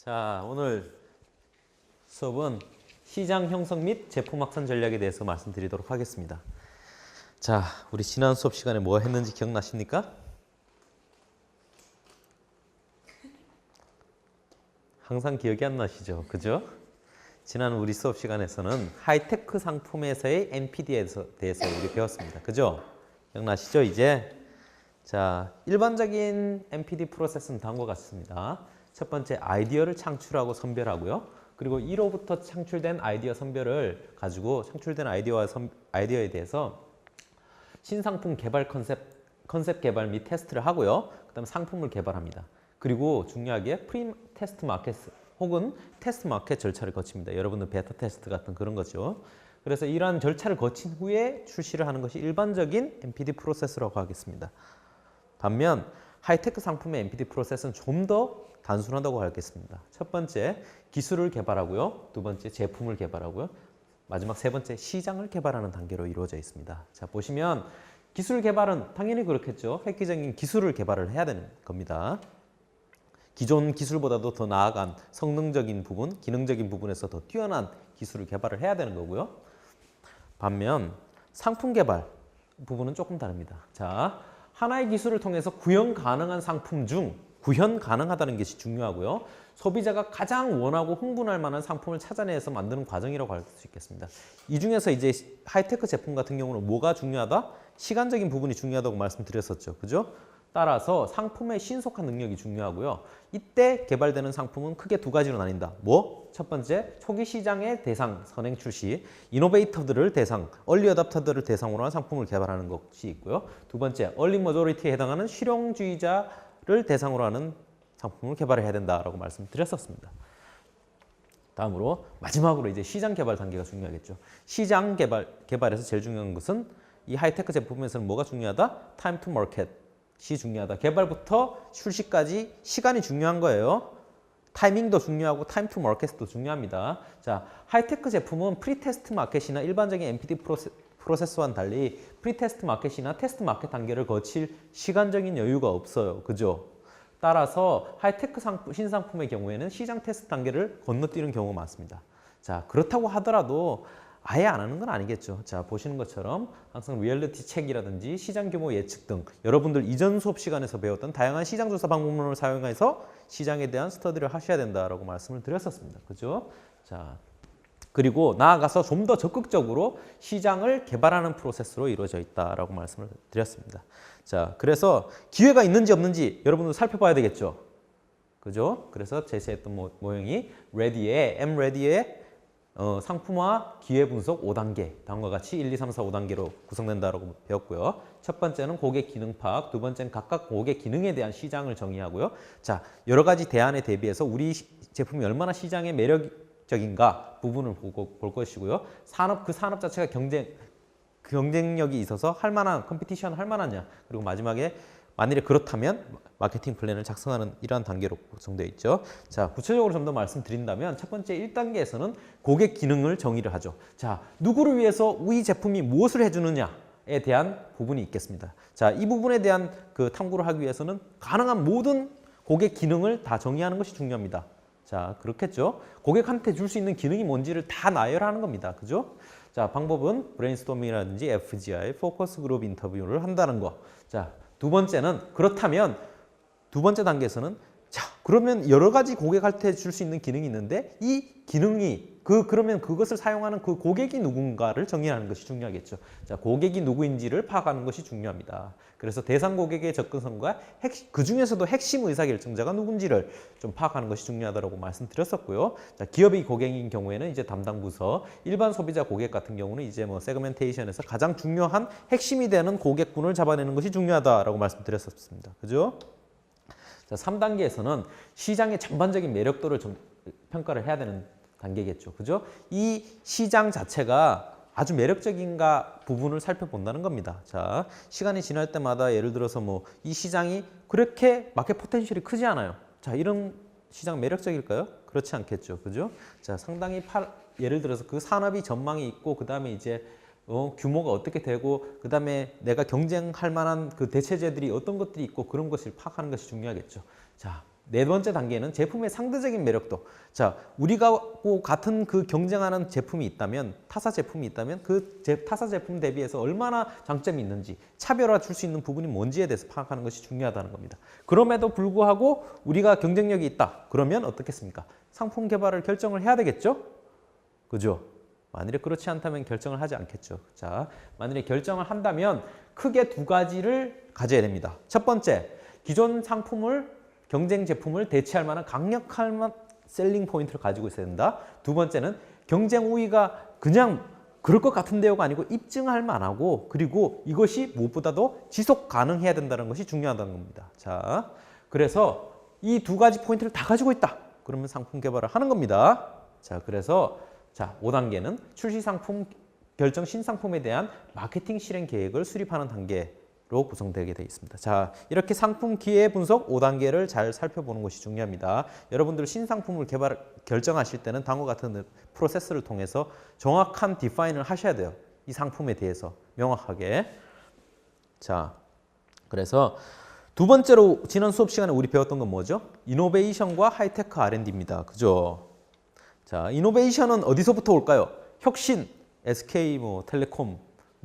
자, 오늘 수업은 시장 형성 및 제품 확산 전략에 대해서 말씀드리도록 하겠습니다. 자, 우리 지난 수업 시간에 뭐 했는지 기억나십니까? 항상 기억이 안 나시죠? 그죠? 지난 우리 수업 시간에서는 하이테크 상품에서의 NPD에 대해서 우리 배웠습니다. 그죠? 기억나시죠? 이제? 자, 일반적인 NPD 프로세스는 다음과 같습니다. 첫 번째, 아이디어를 창출하고 선별하고요. 그리고 1호부터 창출된 아이디어 선별을 가지고 창출된 아이디어에 대해서 신상품 개발 컨셉 개발 및 테스트를 하고요. 그 다음에 상품을 개발합니다. 그리고 중요하게 프리 테스트 마켓 혹은 테스트 마켓 절차를 거칩니다. 여러분들 베타 테스트 같은 그런 거죠. 그래서 이러한 절차를 거친 후에 출시를 하는 것이 일반적인 NPD 프로세스라고 하겠습니다. 반면 하이테크 상품의 NPD 프로세스는 좀 더 단순하다고 하겠습니다. 첫 번째, 기술을 개발하고요. 두 번째, 제품을 개발하고요. 마지막 세 번째, 시장을 개발하는 단계로 이루어져 있습니다. 자, 보시면 기술 개발은 당연히 그렇겠죠. 획기적인 기술을 개발을 해야 되는 겁니다. 기존 기술보다도 더 나아간 성능적인 부분, 기능적인 부분에서 더 뛰어난 기술을 개발을 해야 되는 거고요. 반면 상품 개발 부분은 조금 다릅니다. 자, 하나의 기술을 통해서 구현 가능한 상품 중 구현 가능하다는 것이 중요하고요. 소비자가 가장 원하고 흥분할 만한 상품을 찾아내서 만드는 과정이라고 할 수 있겠습니다. 이 중에서 이제 하이테크 제품 같은 경우는 뭐가 중요하다? 시간적인 부분이 중요하다고 말씀드렸었죠. 그죠? 따라서 상품의 신속한 능력이 중요하고요. 이때 개발되는 상품은 크게 두 가지로 나뉜다. 뭐? 첫 번째, 초기 시장의 대상, 선행 출시, 이노베이터들을 대상, 얼리 어답터들을 대상으로 한 상품을 개발하는 것이 있고요. 두 번째, 얼리 머조리티에 해당하는 실용주의자를 대상으로 하는 상품을 개발해야 된다라고 말씀드렸었습니다. 다음으로 마지막으로 이제 시장 개발 단계가 중요하겠죠. 시장 개발에서 제일 중요한 것은 이 하이테크 제품에서는 뭐가 중요하다? 타임 투 마켓. 시 중요하다. 개발부터 출시까지 시간이 중요한 거예요. 타이밍도 중요하고 타임 투 마켓도 중요합니다. 자, 하이테크 제품은 프리테스트 마켓이나 일반적인 NPD 프로세스와는 달리 프리테스트 마켓이나 테스트 마켓 단계를 거칠 시간적인 여유가 없어요. 그죠? 따라서 하이테크 신상품의 경우에는 시장 테스트 단계를 건너뛰는 경우가 많습니다. 자, 그렇다고 하더라도 아예 안 하는 건 아니겠죠. 자, 보시는 것처럼 항상 리얼리티 책이라든지 시장 규모 예측 등 여러분들 이전 수업 시간에서 배웠던 다양한 시장 조사 방법론을 사용해서 시장에 대한 스터디를 하셔야 된다라고 말씀을 드렸었습니다. 그죠? 자, 그리고 나아가서 좀 더 적극적으로 시장을 개발하는 프로세스로 이루어져 있다라고 말씀을 드렸습니다. 자, 그래서 기회가 있는지 없는지 여러분들 살펴봐야 되겠죠. 그죠? 그래서 제시했던 모형이 MReady의 상품화 기회 분석 5단계, 다음과 같이 1, 2, 3, 4, 5단계로 구성된다고 배웠고요. 첫 번째는 고객 기능 파악, 두 번째는 각각 고객 기능에 대한 시장을 정의하고요. 자, 여러 가지 대안에 대비해서 우리 제품이 얼마나 시장에 매력적인가 부분을 볼 것이고요. 그 산업 자체가 경쟁력이 있어서 할 만한, 컴피티션 할 만하냐. 그리고 마지막에 만일에 그렇다면 마케팅 플랜을 작성하는 이러한 단계로 구성되어 있죠. 자, 구체적으로 좀 더 말씀드린다면 첫 번째 1단계에서는 고객 기능을 정의를 하죠. 자, 누구를 위해서 우리 제품이 무엇을 해주느냐에 대한 부분이 있겠습니다. 자, 이 부분에 대한 그 탐구를 하기 위해서는 가능한 모든 고객 기능을 다 정의하는 것이 중요합니다. 자, 그렇겠죠. 고객한테 줄 수 있는 기능이 뭔지를 다 나열하는 겁니다. 그죠? 자, 방법은 브레인스토밍이라든지 FGI, 포커스 그룹 인터뷰를 한다는 거. 자, 두 번째는 그렇다면 두 번째 단계에서는 자, 그러면 여러 가지 고객한테 줄 수 있는 기능이 있는데 이 기능이 그러면 그것을 사용하는 그 고객이 누군가를 정의하는 것이 중요하겠죠. 자, 고객이 누구인지를 파악하는 것이 중요합니다. 그래서 대상 고객의 접근성과 그 중에서도 핵심 의사결정자가 누군지를 좀 파악하는 것이 중요하다고 말씀드렸었고요. 자, 기업이 고객인 경우에는 이제 담당 부서, 일반 소비자 고객 같은 경우는 이제 세그멘테이션에서 가장 중요한 핵심이 되는 고객군을 잡아내는 것이 중요하다라고 말씀드렸었습니다. 그죠? 자, 3단계에서는 시장의 전반적인 매력도를 좀 평가를 해야 되는 단계겠죠. 그죠? 이 시장 자체가 아주 매력적인가 부분을 살펴본다는 겁니다. 자, 시간이 지날 때마다 예를 들어서 이 시장이 그렇게 마켓 포텐셜이 크지 않아요. 자, 이런 시장 매력적일까요? 그렇지 않겠죠. 그죠? 자, 상당히 예를 들어서 그 산업이 전망이 있고 그다음에 이제 규모가 어떻게 되고 그다음에 내가 경쟁할 만한 그 대체제들이 어떤 것들이 있고 그런 것을 파악하는 것이 중요하겠죠. 자, 네 번째 단계는 제품의 상대적인 매력도. 자, 우리가 같은 그 경쟁하는 제품이 있다면, 타사 제품이 있다면 그 타사 제품 대비해서 얼마나 장점이 있는지, 차별화 줄 수 있는 부분이 뭔지에 대해서 파악하는 것이 중요하다는 겁니다. 그럼에도 불구하고 우리가 경쟁력이 있다. 그러면 어떻겠습니까? 상품 개발을 결정을 해야 되겠죠? 그죠? 만일에 그렇지 않다면 결정을 하지 않겠죠. 자, 만일에 결정을 한다면 크게 두 가지를 가져야 됩니다. 첫 번째, 기존 상품을 경쟁 제품을 대체할 만한 강력한 셀링 포인트를 가지고 있어야 된다. 두 번째는 경쟁 우위가 그냥 그럴 것 같은데요가 아니고 입증할 만하고, 그리고 이것이 무엇보다도 지속 가능해야 된다는 것이 중요하다는 겁니다. 자, 그래서 이 두 가지 포인트를 다 가지고 있다. 그러면 상품 개발을 하는 겁니다. 자, 그래서 자, 5단계는 출시 상품 결정 신상품에 대한 마케팅 실행 계획을 수립하는 단계로 구성되게 되어 있습니다. 자, 이렇게 상품 기회 분석 5단계를 잘 살펴보는 것이 중요합니다. 여러분들 신상품을 결정하실 때는 다음과 같은 프로세스를 통해서 정확한 디파인을 하셔야 돼요. 이 상품에 대해서 명확하게. 자, 그래서 두 번째로 지난 수업 시간에 우리 배웠던 건 뭐죠? 이노베이션과 하이테크 R&D입니다. 그죠? 자, 이노베이션은 어디서부터 올까요? 혁신, SK 텔레콤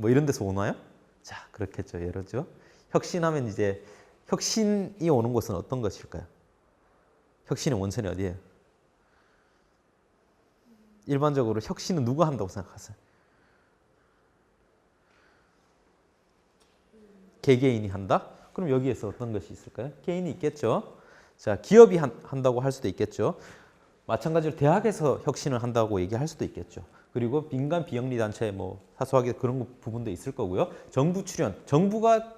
이런 데서 오나요? 자, 그렇겠죠. 예를 들어 혁신하면 이제 혁신이 오는 곳은 어떤 것일까요? 혁신의 원천이 어디예요? 일반적으로 혁신은 누가 한다고 생각하세요? 개개인이 한다? 그럼 여기에서 어떤 것이 있을까요? 개인이 있겠죠. 자, 기업이 한다고 할 수도 있겠죠. 마찬가지로 대학에서 혁신을 한다고 얘기할 수도 있겠죠. 그리고 민간 비영리 단체 사소하게 그런 부분도 있을 거고요. 정부 출연, 정부가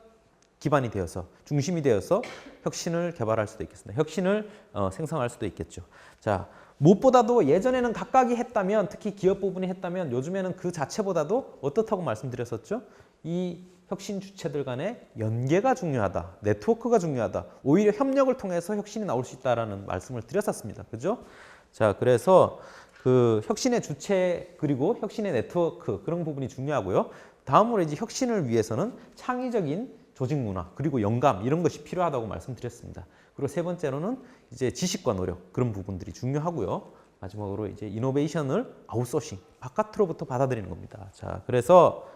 기반이 되어서 중심이 되어서 혁신을 개발할 수도 있겠습니다. 혁신을 생성할 수도 있겠죠. 자, 무엇보다도 예전에는 각각이 했다면, 특히 기업 부분이 했다면 요즘에는 그 자체보다도 어떻다고 말씀드렸었죠? 이 혁신 주체들 간의 연계가 중요하다. 네트워크가 중요하다. 오히려 협력을 통해서 혁신이 나올 수 있다라는 말씀을 드렸었습니다. 그죠? 자, 그래서 그 혁신의 주체 그리고 혁신의 네트워크 그런 부분이 중요하고요. 다음으로 이제 혁신을 위해서는 창의적인 조직 문화 그리고 영감 이런 것이 필요하다고 말씀드렸습니다. 그리고 세 번째로는 이제 지식과 노력 그런 부분들이 중요하고요. 마지막으로 이제 이노베이션을 아웃소싱 바깥으로부터 받아들이는 겁니다. 자, 그래서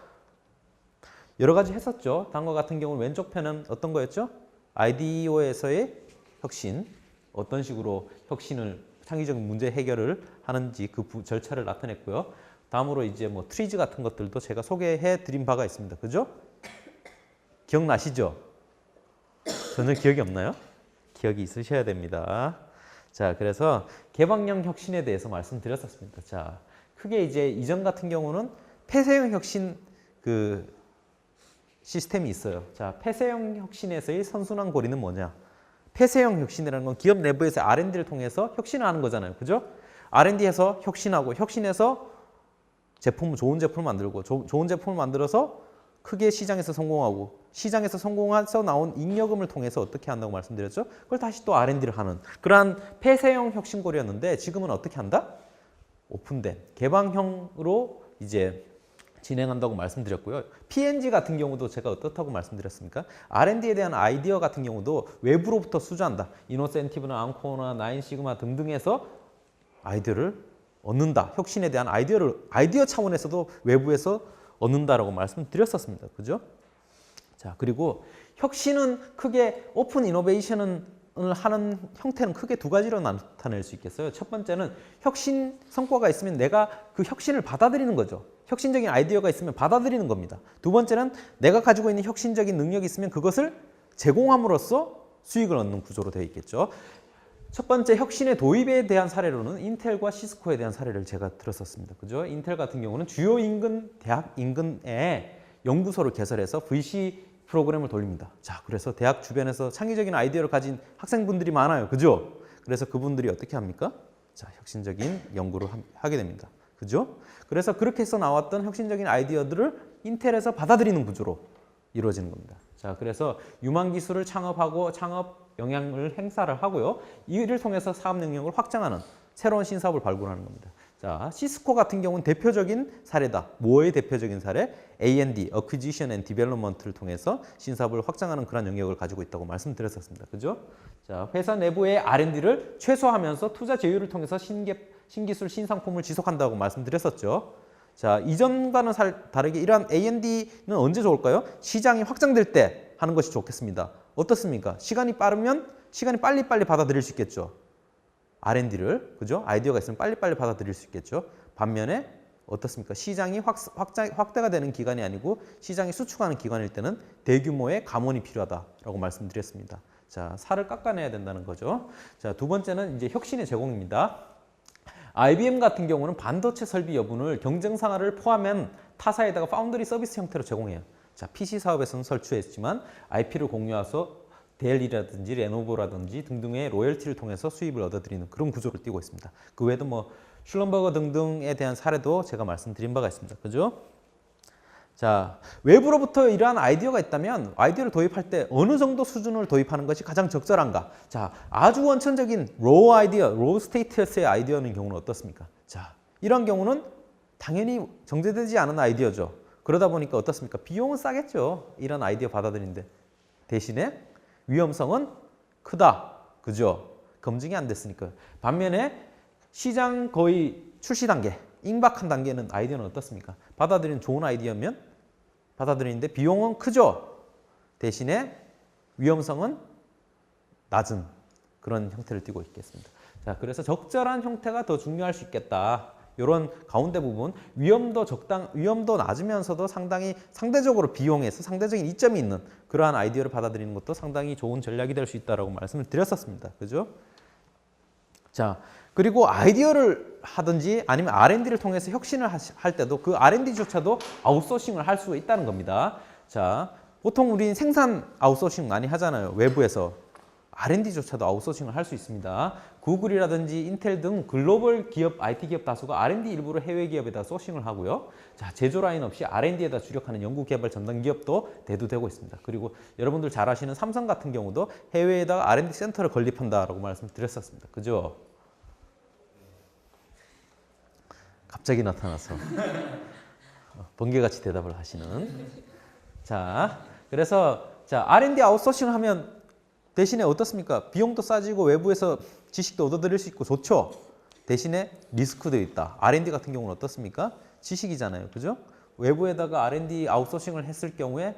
여러 가지 했었죠. 다음과 같은 경우는 왼쪽 편은 어떤 거였죠? 아이디어에서의 혁신, 어떤 식으로 혁신을 창의적인 문제 해결을 하는지 그 절차를 나타냈고요. 다음으로 이제 트리즈 같은 것들도 제가 소개해 드린 바가 있습니다. 그죠? 기억나시죠? 전혀 기억이 없나요? 기억이 있으셔야 됩니다. 자, 그래서 개방형 혁신에 대해서 말씀드렸었습니다. 자, 크게 이제 이전 같은 경우는 폐쇄형 혁신 시스템이 있어요. 자, 폐쇄형 혁신에서의 선순환 고리는 뭐냐? 폐쇄형 혁신이라는 건 기업 내부에서 R&D를 통해서 혁신을 하는 거잖아요. 그죠? R&D에서 혁신하고 혁신해서 좋은 제품을 만들고 좋은 제품을 만들어서 크게 시장에서 성공하고 시장에서 성공해서 나온 잉여금을 통해서 어떻게 한다고 말씀드렸죠? 그걸 다시 또 R&D를 하는 그러한 폐쇄형 혁신고리였는데 지금은 어떻게 한다? 오픈된 개방형으로 이제 진행한다고 말씀드렸고요. P&G 같은 경우도 제가 어떻다고 말씀드렸습니까? R&D에 대한 아이디어 같은 경우도 외부로부터 수주한다. 이노센티브나 앙코나 나인시그마 등등에서 아이디어를 얻는다. 혁신에 대한 아이디어 차원에서도 외부에서 얻는다라고 말씀드렸었습니다. 그죠? 자, 그리고 혁신은 크게 오픈 이노베이션을 하는 형태는 크게 두 가지로 나타낼 수 있겠어요. 첫 번째는 혁신 성과가 있으면 내가 그 혁신을 받아들이는 거죠. 혁신적인 아이디어가 있으면 받아들이는 겁니다. 두 번째는 내가 가지고 있는 혁신적인 능력이 있으면 그것을 제공함으로써 수익을 얻는 구조로 되어 있겠죠. 첫 번째 혁신의 도입에 대한 사례로는 인텔과 시스코에 대한 사례를 제가 들었었습니다. 그죠? 인텔 같은 경우는 주요 대학 인근에 연구소를 개설해서 VC 프로그램을 돌립니다. 자, 그래서 대학 주변에서 창의적인 아이디어를 가진 학생분들이 많아요. 그죠? 그래서 그분들이 어떻게 합니까? 자, 혁신적인 연구를 하게 됩니다. 그죠? 그래서 그렇게 해서 나왔던 혁신적인 아이디어들을 인텔에서 받아들이는 구조로 이루어지는 겁니다. 자, 그래서 유망 기술을 창업하고 창업 영향을 행사를 하고요. 이를 통해서 사업 능력을 확장하는 새로운 신사업을 발굴하는 겁니다. 자, 시스코 같은 경우는 대표적인 사례다. 뭐의 대표적인 사례? A&D, Acquisition and Development를 통해서 신사업을 확장하는 그런 영역을 가지고 있다고 말씀드렸었습니다. 그죠? 자, 회사 내부의 R&D를 최소화하면서 투자 제휴를 통해서 신기술, 신상품을 지속한다고 말씀드렸었죠. 자, 이전과는 다르게 이러한 A&D는 언제 좋을까요? 시장이 확장될 때 하는 것이 좋겠습니다. 어떻습니까? 시간이 빨리빨리 받아들일 수 있겠죠. R&D를, 그죠? 아이디어가 있으면 빨리빨리 받아들일 수 있겠죠. 반면에 어떻습니까? 시장이 확대가 되는 기간이 아니고 시장이 수축하는 기간일 때는 대규모의 감원이 필요하다라고 말씀드렸습니다. 자, 살을 깎아내야 된다는 거죠. 자, 두 번째는 이제 혁신의 제공입니다. IBM 같은 경우는 반도체 설비 여분을 경쟁사를 포함한 타사에다가 파운드리 서비스 형태로 제공해요. 자, PC 사업에서는 설치했지만 IP를 공유해서 델이라든지 레노버라든지 등등의 로열티를 통해서 수입을 얻어들이는 그런 구조를 띠고 있습니다. 그 외에도 뭐 슐럼버거 등등에 대한 사례도 제가 말씀드린 바가 있습니다. 그죠? 자, 외부로부터 이러한 아이디어가 있다면 아이디어를 도입할 때 어느 정도 수준을 도입하는 것이 가장 적절한가? 자, 아주 원천적인 로우 아이디어, 로우 스테이트스의 아이디어는 경우는 어떻습니까? 자, 이런 경우는 당연히 정제되지 않은 아이디어죠. 그러다 보니까 어떻습니까? 비용은 싸겠죠. 이런 아이디어 받아들이는데. 대신에 위험성은 크다. 그죠? 검증이 안 됐으니까. 반면에 시장 거의 출시 단계, 임박한 단계는 아이디어는 어떻습니까? 받아들이는 좋은 아이디어면 받아들이는데 비용은 크죠. 대신에 위험성은 낮은 그런 형태를 띠고 있겠습니다. 자, 그래서 적절한 형태가 더 중요할 수 있겠다. 이런 가운데 부분 위험도 낮으면서도 상대적으로 비용에서 상대적인 이점이 있는 그러한 아이디어를 받아들이는 것도 상당히 좋은 전략이 될 수 있다라고 말씀을 드렸었습니다. 그죠? 자, 그리고 아이디어를 하든지 아니면 R&D를 통해서 혁신을 할 때도 그 R&D조차도 아웃소싱을 할 수 있다는 겁니다. 자, 보통 우리는 생산 아웃소싱 많이 하잖아요. 외부에서. R&D조차도 아웃소싱을 할 수 있습니다. 구글이라든지 인텔 등 글로벌 기업, IT 기업 다수가 R&D 일부를 해외 기업에다 소싱을 하고요. 자, 제조 라인 없이 R&D에다 주력하는 연구개발 전담 기업도 대두되고 있습니다. 그리고 여러분들 잘 아시는 삼성 같은 경우도 해외에다가 R&D 센터를 건립한다라고 말씀드렸었습니다. 그죠? 갑자기 나타나서 번개같이 대답을 하시는. 자, 그래서 자, R&D 아웃소싱을 하면 대신에 어떻습니까? 비용도 싸지고 외부에서 지식도 얻어들일 수 있고 좋죠. 대신에 리스크도 있다. R&D 같은 경우는 어떻습니까? 지식이잖아요. 그죠? 외부에다가 R&D 아웃소싱을 했을 경우에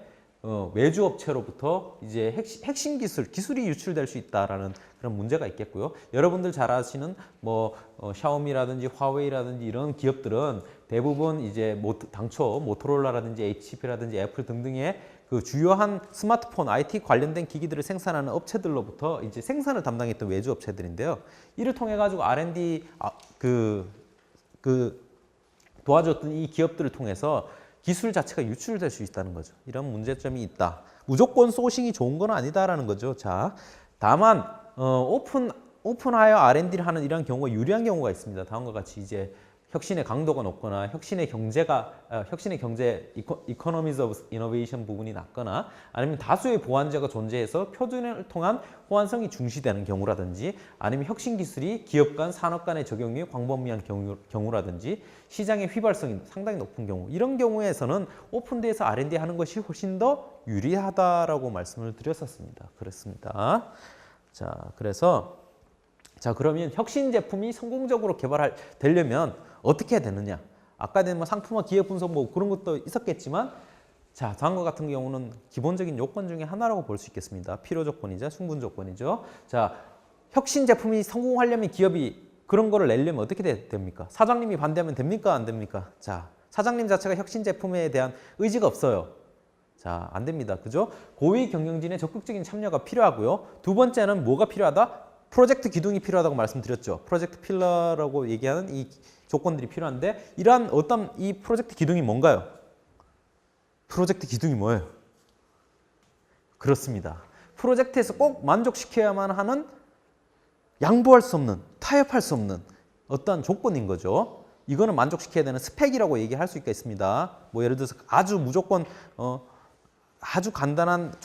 외주 업체로부터 이제 핵심 기술이 유출될 수 있다라는 그런 문제가 있겠고요. 여러분들 잘 아시는 뭐 샤오미라든지 화웨이라든지 이런 기업들은 대부분 이제 당초 모토로라라든지 HP라든지 애플 등등의 그 주요한 스마트폰, IT 관련된 기기들을 생산하는 업체들로부터 이제 생산을 담당했던 외주 업체들인데요. 이를 통해 가지고 R&D 도와줬던 이 기업들을 통해서 기술 자체가 유출될 수 있다는 거죠. 이런 문제점이 있다. 무조건 소싱이 좋은 건 아니다라는 거죠. 자, 다만 오픈하여 R&D를 하는 이런 경우가 유리한 경우가 있습니다. 다음과 같이 이제 혁신의 강도가 높거나 혁신의 경제 이코노미즈 오브 이노베이션 부분이 낮거나 아니면 다수의 보완제가 존재해서 표준을 통한 호환성이 중시되는 경우라든지 아니면 혁신 기술이 기업 간 산업 간의 적용이 광범위한 경우라든지 시장의 휘발성이 상당히 높은 경우 이런 경우에서는 오픈돼서 R&D 하는 것이 훨씬 더 유리하다라고 말씀을 드렸었습니다. 그렇습니다. 자, 그러면 혁신 제품이 성공적으로 되려면 어떻게 해야 되느냐? 아까 뭐 상품화 기획 분석 뭐 그런 것도 있었겠지만 자, 다음과 같은 경우는 기본적인 요건 중에 하나라고 볼 수 있겠습니다. 필요 조건이자 충분 조건이죠. 자, 혁신 제품이 성공하려면 기업이 그런 거를 내려면 어떻게 됩니까? 사장님이 반대하면 됩니까? 안 됩니까? 자, 사장님 자체가 혁신 제품에 대한 의지가 없어요. 자, 안 됩니다. 그죠? 고위 경영진의 적극적인 참여가 필요하고요. 두 번째는 뭐가 필요하다? 프로젝트 기둥이 필요하다고 말씀드렸죠. 프로젝트 필러라고 얘기하는 이 조건들이 필요한데 이러한 어떤 이 프로젝트 기둥이 뭔가요? 프로젝트 기둥이 뭐예요? 그렇습니다. 프로젝트에서 꼭 만족시켜야만 하는 양보할 수 없는, 타협할 수 없는 어떤 조건인 거죠. 이거는 만족시켜야 되는 스펙이라고 얘기할 수 있겠습니다. 뭐 예를 들어서 아주 무조건 아주 간단한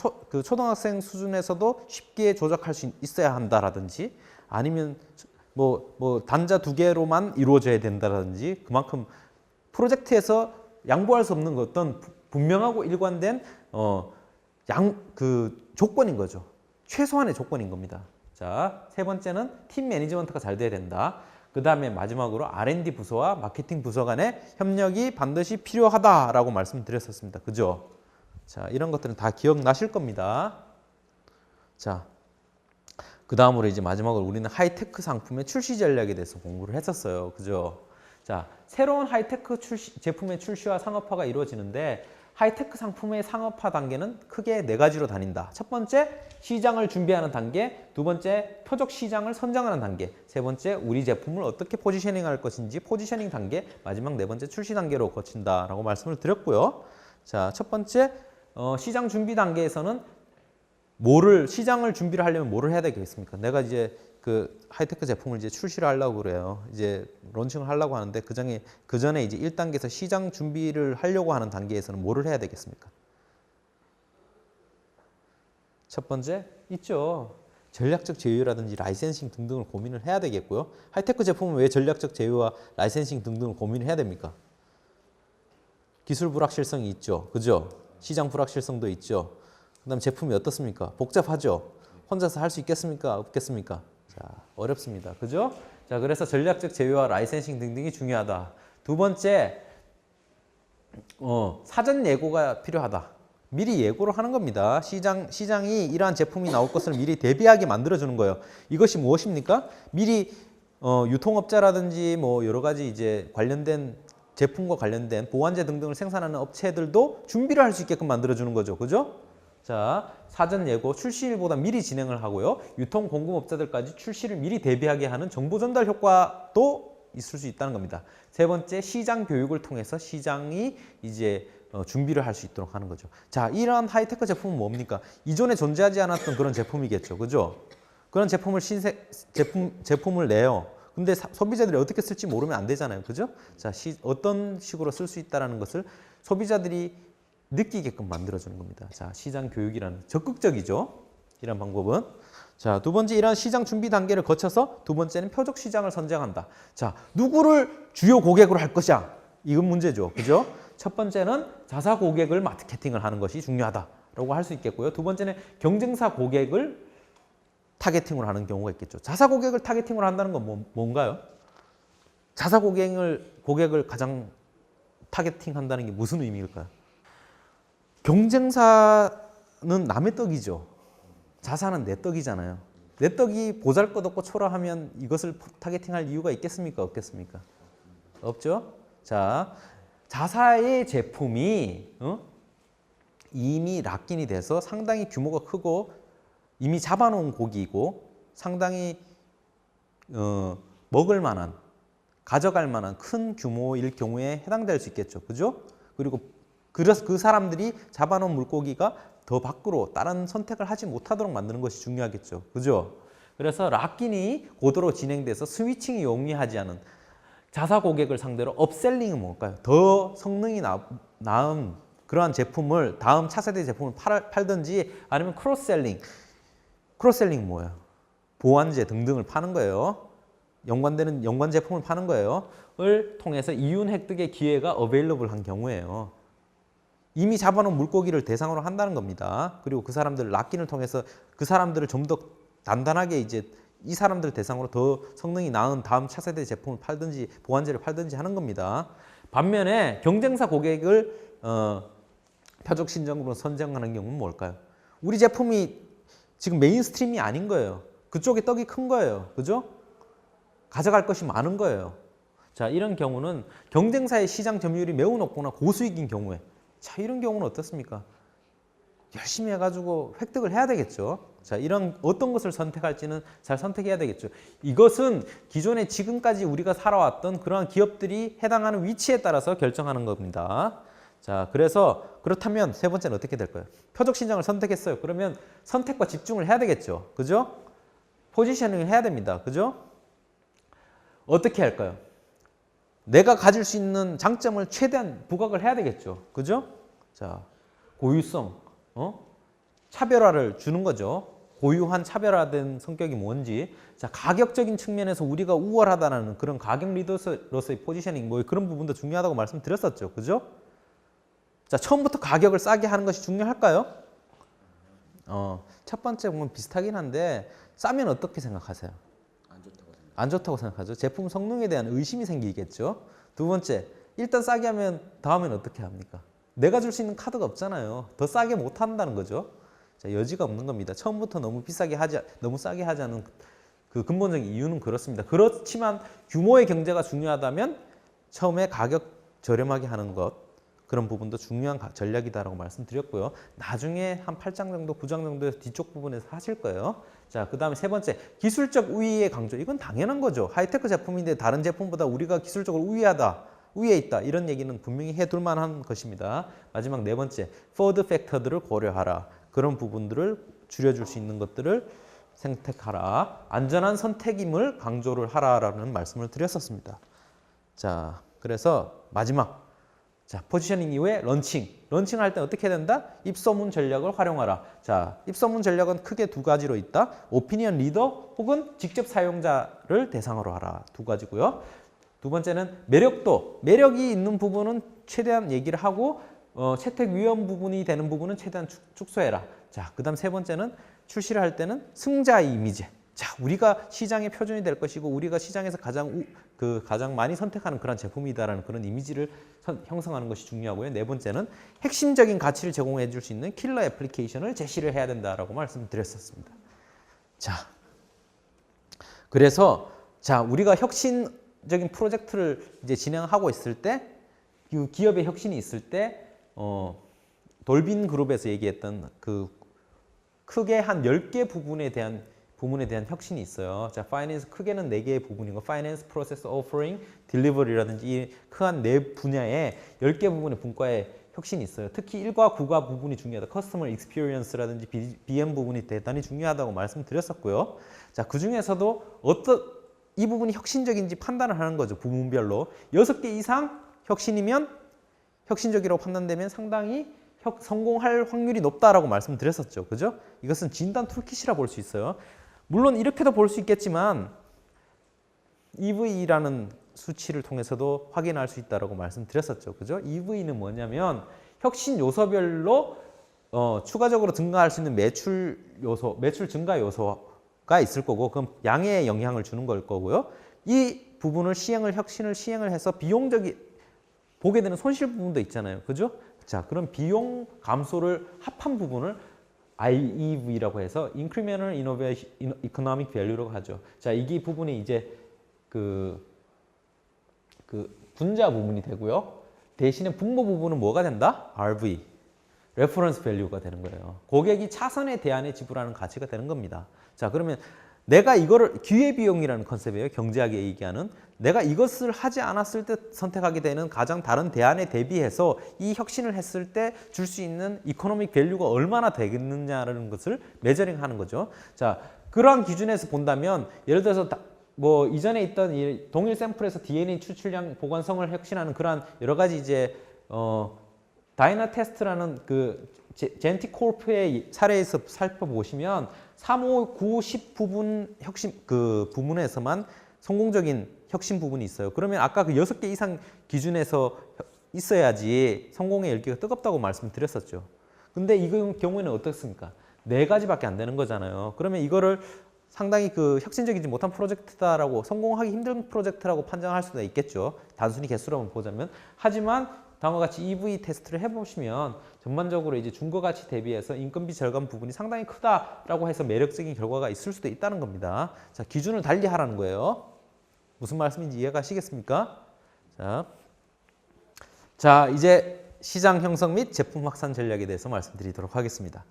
초등학생 수준에서도 쉽게 조작할 수 있어야 한다라든지 아니면 뭐 단자 2개로만 이루어져야 된다든지 그만큼 프로젝트에서 양보할 수 없는 어떤 분명하고 일관된 조건인 거죠. 최소한의 조건인 겁니다. 자, 세 번째는 팀 매니지먼트가 잘 돼야 된다. 그 다음에 마지막으로 R&D 부서와 마케팅 부서 간의 협력이 반드시 필요하다라고 말씀드렸었습니다. 그죠? 자, 이런 것들은 다 기억나실 겁니다. 자, 그 다음으로 이제 마지막으로 우리는 하이테크 상품의 출시 전략에 대해서 공부를 했었어요. 그죠? 자, 새로운 하이테크 제품의 출시와 상업화가 이루어지는데 하이테크 상품의 상업화 단계는 크게 4가지로 나뉜다. 첫 번째, 시장을 준비하는 단계. 두 번째, 표적 시장을 선정하는 단계. 세 번째, 우리 제품을 어떻게 포지셔닝할 것인지 포지셔닝 단계. 마지막 4번째, 출시 단계로 거친다라고 말씀을 드렸고요. 자, 첫 번째, 시장 준비 단계에서는 시장을 준비를 하려면 뭐를 해야 되겠습니까? 내가 이제 그 하이테크 제품을 이제 출시를 하려고 그래요. 이제 론칭을 하려고 하는데 그 전에 이제 1단계에서 시장 준비를 하려고 하는 단계에서는 뭐를 해야 되겠습니까? 첫 번째 있죠. 전략적 제휴라든지 라이센싱 등등을 고민을 해야 되겠고요. 하이테크 제품은 왜 전략적 제휴와 라이센싱 등등을 고민을 해야 됩니까? 기술 불확실성이 있죠. 그죠? 시장 불확실성도 있죠. 그다음 제품이 어떻습니까? 복잡하죠. 혼자서 할 수 있겠습니까? 없겠습니까? 자, 어렵습니다. 그죠? 자, 그래서 전략적 제휴와 라이센싱 등등이 중요하다. 두 번째, 사전 예고가 필요하다. 미리 예고를 하는 겁니다. 시장이 이러한 제품이 나올 것을 미리 대비하게 만들어주는 거예요. 이것이 무엇입니까? 미리 유통업자라든지 뭐 여러 가지 이제 관련된 제품과 관련된 보완제 등등을 생산하는 업체들도 준비를 할 수 있게끔 만들어주는 거죠. 그죠? 자, 사전 예고 출시일보다 미리 진행을 하고요. 유통 공급업자들까지 출시를 미리 대비하게 하는 정보 전달 효과도 있을 수 있다는 겁니다. 세 번째, 시장 교육을 통해서 시장이 이제 준비를 할 수 있도록 하는 거죠. 자, 이러한 하이테크 제품은 뭡니까? 이전에 존재하지 않았던 그런 제품이겠죠. 그죠? 그런 제품을 내요. 근데 소비자들이 어떻게 쓸지 모르면 안 되잖아요. 그죠? 자, 어떤 식으로 쓸 수 있다는 것을 소비자들이 느끼게끔 만들어주는 겁니다. 자, 시장 교육이라는 적극적이죠. 이런 방법은. 자, 두 번째, 이런 시장 준비 단계를 거쳐서 두 번째는 표적 시장을 선정한다. 자, 누구를 주요 고객으로 할 것이야? 이건 문제죠. 그죠? 첫 번째는 자사 고객을 마케팅을 하는 것이 중요하다라고 할 수 있겠고요. 두 번째는 경쟁사 고객을 타겟팅을 하는 경우가 있겠죠. 자사 고객을 타겟팅을 한다는 건 뭔가요? 자사 고객을 가장 타겟팅한다는 게 무슨 의미일까요? 경쟁사는 남의 떡이죠. 자사는 내 떡이잖아요. 내 떡이 보잘것없고 초라하면 이것을 타겟팅할 이유가 있겠습니까? 없겠습니까? 없죠? 자, 자사의 제품이 이미 락인이 돼서 상당히 규모가 크고 이미 잡아놓은 고기이고 상당히 먹을 만한, 가져갈 만한 큰 규모일 경우에 해당될 수 있겠죠. 그죠? 그리고 그래서 그 사람들이 잡아놓은 물고기가 더 밖으로 다른 선택을 하지 못하도록 만드는 것이 중요하겠죠. 그죠? 그래서 락인이 고도로 진행돼서 스위칭이 용이하지 않은 자사 고객을 상대로 업셀링은 뭘까요? 더 성능이 나은 그러한 제품을 다음 차세대 제품을 팔든지 아니면 크로스셀링. 크로스셀링은 뭐예요? 보완제 등등을 파는 거예요. 연관 제품을 파는 거예요. 을 통해서 이윤 획득의 기회가 어베일러블한 경우에요. 이미 잡아놓은 물고기를 대상으로 한다는 겁니다. 그리고 그 사람들 락인을 통해서 그 사람들을 좀 더 단단하게 이제 이 사람들 대상으로 더 성능이 나은 다음 차세대 제품을 팔든지 보완제를 팔든지 하는 겁니다. 반면에 경쟁사 고객을 표적 신정으로 선정하는 경우는 뭘까요? 우리 제품이 지금 메인스트림이 아닌 거예요. 그쪽에 떡이 큰 거예요. 그죠? 가져갈 것이 많은 거예요. 자, 이런 경우는 경쟁사의 시장 점유율이 매우 높거나 고수익인 경우에 자, 이런 경우는 어떻습니까? 열심히 해가지고 획득을 해야 되겠죠. 자, 이런 어떤 것을 선택할지는 잘 선택해야 되겠죠. 이것은 기존에 지금까지 우리가 살아왔던 그러한 기업들이 해당하는 위치에 따라서 결정하는 겁니다. 자, 그렇다면 세 번째는 어떻게 될까요? 표적 신장을 선택했어요. 그러면 선택과 집중을 해야 되겠죠. 그죠? 포지셔닝을 해야 됩니다. 그죠? 어떻게 할까요? 내가 가질 수 있는 장점을 최대한 부각을 해야 되겠죠. 그죠? 자, 고유성, 차별화를 주는 거죠. 고유한 차별화된 성격이 뭔지, 자, 가격적인 측면에서 우리가 우월하다는 그런 가격 리더로서의 포지셔닝, 뭐 그런 부분도 중요하다고 말씀드렸었죠. 그죠? 자, 처음부터 가격을 싸게 하는 것이 중요할까요? 첫 번째 보면 비슷하긴 한데, 싸면 어떻게 생각하세요? 안 좋다고 생각하죠. 제품 성능에 대한 의심이 생기겠죠. 두 번째, 일단 싸게 하면 다음엔 어떻게 합니까? 내가 줄 수 있는 카드가 없잖아요. 더 싸게 못 한다는 거죠. 자, 여지가 없는 겁니다. 처음부터 너무 너무 싸게 하자는 그 근본적인 이유는 그렇습니다. 그렇지만 규모의 경제가 중요하다면 처음에 가격 저렴하게 하는 것, 그런 부분도 중요한 전략이다라고 말씀드렸고요. 나중에 한 8장 정도, 9장 정도에서 뒤쪽 부분에서 하실 거예요. 자, 그 다음에 세 번째, 기술적 우위의 강조. 이건 당연한 거죠. 하이테크 제품인데 다른 제품보다 우리가 기술적으로 우위에 있다. 이런 얘기는 분명히 해둘 만한 것입니다. 마지막 네 번째, 포드 팩터들을 고려하라. 그런 부분들을 줄여줄 수 있는 것들을 선택하라. 안전한 선택임을 강조를 하라라는 말씀을 드렸었습니다. 자, 그래서 마지막, 자, 포지셔닝 이후에 런칭할 때 어떻게 해야 된다? 입소문 전략을 활용하라. 자, 입소문 전략은 크게 두 가지로 있다. 오피니언 리더 혹은 직접 사용자를 대상으로 하라. 두 가지고요. 두 번째는 매력이 있는 부분은 최대한 얘기를 하고 채택 위험 부분이 되는 부분은 최대한 축소해라. 자, 그 다음 세 번째는 출시를 할 때는 승자의 이미지. 자, 우리가 시장의 표준이 될 것이고 우리가 시장에서 가장 많이 선택하는 그런 제품이다라는 그런 이미지를 형성하는 것이 중요하고요. 네 번째는 핵심적인 가치를 제공해 줄 수 있는 킬러 애플리케이션을 제시를 해야 된다라고 말씀드렸었습니다. 자, 그래서 자, 우리가 혁신적인 프로젝트를 이제 진행하고 있을 때, 기업의 혁신이 있을 때, 돌빈 그룹에서 얘기했던 그 크게 한 10개 부분에 대한 혁신이 있어요. 자, 파이낸스 크게는 4개의 부분이고, 파이낸스, 프로세스, 오퍼링, 딜리버리라든지 이 큰 네 분야에 10개 부분의 분과의 혁신이 있어요. 특히 1과 9과 부분이 중요하다. 커스터머 익스피리언스라든지 BM 부분이 대단히 중요하다고 말씀드렸었고요. 자, 그 중에서도 이 부분이 혁신적인지 판단을 하는 거죠. 부문별로. 6개 이상 혁신이면 혁신적이라고 판단되면 상당히 성공할 확률이 높다라고 말씀드렸었죠. 그죠? 이것은 진단 툴킷이라 볼 수 있어요. 물론 이렇게도 볼 수 있겠지만 EV라는 수치를 통해서도 확인할 수 있다라고 말씀드렸었죠. 그죠? EV는 뭐냐면 혁신 요소별로 추가적으로 증가할 수 있는 매출 증가 요소가 있을 거고, 그럼 양에 영향을 주는 걸 거고요. 이 부분을 혁신을 시행을 해서 비용적이 보게 되는 손실 부분도 있잖아요. 그죠? 자, 그럼 비용 감소를 합한 부분을 IEV라고 해서 Incremental Economic Value라고 하죠. 자, 이게 부분이 이제 그 분자 부분이 되고요. 대신에 분모 부분은 뭐가 된다? RV, Reference Value가 되는 거예요. 고객이 차선에 대안에 지불하는 가치가 되는 겁니다. 자, 그러면 내가 이거를 기회비용이라는 컨셉이에요. 경제학에 얘기하는. 내가 이것을 하지 않았을 때 선택하게 되는 가장 다른 대안에 대비해서 이 혁신을 했을 때 줄 수 있는 이코노믹 밸류가 얼마나 되겠느냐라는 것을 메저링하는 거죠. 자, 그러한 기준에서 본다면 예를 들어서 뭐 이전에 있던 이 동일 샘플에서 DNA 추출량 보관성을 혁신하는 그러한 여러 가지 이제 다이나 테스트라는 그 젠티코프의 사례에서 살펴보시면 3, 5, 9, 10 부분 혁신 그 부문에서만 성공적인 혁신 부분이 있어요. 그러면 아까 그 6개 이상 기준에서 있어야지 성공의 열기가 뜨겁다고 말씀드렸었죠. 근데 이 경우에는 어떻습니까? 4가지밖에 안 되는 거잖아요. 그러면 이거를 상당히 그 혁신적이지 못한 프로젝트다라고, 성공하기 힘든 프로젝트라고 판정할 수도 있겠죠. 단순히 개수로만 보자면. 하지만 다음과 같이 EV 테스트를 해보시면 전반적으로 이제 준거가치 대비해서 인건비 절감 부분이 상당히 크다라고 해서 매력적인 결과가 있을 수도 있다는 겁니다. 자, 기준을 달리 하라는 거예요. 무슨 말씀인지 이해가시겠습니까? 자, 이제 시장 형성 및 제품 확산 전략에 대해서 말씀드리도록 하겠습니다.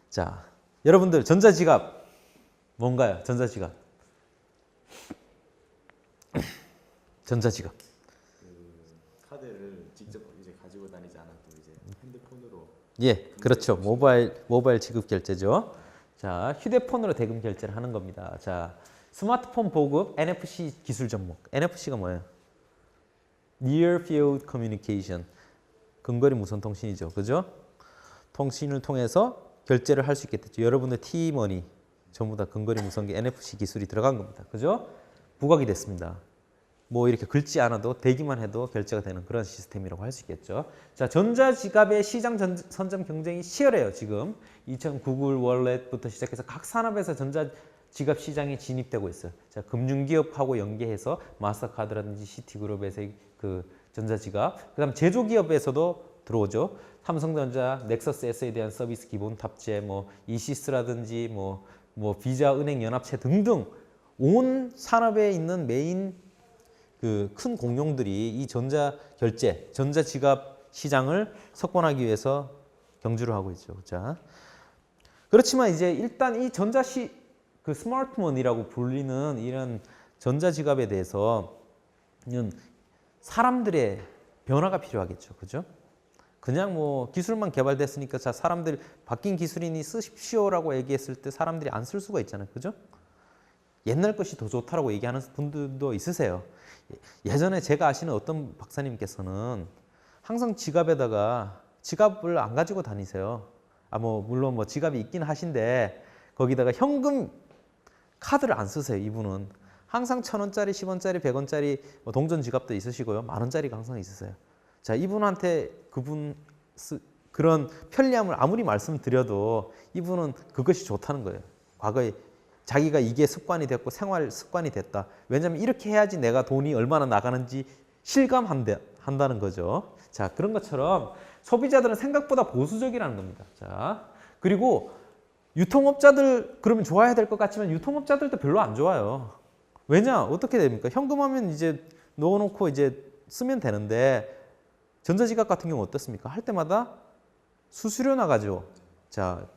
자, 여러분들 전자지갑 뭔가요? 전자지갑. 전자지갑. 카드를 직접 이제 가지고 다니지 않아도 이제 핸드폰으로. 예, 그렇죠. 모바일 지급 결제죠. 자, 휴대폰으로 대금 결제를 하는 겁니다. 자, 스마트폰 보급 NFC 기술 접목. NFC가 뭐예요? Near Field Communication. 근거리 무선 통신이죠. 그죠? 통신을 통해서 결제를 할 수 있게 됐죠. 여러분의 T머니 전부 다 근거리 무선기 NFC 기술이 들어간 겁니다. 그죠? 부각이 됐습니다. 뭐 이렇게 긁지 않아도 대기만 해도 결제가 되는 그런 시스템이라고 할 수 있겠죠. 자, 전자지갑의 시장 선점 경쟁이 치열해요. 지금 2000 구글 월렛부터 시작해서 각 산업에서 전자지갑 시장에 진입되고 있어요. 자, 금융기업하고 연계해서 마스터카드라든지 시티그룹에서의 그 전자지갑, 그다음 제조기업에서도 들어오죠. 삼성전자, 넥서스 S에 대한 서비스 기본 탑재, 뭐 이시스라든지 뭐 비자, 은행, 연합체 등등 온 산업에 있는 메인 그 큰 공룡들이 이 전자결제, 전자지갑 시장을 석권하기 위해서 경주를 하고 있죠. 자, 그렇지만 이제 일단 이 그 스마트폰이라고 불리는 이런 전자지갑에 대해서는 사람들의 변화가 필요하겠죠. 그죠? 그냥 뭐 기술만 개발됐으니까 자, 사람들 바뀐 기술이니 쓰십시오라고 얘기했을 때 사람들이 안 쓸 수가 있잖아요. 그죠? 옛날 것이 더 좋다라고 얘기하는 분들도 있으세요. 예전에 제가 아시는 어떤 박사님께서는 항상 지갑에다가 지갑을 안 가지고 다니세요. 물론 뭐 지갑이 있긴 하신데 거기다가 현금 카드를 안 쓰세요. 이분은 항상 1,000원짜리, 10원짜리, 100원짜리 동전 지갑도 있으시고요. 10,000원짜리가 항상 있으세요. 자, 이분한테 그런 편리함을 아무리 말씀드려도 이분은 그것이 좋다는 거예요. 과거에 자기가 이게 습관이 됐고 생활 습관이 됐다. 왜냐하면 이렇게 해야지 내가 돈이 얼마나 나가는지 실감한다는 거죠. 자, 그런 것처럼 소비자들은 생각보다 보수적이라는 겁니다. 자, 그리고 유통업자들 그러면 좋아야 될 것 같지만 유통업자들도 별로 안 좋아요. 왜냐? 어떻게 됩니까? 현금하면 이제 넣어놓고 이제 쓰면 되는데 전자지갑 같은 경우 어떻습니까? 할 때마다 수수료 나가죠. 자,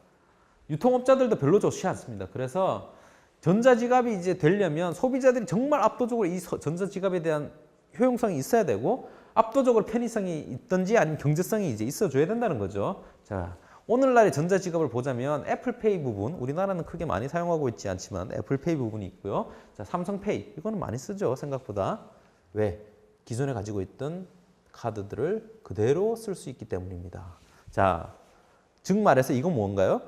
유통업자들도 별로 좋지 않습니다. 그래서 전자지갑이 이제 되려면 소비자들이 정말 압도적으로 이 전자지갑에 대한 효용성이 있어야 되고 압도적으로 편의성이 있든지 아니면 경제성이 이제 있어줘야 된다는 거죠. 자, 오늘날의 전자지갑을 보자면 애플페이 부분, 우리나라는 크게 많이 사용하고 있지 않지만 애플페이 부분이 있고요. 자, 삼성페이, 이거는 많이 쓰죠, 생각보다. 왜? 기존에 가지고 있던 카드들을 그대로 쓸 수 있기 때문입니다. 자, 즉 말해서 이건 뭔가요?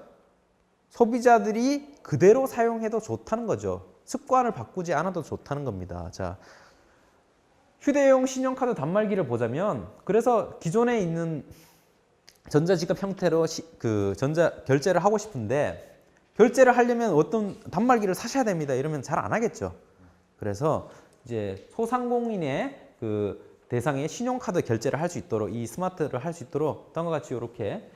소비자들이 그대로 사용해도 좋다는 거죠. 습관을 바꾸지 않아도 좋다는 겁니다. 자, 휴대용 신용카드 단말기를 보자면 그래서 기존에 있는 전자지갑 형태로 결제를 하고 싶은데 결제를 하려면 어떤 단말기를 사셔야 됩니다. 이러면 잘 안 하겠죠. 그래서 이제 소상공인의 그 대상의 신용카드 결제를 할 수 있도록 이 스마트를 할 수 있도록 다음과 같이 이렇게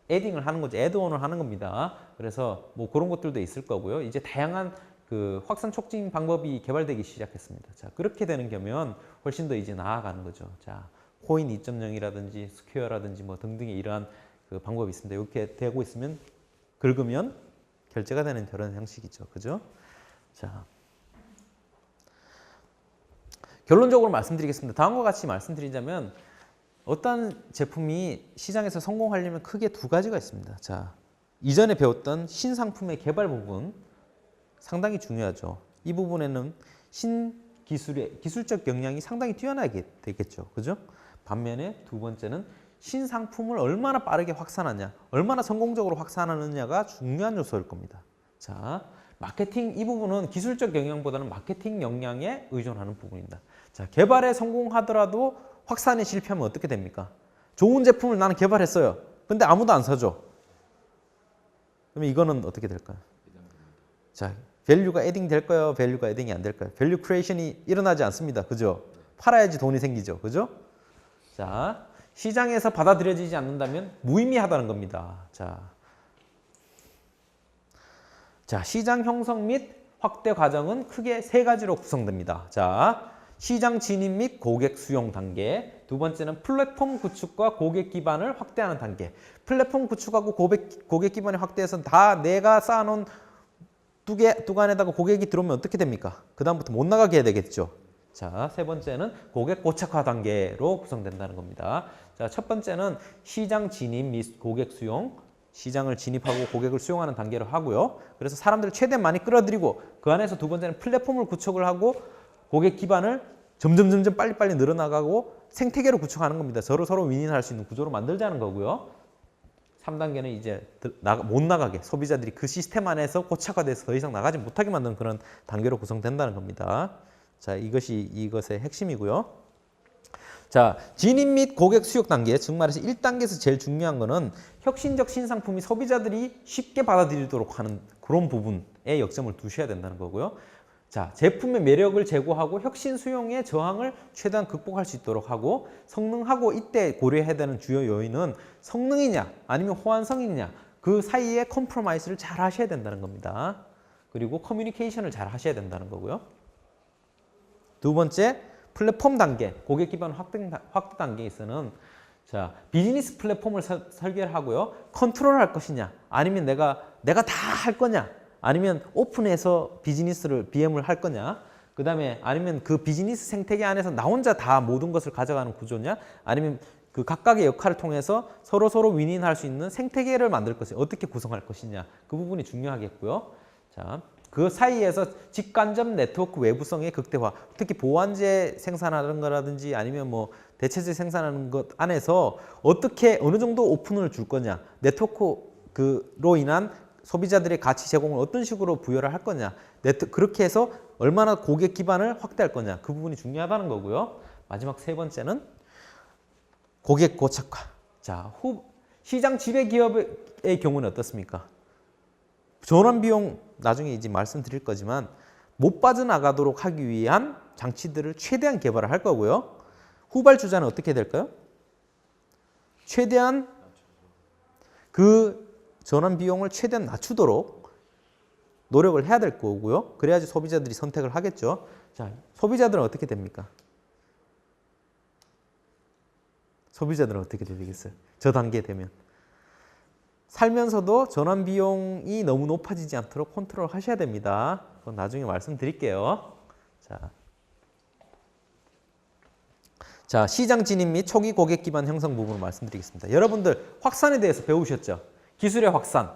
애딩을 하는 거죠. 애드온을 하는 겁니다. 그래서 뭐 그런 것들도 있을 거고요. 이제 다양한 그 확산 촉진 방법이 개발되기 시작했습니다. 자, 그렇게 되는 거면 훨씬 더 이제 나아가는 거죠. 자, 코인 2.0이라든지 스퀘어라든지 뭐 등등의 이러한 그 방법이 있습니다. 이렇게 되고 있으면 긁으면 결제가 되는 그런 형식이죠. 그죠? 자, 결론적으로 말씀드리겠습니다. 다음과 같이 말씀드리자면 어떤 제품이 시장에서 성공하려면 크게 두 가지가 있습니다. 자, 이전에 배웠던 신상품의 개발 부분 상당히 중요하죠. 이 부분에는 신기술의 기술적 역량이 상당히 뛰어나게 되겠죠. 그죠? 반면에 두 번째는 신상품을 얼마나 빠르게 확산하냐, 얼마나 성공적으로 확산하느냐가 중요한 요소일 겁니다. 자, 마케팅 이 부분은 기술적 역량보다는 마케팅 역량에 의존하는 부분입니다. 자, 개발에 성공하더라도 확산에 실패하면 어떻게 됩니까? 좋은 제품을 나는 개발했어요. 근데 아무도 안 사줘. 그러면 이거는 어떻게 될까요? 자, 밸류가 에딩 될까요? 밸류가 에딩이 안 될까요? 밸류 크리에이션이 일어나지 않습니다. 그죠? 팔아야지 돈이 생기죠. 그죠? 자, 시장에서 받아들여지지 않는다면 무의미하다는 겁니다. 자, 시장 형성 및 확대 과정은 크게 세 가지로 구성됩니다. 자, 시장 진입 및 고객 수용 단계. 두 번째는 플랫폼 구축과 고객 기반을 확대하는 단계. 플랫폼 구축하고 고객 기반을 확대해서 다 내가 쌓아놓은 뚜간에다가 고객이 들어오면 어떻게 됩니까? 그 다음부터 못 나가게 해야 되겠죠. 자, 세 번째는 고객 고착화 단계로 구성된다는 겁니다. 자, 첫 번째는 시장 진입 및 고객 수용. 시장을 진입하고 고객을 수용하는 단계로 하고요. 그래서 사람들을 최대한 많이 끌어들이고 그 안에서 두 번째는 플랫폼을 구축을 하고 고객 기반을 점점 빨리빨리 늘어나가고 생태계를 구축하는 겁니다. 서로 윈윈할 수 있는 구조로 만들자는 거고요. 3단계는 이제 못 나가게 소비자들이 그 시스템 안에서 고착화돼서 더 이상 나가지 못하게 만드는 그런 단계로 구성된다는 겁니다. 자, 이것이 이것의 핵심이고요. 자, 진입 및 고객 수용 단계, 즉 말해서 1단계에서 제일 중요한 거는 혁신적 신상품이 소비자들이 쉽게 받아들이도록 하는 그런 부분에 역점을 두셔야 된다는 거고요. 자, 제품의 매력을 제고하고 혁신 수용의 저항을 최대한 극복할 수 있도록 하고 성능하고 이때 고려해야 되는 주요 요인은 성능이냐 아니면 호환성이냐 그 사이에 컴프로마이스를 잘 하셔야 된다는 겁니다. 그리고 커뮤니케이션을 잘 하셔야 된다는 거고요. 두 번째, 플랫폼 단계, 고객 기반 확대 단계에서는 자, 비즈니스 플랫폼을 설계를 하고요. 컨트롤할 것이냐 아니면 내가 다 할 거냐 아니면 오픈해서 비즈니스를 BM을 할 거냐 그 다음에 아니면 그 비즈니스 생태계 안에서 나 혼자 다 모든 것을 가져가는 구조냐 아니면 그 각각의 역할을 통해서 서로 윈윈할 수 있는 생태계를 만들 것이냐 어떻게 구성할 것이냐 그 부분이 중요하겠고요. 자, 그 사이에서 직간접 네트워크 외부성의 극대화 특히 보완제 생산하는 거라든지 아니면 뭐 대체제 생산하는 것 안에서 어떻게 어느 정도 오픈을 줄 거냐 네트워크로 인한 소비자들의 가치 제공을 어떤 식으로 부여를 할 거냐 그렇게 해서 얼마나 고객 기반을 확대할 거냐 그 부분이 중요하다는 거고요. 마지막 세 번째는 고객 고착화. 자, 시장 지배 기업의 경우는 어떻습니까? 전환 비용 나중에 이제 말씀드릴 거지만 못 빠져나가도록 하기 위한 장치들을 최대한 개발을 할 거고요. 후발주자는 어떻게 될까요? 최대한 그 전환 비용을 최대한 낮추도록 노력을 해야 될 거고요. 그래야지 소비자들이 선택을 하겠죠. 자, 소비자들은 어떻게 됩니까? 소비자들은 어떻게 되겠어요? 저 단계 되면. 살면서도 전환 비용이 너무 높아지지 않도록 컨트롤 하셔야 됩니다. 그건 나중에 말씀드릴게요. 자, 시장 진입 및 초기 고객 기반 형성 부분을 말씀드리겠습니다. 여러분들 확산에 대해서 배우셨죠? 기술의 확산,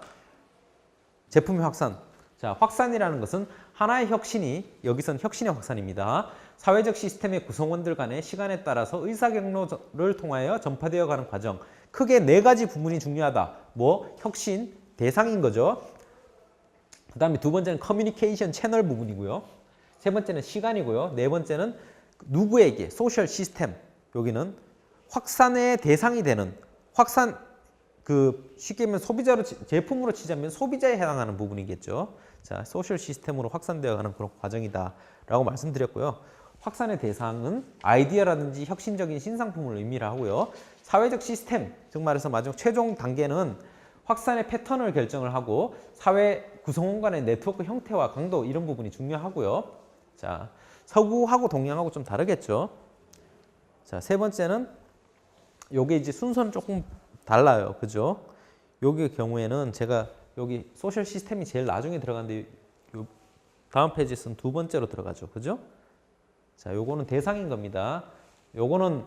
제품의 확산. 자, 확산이라는 것은 하나의 혁신이 여기선 혁신의 확산입니다. 사회적 시스템의 구성원들 간의 시간에 따라서 의사 경로를 통하여 전파되어 가는 과정. 크게 네 가지 부분이 중요하다. 뭐 혁신, 대상인 거죠. 그 다음에 두 번째는 커뮤니케이션 채널 부분이고요. 세 번째는 시간이고요. 네 번째는 누구에게, 소셜 시스템. 여기는 확산의 대상이 되는 확산 쉽게 말하면 소비자로 제품으로 치자면 소비자에 해당하는 부분이겠죠. 자, 소셜 시스템으로 확산되어 가는 그런 과정이다라고 말씀드렸고요. 확산의 대상은 아이디어라든지 혁신적인 신상품을 의미를 하고요. 사회적 시스템, 즉 말해서 마지막 최종 단계는 확산의 패턴을 결정을 하고 사회 구성원 간의 네트워크 형태와 강도 이런 부분이 중요하고요. 자, 서구하고 동양하고 좀 다르겠죠. 자, 세 번째는 요게 이제 순서는 조금 달라요. 그죠? 여기 경우에는 제가 여기 소셜 시스템이 제일 나중에 들어가는데 요 다음 페이지에 쓴 두 번째로 들어가죠. 그죠? 자, 요거는 대상인 겁니다. 요거는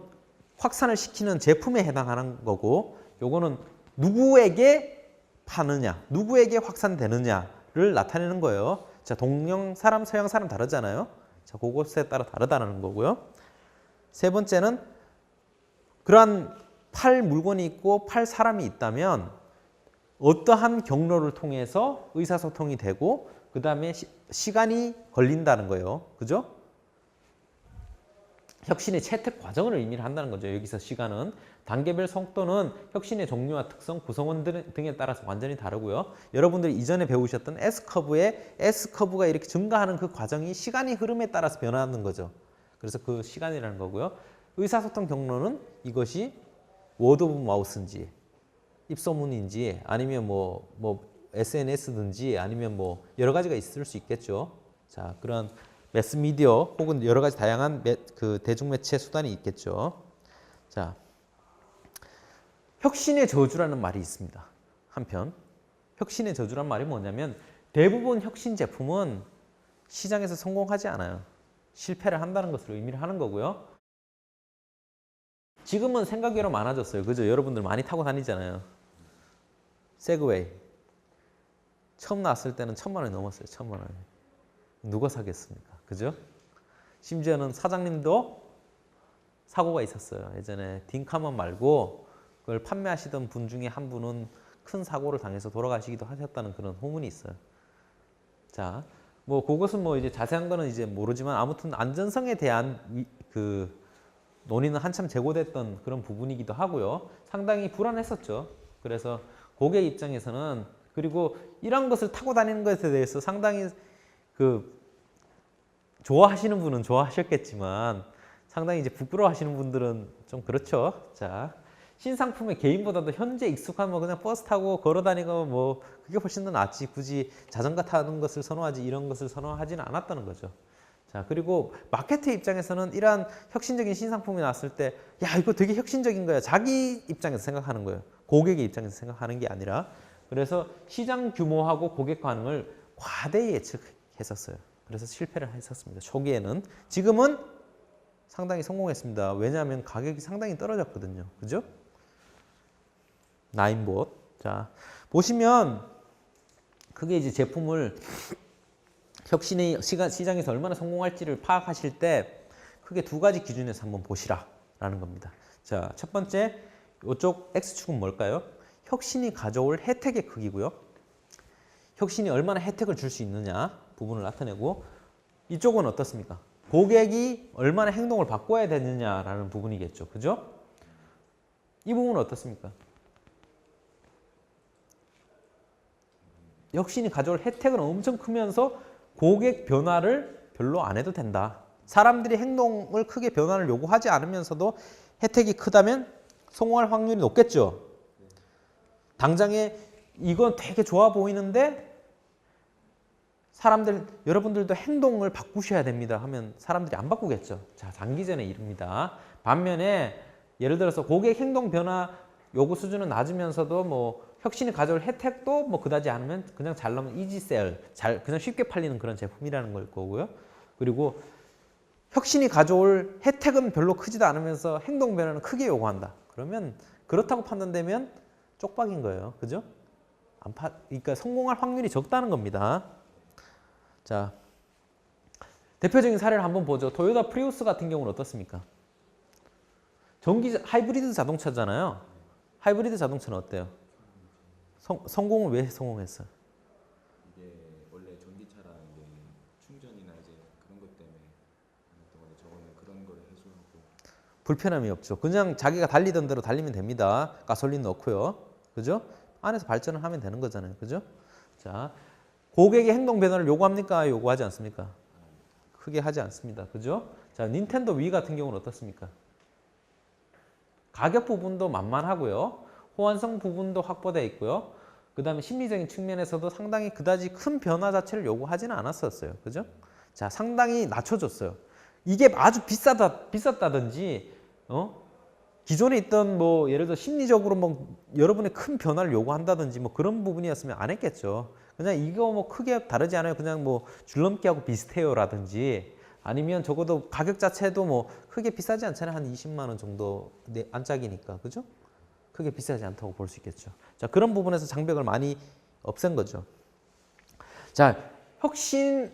확산을 시키는 제품에 해당하는 거고 요거는 누구에게 파느냐, 누구에게 확산되느냐를 나타내는 거예요. 자, 동양 사람, 서양 사람 다르잖아요. 자, 그것에 따라 다르다는 거고요. 세 번째는 그러한 팔 물건이 있고 팔 사람이 있다면 어떠한 경로를 통해서 의사소통이 되고 그 다음에 시간이 걸린다는 거예요. 그죠? 혁신의 채택 과정을 의미를 한다는 거죠. 여기서 시간은 단계별 속도는 혁신의 종류와 특성, 구성원 등에 따라서 완전히 다르고요. 여러분들이 이전에 배우셨던 S커브의 S커브가 이렇게 증가하는 그 과정이 시간의 흐름에 따라서 변화하는 거죠. 그래서 그 시간이라는 거고요. 의사소통 경로는 이것이 워드 오브 마우스인지 입소문인지 아니면 뭐 SNS든지 아니면 뭐 여러 가지가 있을 수 있겠죠. 자, 그런 매스미디어 혹은 여러 가지 다양한 대중매체 수단이 있겠죠. 자, 혁신의 저주라는 말이 있습니다. 한편 혁신의 저주란 말이 뭐냐면 대부분 혁신 제품은 시장에서 성공하지 않아요. 실패를 한다는 것을 의미를 하는 거고요. 지금은 생각외로 많아졌어요. 그죠? 여러분들 많이 타고 다니잖아요. 세그웨이. 처음 나왔을 때는 1,000만 원이 넘었어요. 1,000만 원이. 누가 사겠습니까? 그죠? 심지어는 사장님도 사고가 있었어요. 예전에 딩카먼 말고 그걸 판매하시던 분 중에 한 분은 큰 사고를 당해서 돌아가시기도 하셨다는 그런 후문이 있어요. 자, 뭐 그것은 뭐 이제 자세한 거는 이제 모르지만 아무튼 안전성에 대한 그 논의는 한참 제고됐던 그런 부분이기도 하고요. 상당히 불안했었죠. 그래서 고객 입장에서는 그리고 이런 것을 타고 다니는 것에 대해서 상당히 그 좋아하시는 분은 좋아하셨겠지만 상당히 이제 부끄러워하시는 분들은 좀 그렇죠. 자, 신상품의 개인보다도 현재 익숙한 뭐 그냥 버스 타고 걸어 다니고 뭐 그게 훨씬 더 낫지 굳이 자전거 타는 것을 선호하지 이런 것을 선호하지는 않았다는 거죠. 자, 그리고 마케터 입장에서는 이러한 혁신적인 신상품이 나왔을 때 야, 이거 되게 혁신적인 거야. 자기 입장에서 생각하는 거예요. 고객의 입장에서 생각하는 게 아니라. 그래서 시장 규모하고 고객 반응을 과대히 예측했었어요. 그래서 실패를 했었습니다. 초기에는. 지금은 상당히 성공했습니다. 왜냐하면 가격이 상당히 떨어졌거든요. 그죠? 나인봇. 자, 보시면 그게 이제 제품을 혁신의 시장에서 얼마나 성공할지를 파악하실 때 크게 두 가지 기준에서 한번 보시라라는 겁니다. 자, 첫 번째 이쪽 X축은 뭘까요? 혁신이 가져올 혜택의 크기고요. 혁신이 얼마나 혜택을 줄 수 있느냐 부분을 나타내고 이쪽은 어떻습니까? 고객이 얼마나 행동을 바꿔야 되느냐라는 부분이겠죠. 그죠? 이 부분은 어떻습니까? 혁신이 가져올 혜택은 엄청 크면서 고객 변화를 별로 안 해도 된다. 사람들이 행동을 크게 변화를 요구하지 않으면서도 혜택이 크다면 성공할 확률이 높겠죠. 당장에 이건 되게 좋아 보이는데 여러분들도 행동을 바꾸셔야 됩니다 하면 사람들이 안 바꾸겠죠. 자, 단기전에 이릅니다. 반면에 예를 들어서 고객 행동 변화 요구 수준은 낮으면서도 뭐 혁신이 가져올 혜택도 뭐 그다지 않으면 그냥 잘 나오면 이지셀, 그냥 쉽게 팔리는 그런 제품이라는 걸 거고요. 그리고 혁신이 가져올 혜택은 별로 크지도 않으면서 행동 변화는 크게 요구한다. 그러면 그렇다고 판단되면 쪽박인 거예요. 그죠? 그러니까 성공할 확률이 적다는 겁니다. 자, 대표적인 사례를 한번 보죠. 토요타 프리우스 같은 경우는 어떻습니까? 하이브리드 자동차잖아요. 하이브리드 자동차는 어때요? 성공을 왜 성공했어요? 이게 원래 전기차라는 게 충전이나 이제 그런 것 때문에 했던 건데 저거는 그런 걸 해소하고 불편함이 없죠. 그냥 자기가 달리던 대로 달리면 됩니다. 가솔린 넣고요. 그죠? 안에서 발전을 하면 되는 거잖아요. 그죠? 자, 고객의 행동 변화를 요구합니까? 요구하지 않습니까? 크게 하지 않습니다. 그죠? 자, 닌텐도 위 같은 경우는 어떻습니까? 가격 부분도 만만하고요. 호환성 부분도 확보되어 있고요. 그 다음에 심리적인 측면에서도 상당히 그다지 큰 변화 자체를 요구하지는 않았었어요. 그죠? 자, 상당히 낮춰줬어요. 이게 아주 비쌌다든지, 기존에 있던 뭐 예를 들어 심리적으로 뭐 여러분의 큰 변화를 요구한다든지 뭐 그런 부분이었으면 안 했겠죠. 그냥 이거 뭐 크게 다르지 않아요. 그냥 뭐 줄넘기하고 비슷해요라든지 아니면 적어도 가격 자체도 뭐 크게 비싸지 않잖아요. 한 20만 원 정도 안짝이니까. 그죠? 크게 비싸지 않다고 볼 수 있겠죠. 자, 그런 부분에서 장벽을 많이 없앤 거죠. 자, 혁신이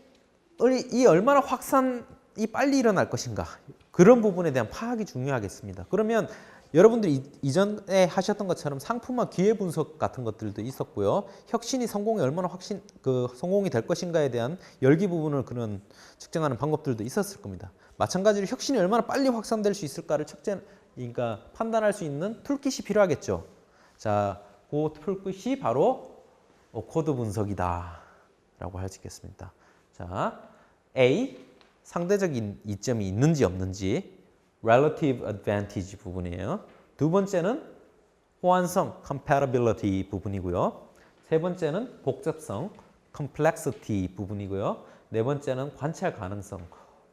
얼마나 확산이 빨리 일어날 것인가. 그런 부분에 대한 파악이 중요하겠습니다. 그러면 여러분들이 이전에 하셨던 것처럼 상품화 기회 분석 같은 것들도 있었고요. 혁신이 성공이 얼마나 성공이 될 것인가에 대한 열기 부분을 그런 측정하는 방법들도 있었을 겁니다. 마찬가지로 혁신이 얼마나 빨리 확산될 수 있을까를 그러니까 판단할 수 있는 툴킷이 필요하겠죠. 자, 그 툴킷이 바로 코드 분석이다 라고 할 수 있겠습니다. 자, A, 상대적인 이점이 있는지 없는지 relative advantage 부분이에요. 두 번째는 호환성 compatibility 부분이고요. 세 번째는 복잡성 complexity 부분이고요. 네 번째는 관찰 가능성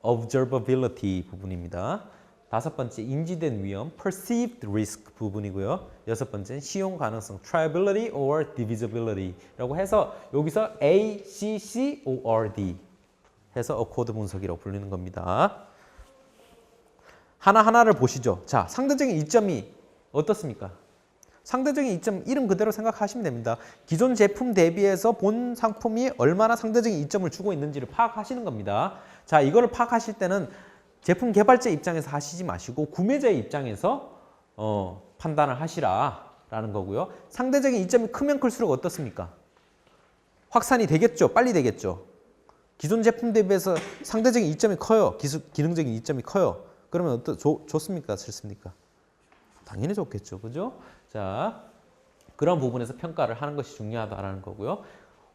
observability 부분입니다. 다섯 번째 인지된 위험 perceived risk 부분이고요. 여섯 번째는 시용 가능성 triability or divisibility라고 해서 여기서 A, C, C, O, R, D 해서 코드 분석이라고 불리는 겁니다. 하나하나를 보시죠. 자, 상대적인 이점이 어떻습니까? 상대적인 이점 이름 그대로 생각하시면 됩니다. 기존 제품 대비해서 본 상품이 얼마나 상대적인 이점을 주고 있는지를 파악하시는 겁니다. 자, 이거를 파악하실 때는 제품 개발자 입장에서 하시지 마시고 구매자의 입장에서 판단을 하시라 라는 거고요. 상대적인 이점이 크면 클수록 어떻습니까? 확산이 되겠죠. 빨리 되겠죠. 기존 제품 대비해서 상대적인 이점이 커요. 기능적인 이점이 커요. 그러면 좋습니까? 싫습니까? 당연히 좋겠죠. 그죠? 자, 그런 부분에서 평가를 하는 것이 중요하다라는 거고요.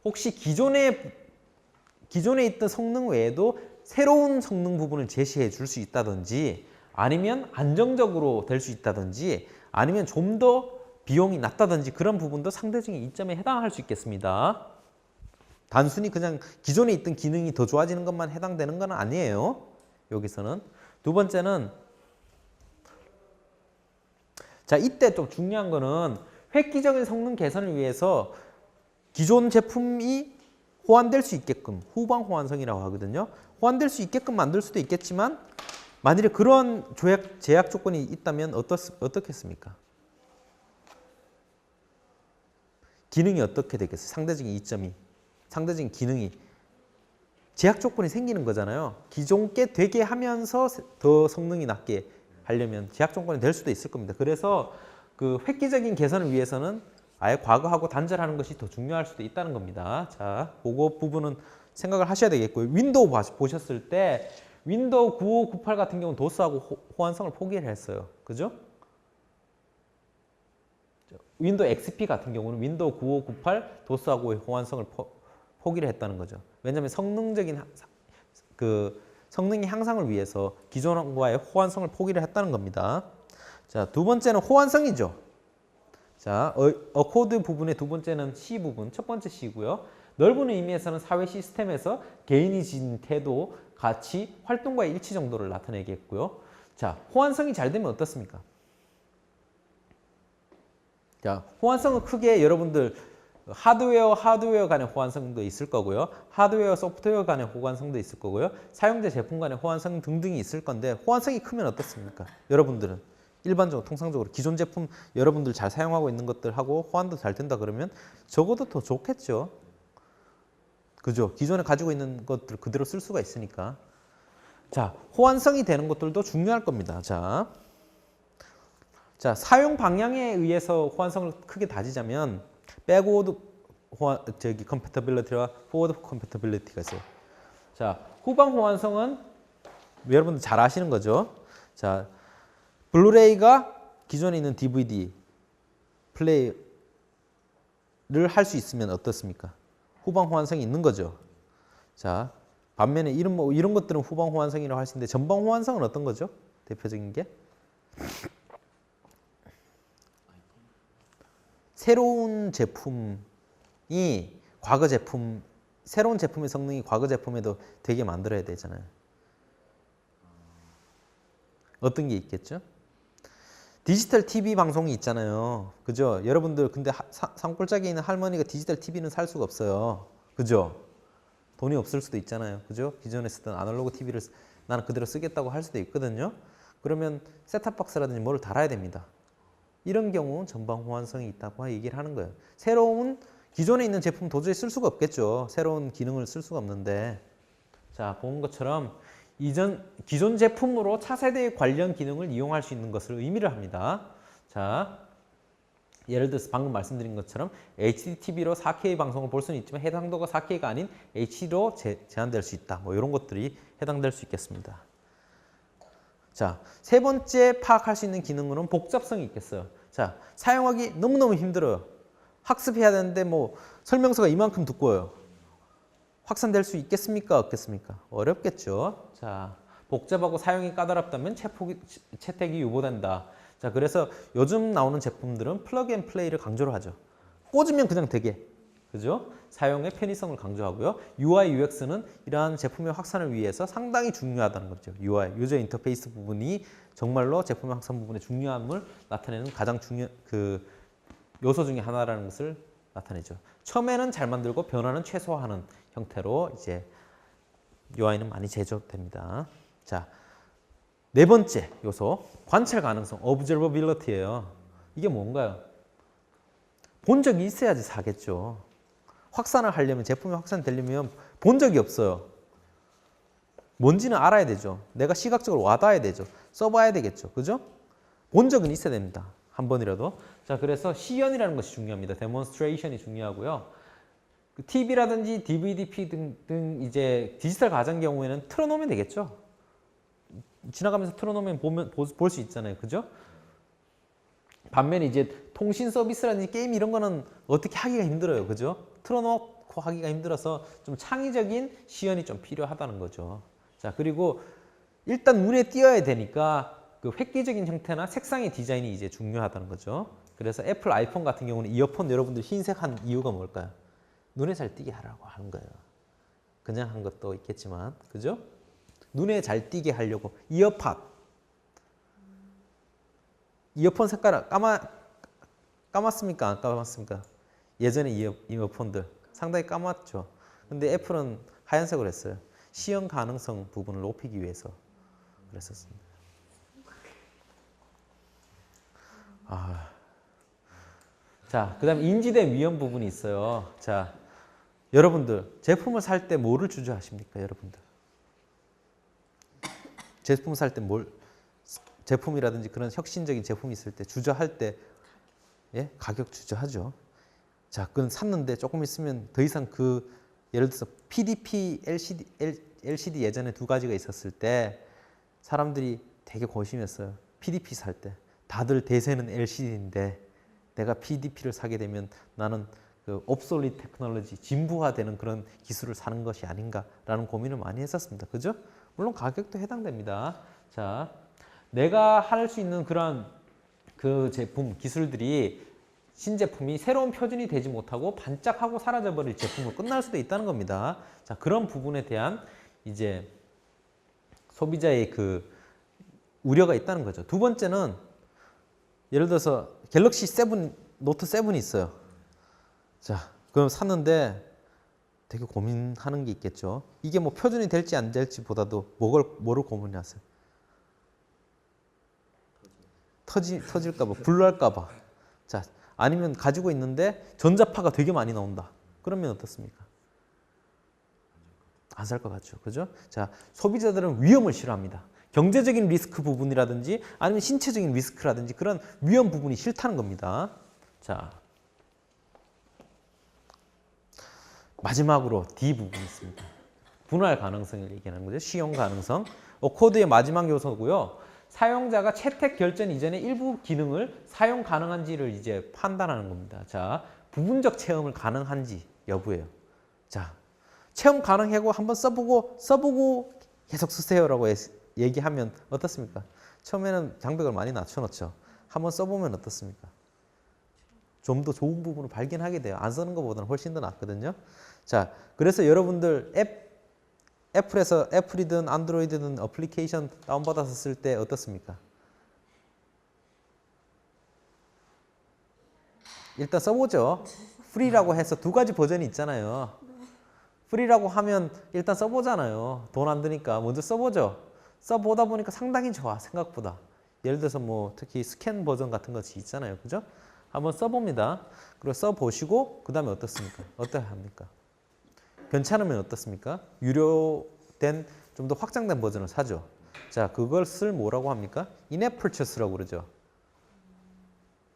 혹시 기존에 있던 성능 외에도 새로운 성능 부분을 제시해 줄 수 있다든지 아니면 안정적으로 될 수 있다든지 아니면 좀 더 비용이 낮다든지 그런 부분도 상대적인 이점에 해당할 수 있겠습니다. 단순히 그냥 기존에 있던 기능이 더 좋아지는 것만 해당되는 건 아니에요. 여기서는. 두 번째는 자, 이때 좀 중요한 거는 획기적인 성능 개선을 위해서 기존 제품이 호환될 수 있게끔 후방 호환성이라고 하거든요. 호환될 수 있게끔 만들 수도 있겠지만 만일에 그런 제약 조건이 있다면 어떻겠습니까? 기능이 어떻게 되겠어요? 상대적인 기능이 제약 조건이 생기는 거잖아요. 기존 게 되게 하면서 더 성능이 낮게 하려면 제약 조건이 될 수도 있을 겁니다. 그래서 그 획기적인 개선을 위해서는 아예 과거하고 단절하는 것이 더 중요할 수도 있다는 겁니다. 자, 그거 부분은 생각을 하셔야 되겠고요. 윈도우 보셨을 때 윈도우 95, 98 같은 경우는 도스하고 호환성을 포기를 했어요. 그죠? 윈도우 XP 같은 경우는 윈도우 95, 98 도스하고의 호환성을 포기를 했다는 거죠. 왜냐하면 성능의 향상을 위해서 기존과의 호환성을 포기를 했다는 겁니다. 자, 두 번째는 호환성이죠. 자, 어코드 부분의 두 번째는 C 부분, 첫 번째 C고요. 넓은 의미에서는 사회 시스템에서 개인이 진 태도, 가치, 활동과의 일치 정도를 나타내겠고요. 자, 호환성이 잘 되면 어떻습니까? 자, 호환성은 크게 여러분들 하드웨어 간의 호환성도 있을 거고요. 하드웨어, 소프트웨어 간의 호환성도 있을 거고요. 사용자 제품 간의 호환성 등등이 있을 건데 호환성이 크면 어떻습니까? 여러분들은 일반적으로 통상적으로 기존 제품 여러분들 잘 사용하고 있는 것들하고 호환도 잘 된다 그러면 적어도 더 좋겠죠. 그죠? 기존에 가지고 있는 것들 그대로 쓸 수가 있으니까. 자, 호환성이 되는 것들도 중요할 겁니다. 자, 사용 방향에 의해서 호환성을 크게 다지자면 백워드 컴패터빌리티와 포워드 컴패터빌리티가 있어요. 자, 후방 호환성은 여러분들 잘 아시는 거죠. 자, 블루레이가 기존에 있는 DVD 플레이를 할 수 있으면 어떻습니까? 후방 호환성이 있는 거죠. 자, 반면에 이런 것들은 후방 호환성이라고 할 수 있는데 전방 호환성은 어떤 거죠? 대표적인 게 새로운 제품의 성능이 과거 제품에도 되게 만들어야 되잖아요. 어떤 게 있겠죠? 디지털 TV 방송이 있잖아요. 그죠? 여러분들 근데 산골짜기에 있는 할머니가 디지털 TV는 살 수가 없어요. 그죠? 돈이 없을 수도 있잖아요. 그죠? 기존에 쓰던 아날로그 TV를 나는 그대로 쓰겠다고 할 수도 있거든요. 그러면 셋탑박스라든지 뭐를 달아야 됩니다. 이런 경우 전방 호환성이 있다고 얘기를 하는 거예요. 기존에 있는 제품 도저히 쓸 수가 없겠죠. 새로운 기능을 쓸 수가 없는데. 자, 본 것처럼 기존 제품으로 차세대 관련 기능을 이용할 수 있는 것을 의미를 합니다. 자, 예를 들어서 방금 말씀드린 것처럼 HD TV로 4K 방송을 볼 수는 있지만 해당도가 4K가 아닌 HD로 제한될 수 있다. 뭐 이런 것들이 해당될 수 있겠습니다. 자, 세 번째 파악할 수 있는 기능으로는 복잡성이 있겠어요. 자, 사용하기 너무너무 힘들어요. 학습해야 되는데 뭐 설명서가 이만큼 두꺼워요. 확산될 수 있겠습니까? 없겠습니까? 어렵겠죠. 자, 복잡하고 사용이 까다롭다면 채택이 유보된다. 자, 그래서 요즘 나오는 제품들은 플러그 앤 플레이를 강조를 하죠. 꽂으면 그냥 되게. 그죠? 사용의 편의성을 강조하고요. UI, UX는 이러한 제품의 확산을 위해서 상당히 중요하다는 거죠. UI, 유저 인터페이스 부분이 정말로 제품의 확산 부분의 중요함을 나타내는 가장 요소 중에 하나라는 것을 나타내죠. 처음에는 잘 만들고 변화는 최소화하는 형태로 이제 UI는 많이 제조됩니다. 자, 네 번째 요소, 관찰 가능성, observability예요. 이게 뭔가요? 본 적이 있어야지 사겠죠. 확산을 하려면, 제품이 확산되려면 본 적이 없어요. 뭔지는 알아야 되죠. 내가 시각적으로 와닿아야 되죠. 써봐야 되겠죠. 그죠? 본 적은 있어야 됩니다. 한 번이라도. 자, 그래서 시연이라는 것이 중요합니다. 데몬스트레이션이 중요하고요. TV라든지 DVD 등 이제 디지털 가전 경우에는 틀어놓으면 되겠죠. 지나가면서 틀어놓으면 볼 수 있잖아요. 그죠? 반면에 이제 통신 서비스라든지 게임 이런 거는 어떻게 하기가 힘들어요. 그죠? 틀어놓고 하기가 힘들어서 좀 창의적인 시연이 좀 필요하다는 거죠. 자, 그리고 일단 눈에 띄어야 되니까 그 획기적인 형태나 색상의 디자인이 이제 중요하다는 거죠. 그래서 애플 아이폰 같은 경우는 이어폰 여러분들 흰색 한 이유가 뭘까요? 눈에 잘 띄게 하라고 하는 거예요. 그냥 한 것도 있겠지만, 그죠? 눈에 잘 띄게 하려고. 이어폰 색깔 까맣습니까? 안 까맣습니까? 예전에 이어폰들 상당히 까맣죠. 근데 애플은 하얀색으로 했어요. 시연 가능성 부분을 높이기 위해서 그랬었습니다. 자, 그 다음에 인지대 위험 부분이 있어요. 자, 여러분들 제품을 살 때 뭐를 주저하십니까? 여러분들 제품 살 때 제품이라든지 그런 혁신적인 제품이 있을 때 주저할 때 예? 가격 주저하죠. 자, 그건 샀는데 조금 있으면 더 이상 예를 들어서 PDP, LCD 예전에 두 가지가 있었을 때 사람들이 되게 고심했어요. PDP 살 때 다들 대세는 LCD인데 내가 PDP를 사게 되면 나는 그 obsolete 테크놀로지, 진부화되는 그런 기술을 사는 것이 아닌가라는 고민을 많이 했었습니다. 그죠? 물론 가격도 해당됩니다. 자, 내가 할 수 있는 그런 그 제품, 기술들이 신제품이 새로운 표준이 되지 못하고 반짝하고 사라져버릴 제품으로 끝날 수도 있다는 겁니다. 자, 그런 부분에 대한 이제 소비자의 그 우려가 있다는 거죠. 두 번째는 예를 들어서 갤럭시 7, 노트 7이 있어요. 자, 그럼 샀는데 되게 고민하는 게 있겠죠. 이게 뭐 표준이 될지 안 될지보다도 뭐를 고민하세요? 터질까봐, 불날까봐. 자, 아니면 가지고 있는데 전자파가 되게 많이 나온다. 그러면 어떻습니까? 안 살 것 같죠. 그죠? 자, 소비자들은 위험을 싫어합니다. 경제적인 리스크 부분이라든지 아니면 신체적인 리스크라든지 그런 위험 부분이 싫다는 겁니다. 자, 마지막으로 D 부분이 있습니다. 분할 가능성을 얘기하는 거죠. 시용 가능성. 코드의 마지막 요소고요. 사용자가 채택 결전 이전에 일부 기능을 사용 가능한지를 이제 판단하는 겁니다. 자, 부분적 체험을 가능한지 여부예요. 자, 체험 가능하고 한번 써보고 계속 쓰세요라고 얘기하면 어떻습니까? 처음에는 장벽을 많이 낮춰놓죠. 한번 써보면 어떻습니까? 좀 더 좋은 부분을 발견하게 돼요. 안 쓰는 것보다는 훨씬 더 낫거든요. 자, 그래서 여러분들 애플이든 안드로이드든 어플리케이션 다운받아서 쓸 때 어떻습니까? 일단 써보죠. 프리라고 해서 두 가지 버전이 있잖아요. 프리라고 하면 일단 써보잖아요. 돈 안 드니까 먼저 써보죠. 써보다 보니까 상당히 좋아, 생각보다. 예를 들어서 뭐 특히 스캔 버전 같은 것이 있잖아요. 그죠? 한번 써봅니다. 그리고 써보시고 그 다음에 어떻습니까? 어떻게 합니까? 괜찮으면 어떻습니까? 유료된 좀 더 확장된 버전을 사죠. 자, 그것을 뭐라고 합니까? in-app purchase라고 그러죠.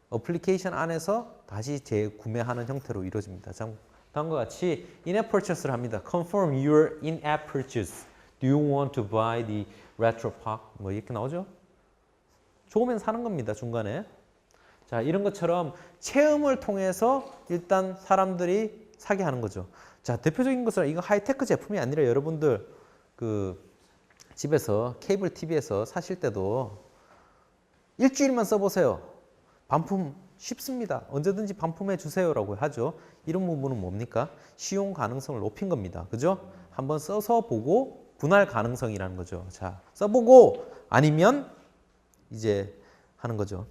어플리케이션 안에서 다시 재구매하는 형태로 이루어집니다. 다음과 같이 in-app purchase를 합니다. Confirm your in-app purchase. Do you want to buy the retro park? 뭐 이렇게 나오죠? 좋으면 사는 겁니다. 중간에. 자, 이런 것처럼 체험을 통해서 일단 사람들이 사게 하는 거죠. 자, 대표적인 것은 이거 하이테크 제품이 아니라 여러분들 그 집에서 케이블 TV에서 사실 때도 일주일만 써보세요. 반품 쉽습니다. 언제든지 반품해 주세요라고 하죠. 이런 부분은 뭡니까? 시용 가능성을 높인 겁니다. 그죠? 한번 써서 보고 분할 가능성이라는 거죠. 자, 써보고 아니면 이제 하는 거죠.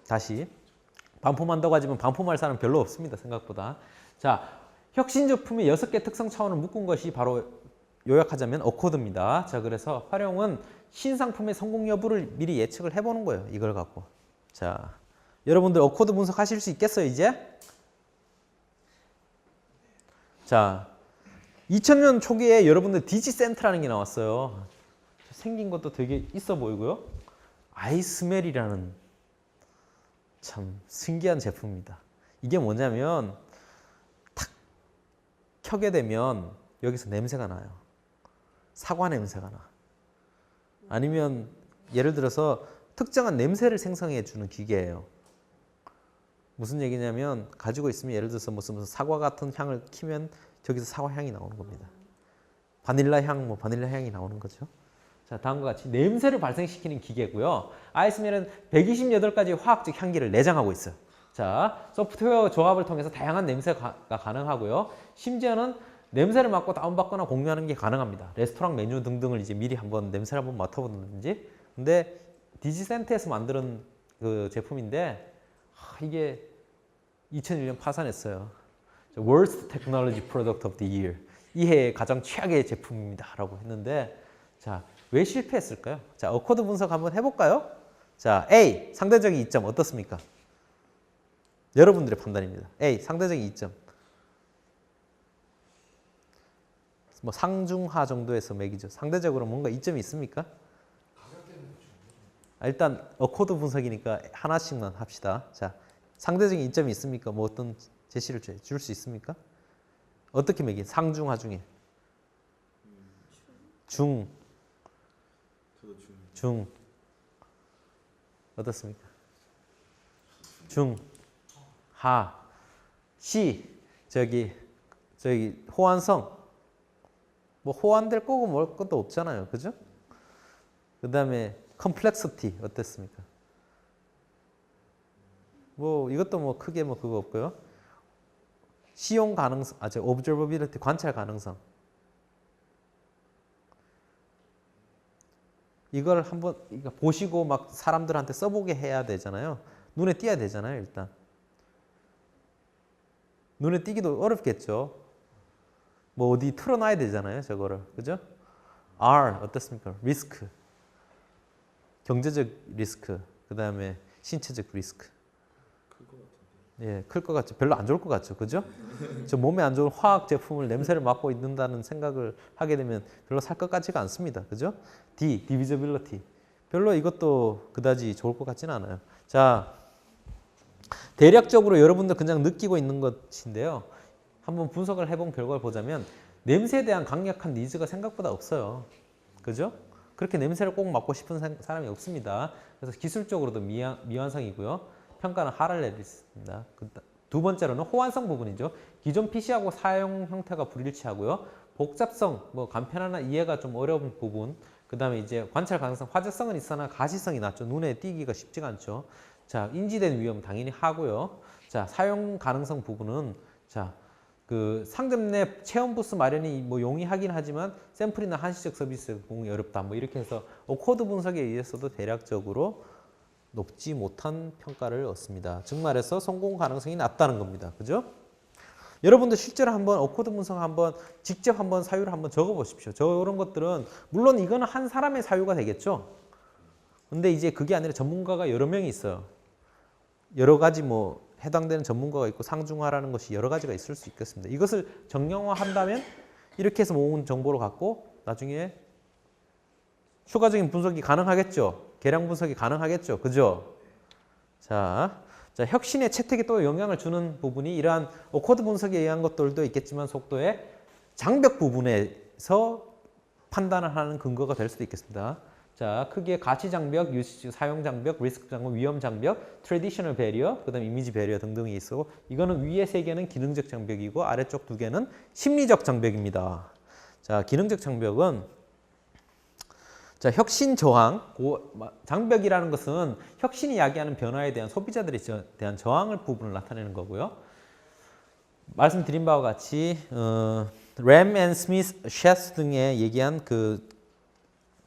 다시 반품한다고 하지만 반품할 사람 별로 없습니다. 생각보다. 자, 혁신 제품의 6개 특성 차원을 묶은 것이 바로 요약하자면 어코드입니다. 자, 그래서 활용은 신상품의 성공 여부를 미리 예측을 해보는 거예요. 이걸 갖고. 자, 여러분들 어코드 분석하실 수 있겠어요, 이제? 자, 2000년 초기에 여러분들 디지센트라는 게 나왔어요. 생긴 것도 되게 있어 보이고요. 아이스멜이라는 참 신기한 제품입니다. 이게 뭐냐면 탁 켜게 되면 여기서 냄새가 나요. 사과 냄새가 나. 아니면 예를 들어서 특정한 냄새를 생성해 주는 기계예요. 무슨 얘기냐면 가지고 있으면 예를 들어서 무슨 사과 같은 향을 키면 저기서 사과 향이 나오는 겁니다. 바닐라 향, 바닐라 향이 나오는 거죠. 자, 다음과 같이 냄새를 발생시키는 기계고요. 아이스멜은 128가지의 화학적 향기를 내장하고 있어요. 자, 소프트웨어 조합을 통해서 다양한 냄새가 가능하고요. 심지어는 냄새를 맡고 다운받거나 공유하는 게 가능합니다. 레스토랑 메뉴 등등을 이제 미리 한번 냄새를 한번 맡아보든지. 근데 디지센트에서 만든 그 제품인데 이게 2001년 파산했어요. Worst Technology Product of the Year. 이 해의 가장 최악의 제품입니다. 라고 했는데 자, 왜 실패했을까요? 자, 어코드 분석 한번 해볼까요? 자, A, 상대적인 이점 어떻습니까? 여러분들의 판단입니다. A, 상대적인 이점. 상중하 정도에서 매기죠. 상대적으로 뭔가 이점이 있습니까? 일단 어코드 분석이니까 하나씩만 합시다. 자, 상대적인 이점이 있습니까? 어떤 제시를 줄 수 있습니까? 어떻게 매기? 상중하 중에 중. 어떻습니까? 중, 하, 시, 저기 호환성. 호환될 거고 뭘 것도 없잖아요, 그죠? 그 다음에 complexity 어땠습니까? 이것도 크게 그거 없고요. 시용 가능성, observability 관찰 가능성. 이걸 한번 보시고 막 사람들한테 써보게 해야 되잖아요. 눈에 띄어야 되잖아요, 일단. 눈에 띄기도 어렵겠죠. 어디 틀어놔야 되잖아요, 저거를. 그죠? R, 어떻습니까? 리스크. 경제적 리스크. 그 다음에 신체적 리스크. 예, 클 것 같죠. 별로 안 좋을 것 같죠. 그죠? 저 몸에 안 좋은 화학 제품을 냄새를 맡고 있는다는 생각을 하게 되면 별로 살 것 같지가 않습니다. 그죠? D, divisibility. 별로 이것도 그다지 좋을 것 같지는 않아요. 자, 대략적으로 여러분들 그냥 느끼고 있는 것인데요. 한번 분석을 해본 결과를 보자면 냄새에 대한 강력한 니즈가 생각보다 없어요. 그죠? 그렇게 냄새를 꼭 맡고 싶은 사람이 없습니다. 그래서 기술적으로도 미완성이고요. 평가는 하ral 내리습니다. 두 번째로는 호환성 부분이죠. 기존 PC하고 사용 형태가 불일치하고요. 복잡성, 간편하나 이해가 좀 어려운 부분. 그 다음에 이제 관찰 가능성, 화제성은 있으나 가시성이 낮죠. 눈에 띄기가 쉽지가 않죠. 자, 인지된 위험 당연히 하고요. 자, 사용 가능성 부분은 자, 그 상점 내 체험 부스 마련이 용이하긴 하지만 샘플이나 한시적 서비스 공이 어렵다. 이렇게 해서 코드 분석에 의해서도 대략적으로 높지 못한 평가를 얻습니다. 즉 말해서 성공 가능성이 낮다는 겁니다. 그죠? 여러분들 실제로 한번 어코드 분석 한번 직접 한번 사유를 한번 적어 보십시오. 이런 것들은 물론 이거는 한 사람의 사유가 되겠죠. 근데 이제 그게 아니라 전문가가 여러 명이 있어요. 여러 가지 해당되는 전문가가 있고 상중하라는 것이 여러 가지가 있을 수 있겠습니다. 이것을 정량화한다면 이렇게 해서 모은 정보를 갖고 나중에 추가적인 분석이 가능하겠죠. 계량 분석이 가능하겠죠. 그죠? 자, 혁신의 채택에 또 영향을 주는 부분이 이러한 코드 분석에 의한 것들도 있겠지만 속도의 장벽 부분에서 판단을 하는 근거가 될 수도 있겠습니다. 자, 크게 가치 장벽, 유시 사용 장벽, 리스크 장벽, 위험 장벽, 트래디셔널 배리어, 그다음 이미지 배리어 등등이 있고 이거는 위에 세 개는 기능적 장벽이고 아래쪽 두 개는 심리적 장벽입니다. 자, 기능적 장벽은 자, 혁신 저항, 장벽이라는 것은 혁신이 야기하는 변화에 대한 소비자들에 대한 저항을 부분을 나타내는 거고요. 말씀드린 바와 같이 램 앤 스미스 셰스 등의 얘기한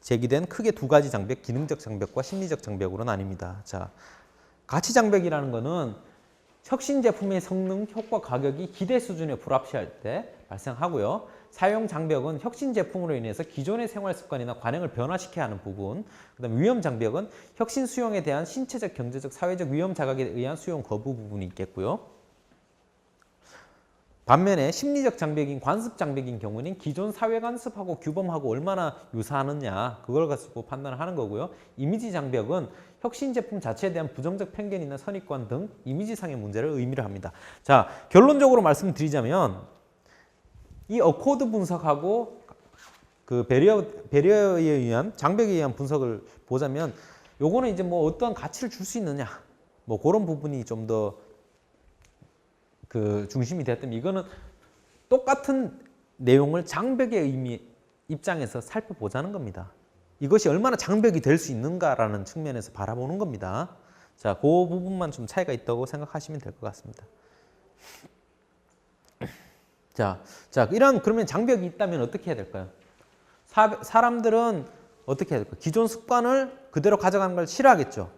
제기된 크게 두 가지 장벽, 기능적 장벽과 심리적 장벽으로 나뉩니다. 자, 가치 장벽이라는 것은 혁신 제품의 성능, 효과, 가격이 기대 수준에 불합치할 때 발생하고요. 사용 장벽은 혁신 제품으로 인해서 기존의 생활 습관이나 관행을 변화시켜야 하는 부분. 그다음 위험 장벽은 혁신 수용에 대한 신체적, 경제적, 사회적 위험 자각에 의한 수용 거부 부분이 있겠고요. 반면에 심리적 장벽인 관습 장벽인 경우는 기존 사회 관습하고 규범하고 얼마나 유사하느냐 그걸 가지고 판단을 하는 거고요. 이미지 장벽은 혁신 제품 자체에 대한 부정적 편견이나 선입관 등 이미지상의 문제를 의미를 합니다. 자, 결론적으로 말씀드리자면 이 어코드 분석하고 그 배리어에 의한 장벽에 의한 분석을 보자면 요거는 이제 뭐 어떤 가치를 줄 수 있느냐 뭐 그런 부분이 좀 더 그 중심이 되었다면 이거는 똑같은 내용을 장벽의 의미 입장에서 살펴보자는 겁니다. 이것이 얼마나 장벽이 될 수 있는가라는 측면에서 바라보는 겁니다. 자, 그 부분만 좀 차이가 있다고 생각하시면 될 것 같습니다. 자, 이런 그러면 장벽이 있다면 어떻게 해야 될까요? 사람들은 어떻게 해야 될까요? 기존 습관을 그대로 가져가는 걸 싫어하겠죠.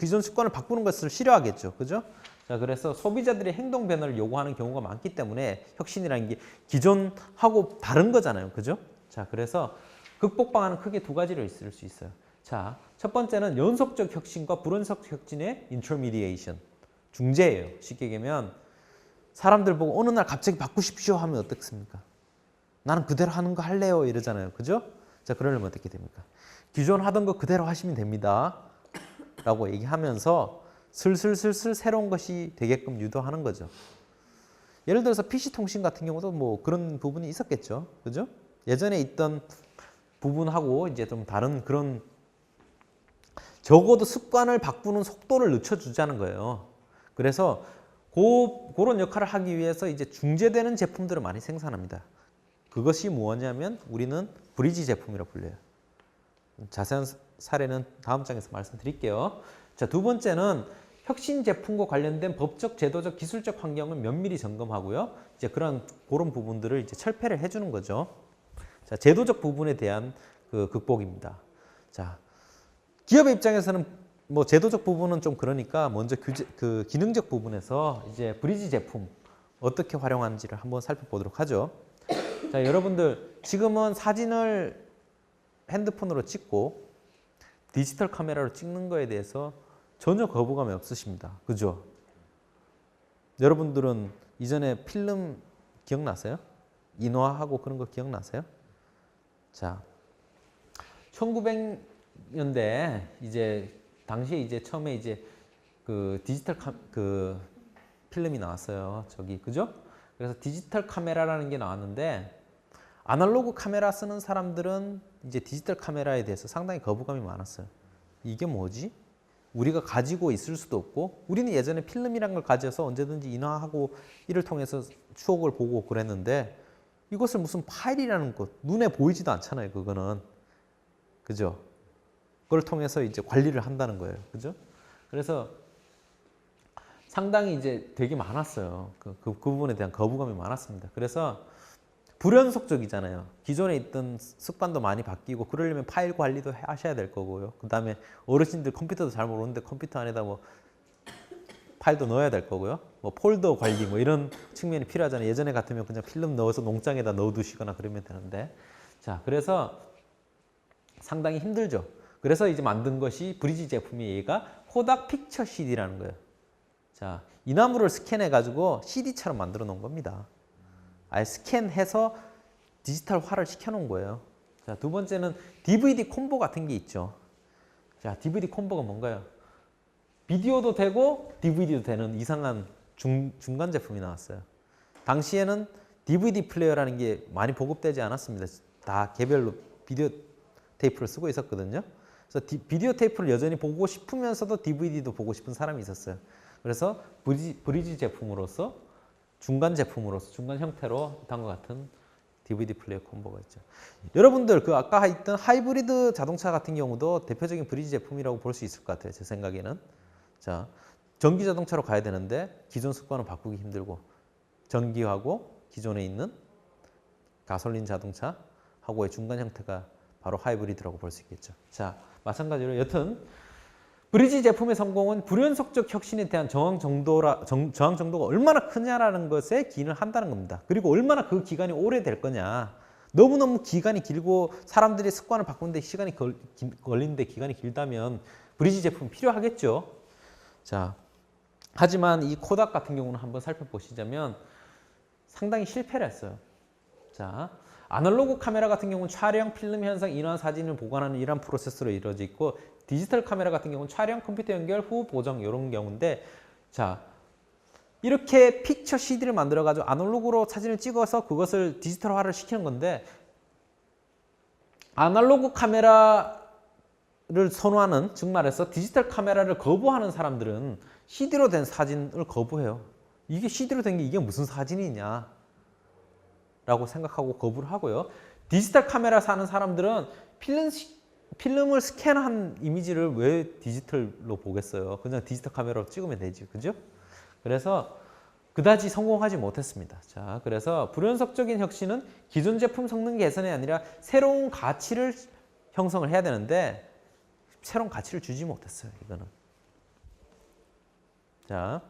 기존 습관을 바꾸는 것을 싫어하겠죠. 그죠? 자, 그래서 소비자들이 행동 변화를 요구하는 경우가 많기 때문에 혁신이라는 게 기존하고 다른 거잖아요. 그죠? 자, 그래서 극복 방안은 크게 두 가지로 있을 수 있어요. 자, 첫 번째는 연속적 혁신과 불연속 혁신의 인터미디에이션. 중재예요. 쉽게 얘기하면 사람들 보고 어느 날 갑자기 바꾸십시오 하면 어떻습니까? 나는 그대로 하는 거 할래요 이러잖아요. 그죠? 자, 그러려면 어떻게 됩니까? 기존 하던 거 그대로 하시면 됩니다. 라고 얘기하면서 슬슬 새로운 것이 되게끔 유도하는 거죠. 예를 들어서 PC통신 같은 경우도 뭐 그런 부분이 있었겠죠. 그죠? 예전에 있던 부분하고 이제 좀 다른 그런 적어도 습관을 바꾸는 속도를 늦춰주자는 거예요. 그래서 그런 역할을 하기 위해서 이제 중재되는 제품들을 많이 생산합니다. 그것이 뭐냐면 우리는 브리지 제품이라고 불려요. 자세한 사례는 다음 장에서 말씀드릴게요. 자, 두 번째는 혁신 제품과 관련된 법적, 제도적, 기술적 환경을 면밀히 점검하고요. 이제 그런 부분들을 이제 철폐를 해주는 거죠. 자, 제도적 부분에 대한 그 극복입니다. 자, 기업의 입장에서는 뭐 제도적 부분은 좀 그러니까 먼저 그 기능적 부분에서 이제 브리지 제품 어떻게 활용하는지를 한번 살펴보도록 하죠. 자, 여러분들 지금은 사진을 핸드폰으로 찍고 디지털 카메라로 찍는 거에 대해서 전혀 거부감이 없으십니다. 그죠? 여러분들은 이전에 필름 기억나세요? 인화하고 그런 거 기억나세요? 자, 1900년대 이제 당시에 이제 처음에 이제 그 디지털 그 필름이 나왔어요. 저기 그죠? 그래서 디지털 카메라라는 게 나왔는데 아날로그 카메라 쓰는 사람들은 이제 디지털 카메라에 대해서 상당히 거부감이 많았어요. 이게 뭐지? 우리가 가지고 있을 수도 없고 우리는 예전에 필름이란 걸 가져서 언제든지 인화하고 이를 통해서 추억을 보고 그랬는데 이것을 무슨 파일이라는 것 눈에 보이지도 않잖아요. 그거는 그죠? 그걸 통해서 이제 관리를 한다는 거예요. 그죠? 그래서 상당히 이제 되게 많았어요. 그 부분에 대한 거부감이 많았습니다. 그래서 불연속적이잖아요. 기존에 있던 습관도 많이 바뀌고 그러려면 파일 관리도 하셔야 될 거고요. 그 다음에 어르신들 컴퓨터도 잘 모르는데 컴퓨터 안에다 뭐 파일도 넣어야 될 거고요. 뭐 폴더 관리 뭐 이런 측면이 필요하잖아요. 예전에 같으면 그냥 필름 넣어서 농장에다 넣어두시거나 그러면 되는데 자, 그래서 상당히 힘들죠. 그래서 이제 만든 것이 브리지 제품이 얘가 코닥 픽처 CD라는 거예요. 자, 이나무를 스캔해 가지고 CD처럼 만들어 놓은 겁니다. 아예 스캔해서 디지털화를 시켜놓은 거예요. 자, 두 번째는 DVD 콤보 같은 게 있죠. 자, DVD 콤보가 뭔가요? 비디오도 되고 DVD도 되는 이상한 중간 제품이 나왔어요. 당시에는 DVD 플레이어라는 게 많이 보급되지 않았습니다. 다 개별로 비디오 테이프를 쓰고 있었거든요. 그래서 비디오 테이프를 여전히 보고 싶으면서도 DVD도 보고 싶은 사람이 있었어요. 그래서 브리지 제품으로서 중간 형태로 다음과 같은 DVD 플레이어 콤보가 있죠. 여러분들 그 아까 했던 하이브리드 자동차 같은 경우도 대표적인 브리지 제품이라고 볼 수 있을 것 같아요. 제 생각에는. 자, 전기 자동차로 가야 되는데 기존 습관을 바꾸기 힘들고 전기하고 기존에 있는 가솔린 자동차하고의 중간 형태가 바로 하이브리드라고 볼 수 있겠죠. 자, 마찬가지로 여튼 브리지 제품의 성공은 불연속적 혁신에 대한 저항 정도가 얼마나 크냐라는 것에 기인을 한다는 겁니다. 그리고 얼마나 그 기간이 오래될 거냐. 너무너무 기간이 길고 사람들이 습관을 바꾸는데 시간이 걸리는데 기간이 길다면 브리지 제품 필요하겠죠. 자, 하지만 이 코닥 같은 경우는 한번 살펴보시자면 상당히 실패를 했어요. 자, 아날로그 카메라 같은 경우는 촬영, 필름 현상, 인화 사진을 보관하는 이러한 프로세스로 이루어져 있고 디지털 카메라 같은 경우는 촬영, 컴퓨터 연결, 후 보정 이런 경우인데 자 이렇게 픽처 CD를 만들어 가지고 아날로그로 사진을 찍어서 그것을 디지털화를 시키는 건데 아날로그 카메라를 선호하는 즉 말해서 디지털 카메라를 거부하는 사람들은 CD로 된 사진을 거부해요. 이게 CD로 된 게 이게 무슨 사진이냐 라고 생각하고 거부를 하고요. 디지털 카메라 사는 사람들은 필름을 스캔한 이미지를 왜 디지털로 보겠어요. 그냥 디지털 카메라로 찍으면 되지. 그죠? 그래서 그다지 성공하지 못했습니다. 자, 그래서 불연속적인 혁신은 기존 제품 성능 개선이 아니라 새로운 가치를 형성을 해야 되는데 새로운 가치를 주지 못했어요. 이거는. 자,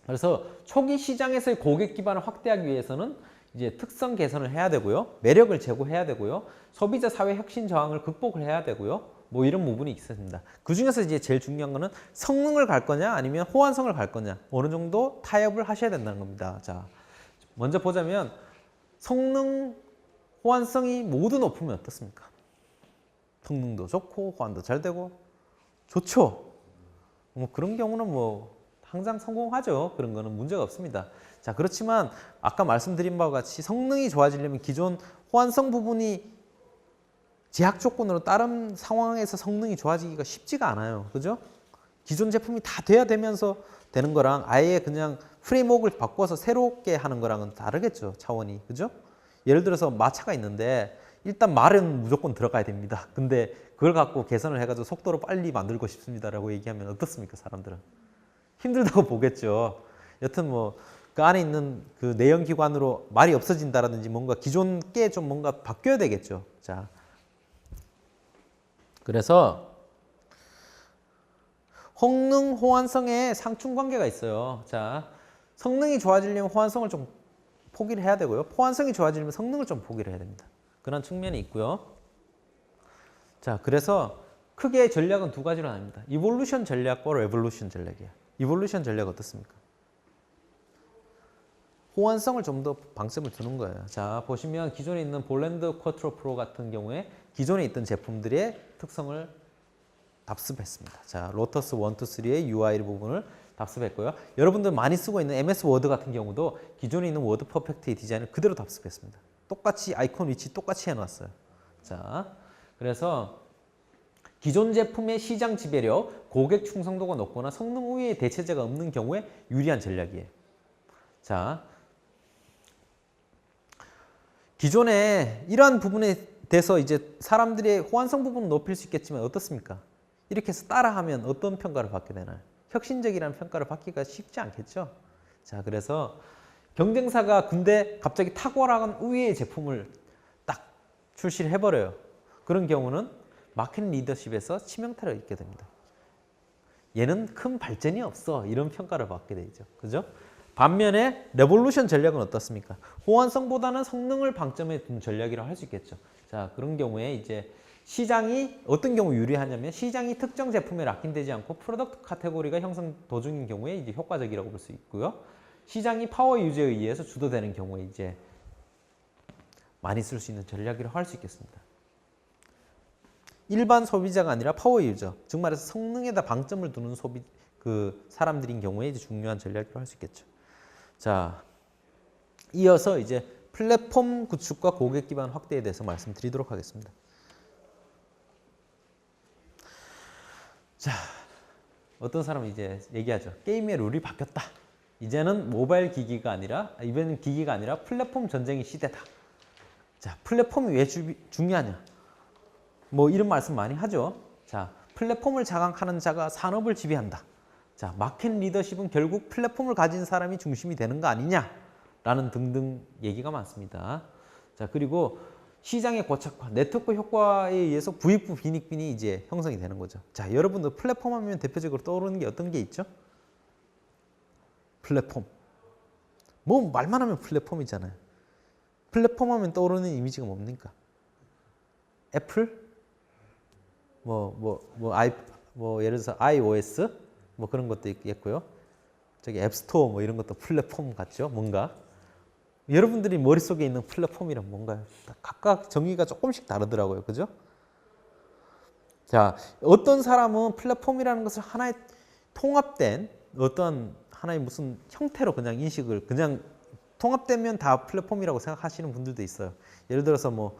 그래서 초기 시장에서의 고객 기반을 확대하기 위해서는 이제 특성 개선을 해야 되고요. 매력을 제고해야 되고요. 소비자 사회 혁신 저항을 극복을 해야 되고요. 뭐 이런 부분이 있습니다. 그 중에서 이제 제일 중요한 거는 성능을 갈 거냐 아니면 호환성을 갈 거냐 어느 정도 타협을 하셔야 된다는 겁니다. 자, 먼저 보자면 성능, 호환성이 모두 높으면 어떻습니까? 성능도 좋고 호환도 잘 되고 좋죠. 뭐 그런 경우는 뭐 항상 성공하죠. 그런 거는 문제가 없습니다. 자, 그렇지만 아까 말씀드린 바와 같이 성능이 좋아지려면 기존 호환성 부분이 제약 조건으로 다른 상황에서 성능이 좋아지기가 쉽지가 않아요. 그죠? 기존 제품이 다 돼야 되면서 되는 거랑 아예 그냥 프레임워크를 바꿔서 새롭게 하는 거랑은 다르겠죠. 차원이. 그죠? 예를 들어서 마차가 있는데 일단 말은 무조건 들어가야 됩니다. 근데 그걸 갖고 개선을 해가지고 속도로 빨리 만들고 싶습니다라고 얘기하면 어떻습니까? 사람들은. 힘들다고 보겠죠. 여튼 뭐 그 안에 있는 그 내연기관으로 말이 없어진다라든지 뭔가 기존 게 좀 뭔가 바뀌어야 되겠죠. 자, 그래서 성능 호환성에 상충관계가 있어요. 자, 성능이 좋아지려면 호환성을 좀 포기를 해야 되고요. 호환성이 좋아지려면 성능을 좀 포기를 해야 됩니다. 그런 측면이 있고요. 자, 그래서 크게 전략은 두 가지로 나뉩니다. 이볼루션 전략과 레볼루션 전략이에요. 이볼루션 전략 어떻습니까? 호환성을 좀 더 방점을 두는 거예요. 자, 보시면 기존에 있는 볼랜드 쿼트로 프로 같은 경우에 기존에 있던 제품들의 특성을 답습했습니다. 자, 로터스 1, 2, 3의 UI 부분을 답습했고요. 여러분들 많이 쓰고 있는 MS 워드 같은 경우도 기존에 있는 워드 퍼펙트의 디자인을 그대로 답습했습니다. 똑같이 아이콘 위치 똑같이 해놨어요. 자, 그래서 기존 제품의 시장 지배력, 고객 충성도가 높거나 성능 우위의 대체제가 없는 경우에 유리한 전략이에요. 자, 기존에 이러한 부분에 대해서 이제 사람들의 호환성 부분을 높일 수 있겠지만 어떻습니까? 이렇게 해서 따라하면 어떤 평가를 받게 되나요? 혁신적이라는 평가를 받기가 쉽지 않겠죠? 자, 그래서 경쟁사가 근데 갑자기 탁월한 우위의 제품을 딱 출시를 해버려요. 그런 경우는 마켓 리더십에서 치명타를 입게 됩니다. 얘는 큰 발전이 없어. 이런 평가를 받게 되죠. 그죠? 반면에 레볼루션 전략은 어떻습니까? 호환성보다는 성능을 방점에 둔 전략이라고 할 수 있겠죠. 자, 그런 경우에 이제 시장이 어떤 경우 유리하냐면 시장이 특정 제품에 락인되지 않고 프로덕트 카테고리가 형성 도중인 경우에 이제 효과적이라고 볼 수 있고요. 시장이 파워 유저에 의해서 주도되는 경우에 이제 많이 쓸 수 있는 전략이라고 할 수 있겠습니다. 일반 소비자가 아니라 파워 유저, 즉 말해서 성능에다 방점을 두는 사람들인 경우에 이제 중요한 전략이라고 할 수 있겠죠. 자, 이어서 이제 플랫폼 구축과 고객 기반 확대에 대해서 말씀드리도록 하겠습니다. 자, 어떤 사람은 이제 얘기하죠. 게임의 룰이 바뀌었다. 이제는 모바일 기기가 아니라, 이번엔 기기가 아니라 플랫폼 전쟁의 시대다. 자, 플랫폼이 왜 중요하냐? 뭐 이런 말씀 많이 하죠. 자, 플랫폼을 장악하는 자가 산업을 지배한다. 자, 마켓 리더십은 결국 플랫폼을 가진 사람이 중심이 되는 거 아니냐라는 등등 얘기가 많습니다. 자, 그리고 시장의 고착화, 네트워크 효과에 의해서 부익부 빈익빈이 이제 형성이 되는 거죠. 자, 여러분들 플랫폼 하면 대표적으로 떠오르는 게 어떤 게 있죠? 플랫폼. 뭐 말만 하면 플랫폼이잖아요. 플랫폼 하면 떠오르는 이미지가 뭡니까? 애플? 예를 들어서 iOS? 뭐 그런 것도 있겠고요. 저기 앱스토어 뭐 이런 것도 플랫폼 같죠? 뭔가. 여러분들이 머릿속에 있는 플랫폼이란 뭔가요? 각각 정의가 조금씩 다르더라고요. 그죠? 자, 어떤 사람은 플랫폼이라는 것을 하나의 통합된 어떤 하나의 무슨 형태로 그냥 인식을 그냥 통합되면 다 플랫폼이라고 생각하시는 분들도 있어요. 예를 들어서 뭐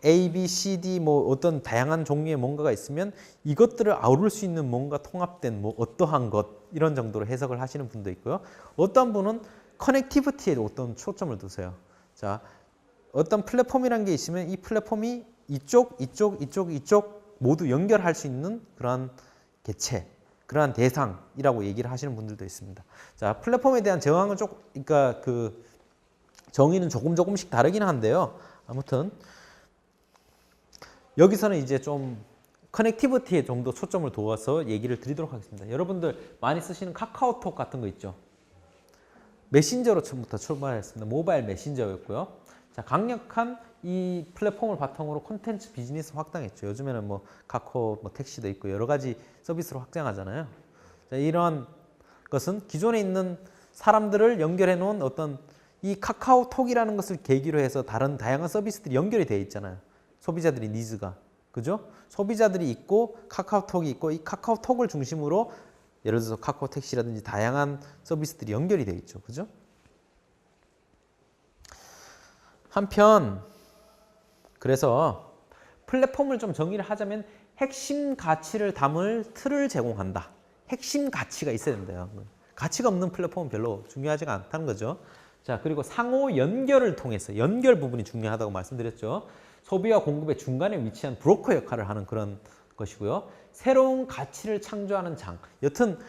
A, B, C, D 뭐 어떤 다양한 종류의 뭔가가 있으면 이것들을 아우를 수 있는 뭔가 통합된 뭐 어떠한 것 이런 정도로 해석을 하시는 분도 있고요. 어떤 분은 커넥티비티에 어떤 초점을 두세요. 자, 어떤 플랫폼이라는 게 있으면 이 플랫폼이 이쪽 모두 연결할 수 있는 그러한 개체, 그러한 대상이라고 얘기를 하시는 분들도 있습니다. 자, 플랫폼에 대한 정황은 그러니까 그 정의는 조금씩 다르긴 한데요. 아무튼 여기서는 이제 좀 커넥티비티에 좀 더 초점을 두어서 얘기를 드리도록 하겠습니다. 여러분들 많이 쓰시는 카카오톡 같은 거 있죠? 메신저로 처음부터 출발했습니다. 모바일 메신저였고요. 자, 강력한 이 플랫폼을 바탕으로 콘텐츠 비즈니스 확장했죠. 요즘에는 뭐 카카오 뭐 택시도 있고 여러 가지 서비스로 확장하잖아요. 자, 이러한 것은 기존에 있는 사람들을 연결해 놓은 어떤 이 카카오톡이라는 것을 계기로 해서 다른 다양한 서비스들이 연결이 되어 있잖아요. 소비자들이 니즈가. 그죠? 소비자들이 있고 카카오톡이 있고 이 카카오톡을 중심으로 예를 들어서 카카오 택시라든지 다양한 서비스들이 연결이 되어 있죠. 그죠? 한편 그래서 플랫폼을 좀 정의를 하자면 핵심 가치를 담을 틀을 제공한다. 핵심 가치가 있어야 된대요. 가치가 없는 플랫폼은 별로 중요하지가 않다는 거죠. 자, 그리고 상호 연결을 통해서 연결 부분이 중요하다고 말씀드렸죠. 소비와 공급의 중간에 위치한 브로커 역할을 하는 그런 것이고요. 새로운 가치를 창조하는 장. 여튼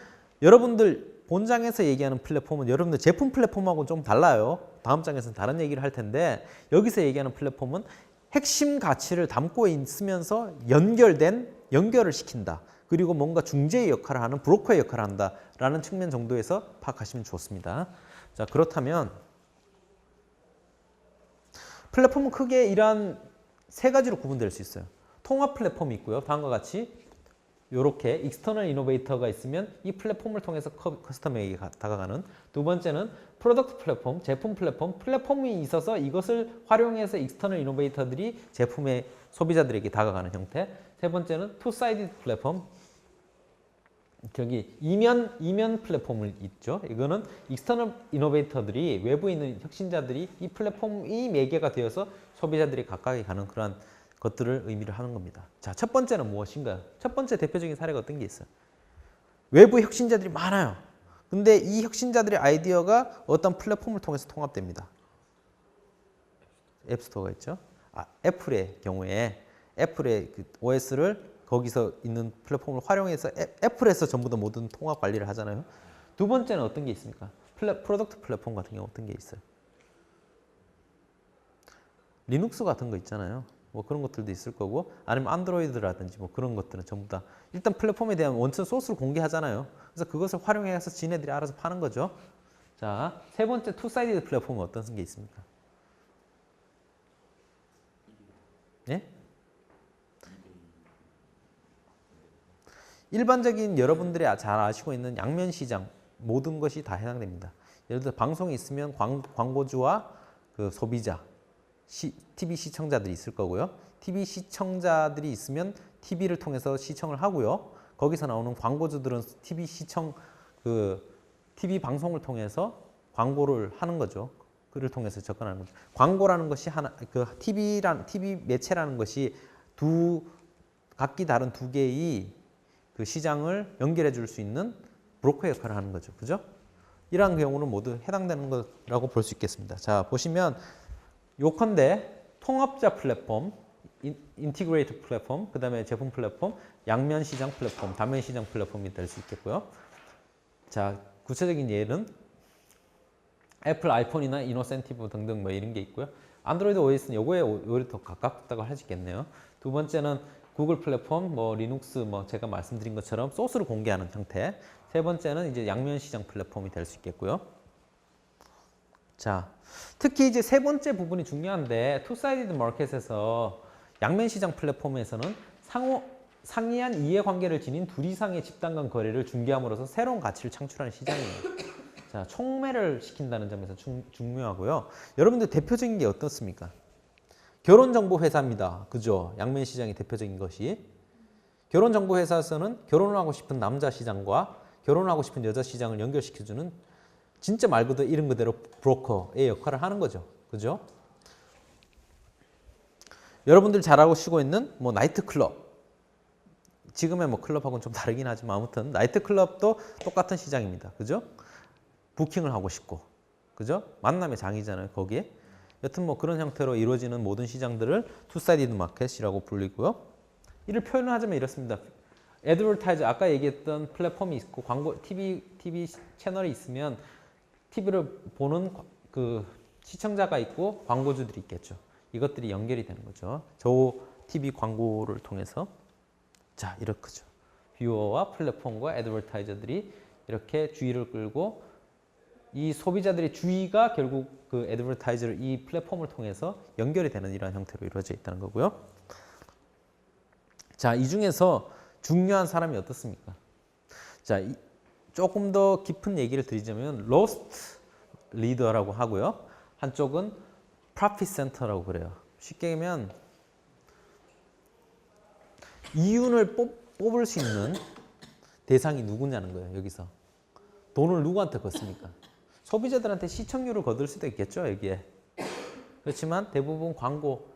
여러분들 본장에서 얘기하는 플랫폼은 여러분들 제품 플랫폼하고는 좀 달라요. 다음 장에서는 다른 얘기를 할 텐데 여기서 얘기하는 플랫폼은 핵심 가치를 담고 있으면서 연결을 시킨다. 그리고 뭔가 중재의 역할을 하는 브로커의 역할을 한다라는 측면 정도에서 파악하시면 좋습니다. 자, 그렇다면 플랫폼은 크게 이러한 세 가지로 구분될 수 있어요. 통합 플랫폼이 있고요. 다음과 같이 이렇게 익스터널 이노베이터가 있으면 이 플랫폼을 통해서 커스터머에게 다가가는. 두 번째는 프로덕트 플랫폼, 제품 플랫폼이 있어서 이것을 활용해서 익스터널 이노베이터들이 제품의 소비자들에게 다가가는 형태. 세 번째는 투사이드 플랫폼, 저기 이면 플랫폼을 있죠. 이거는 익스터널 이노베이터들이 외부에 있는 혁신자들이 이 플랫폼이 매개가 되어서 소비자들이 가까이 가는 그러한 것들을 의미를 하는 겁니다. 자, 첫 번째는 무엇인가요? 첫 번째 대표적인 사례가 어떤 게 있어요? 외부 혁신자들이 많아요. 근데 이 혁신자들의 아이디어가 어떤 플랫폼을 통해서 통합됩니다. 앱스토어가 있죠. 애플의 경우에 애플의 그 OS를 거기서 있는 플랫폼을 활용해서 애플에서 전부 다 모든 통합 관리를 하잖아요. 두 번째는 어떤 게 있습니까? 프로덕트 플랫폼 같은 경우 어떤 게 있어요? 리눅스 같은 거 있잖아요. 뭐 그런 것들도 있을 거고 아니면 안드로이드라든지 뭐 그런 것들은 전부 다 일단 플랫폼에 대한 원천 소스를 공개하잖아요. 그래서 그것을 활용해서 지네들이 알아서 파는 거죠. 자, 세 번째 투사이드 플랫폼은 어떤 게 있습니까? 예? 일반적인 여러분들이 잘 아시고 있는 양면 시장 모든 것이 다 해당됩니다. 예를 들어 방송이 있으면 광고주와 그 소비자, TV 시청자들이 있을 거고요. TV 시청자들이 있으면 TV를 통해서 시청을 하고요. 거기서 나오는 광고주들은 TV 방송을 통해서 광고를 하는 거죠. 그를 통해서 접근하는 거죠. 광고라는 것이 TV 매체라는 것이 각기 다른 두 개의 그 시장을 연결해 줄 수 있는 브로커 역할을 하는 거죠. 그죠? 이러한 경우는 모두 해당되는 거라고 볼 수 있겠습니다. 자, 보시면 요컨대 통합자 플랫폼, 인티그레이트 플랫폼, 그 다음에 제품 플랫폼, 양면 시장 플랫폼, 단면 시장 플랫폼이 될 수 있겠고요. 자, 구체적인 예는 애플 아이폰이나 이노센티브 등등 뭐 이런 게 있고요. 안드로이드 OS는 요거에 오히려 더 가깝다고 할 수 있겠네요. 두 번째는 구글 플랫폼, 뭐 리눅스, 뭐 제가 말씀드린 것처럼 소스를 공개하는 형태. 세 번째는 이제 양면 시장 플랫폼이 될 수 있겠고요. 자, 특히 이제 세 번째 부분이 중요한데 투사이드 마켓에서 양면 시장 플랫폼에서는 상이한 이해관계를 지닌 둘 이상의 집단 간 거래를 중개함으로써 새로운 가치를 창출하는 시장이에요. 자, 촉매를 시킨다는 점에서 중요하고요. 여러분들 대표적인 게 어떻습니까? 결혼정보회사입니다. 그죠? 양면시장이 대표적인 것이. 결혼정보회사에서는 결혼을 하고 싶은 남자 시장과 결혼을 하고 싶은 여자 시장을 연결시켜주는 진짜 말 그대로 이름 그대로 브로커의 역할을 하는 거죠. 그죠? 여러분들 잘 알고 있는 뭐 나이트클럽. 지금의 뭐 클럽하고는 좀 다르긴 하지만 아무튼 나이트클럽도 똑같은 시장입니다. 그죠? 부킹을 하고 싶고. 그죠? 만남의 장이잖아요. 거기에. 여튼 뭐 그런 형태로 이루어지는 모든 시장들을 투사이디드 마켓이라고 불리고요. 이를 표현하자면 이렇습니다. 애드버타이즈 아까 얘기했던 플랫폼이 있고 광고 TV 채널이 있으면 TV를 보는 그 시청자가 있고 광고주들이 있겠죠. 이것들이 연결이 되는 거죠. 저 TV 광고를 통해서 자 이렇게죠. 뷰어와 플랫폼과 애드버타이저들이 이렇게 주의를 끌고 이 소비자들의 주의가 결국 그 애드버타이저를 이 플랫폼을 통해서 연결이 되는 이러한 형태로 이루어져 있다는 거고요. 자, 이 중에서 중요한 사람이 어떻습니까? 자, 조금 더 깊은 얘기를 드리자면 로스트 리더라고 하고요. 한쪽은 프로핏 센터라고 그래요. 쉽게 얘기하면 이윤을 뽑을 수 있는 대상이 누구냐는 거예요. 여기서 돈을 누구한테 걷습니까? 소비자들한테 시청률을 거둘 수도 있겠죠. 여기에. 그렇지만 대부분 광고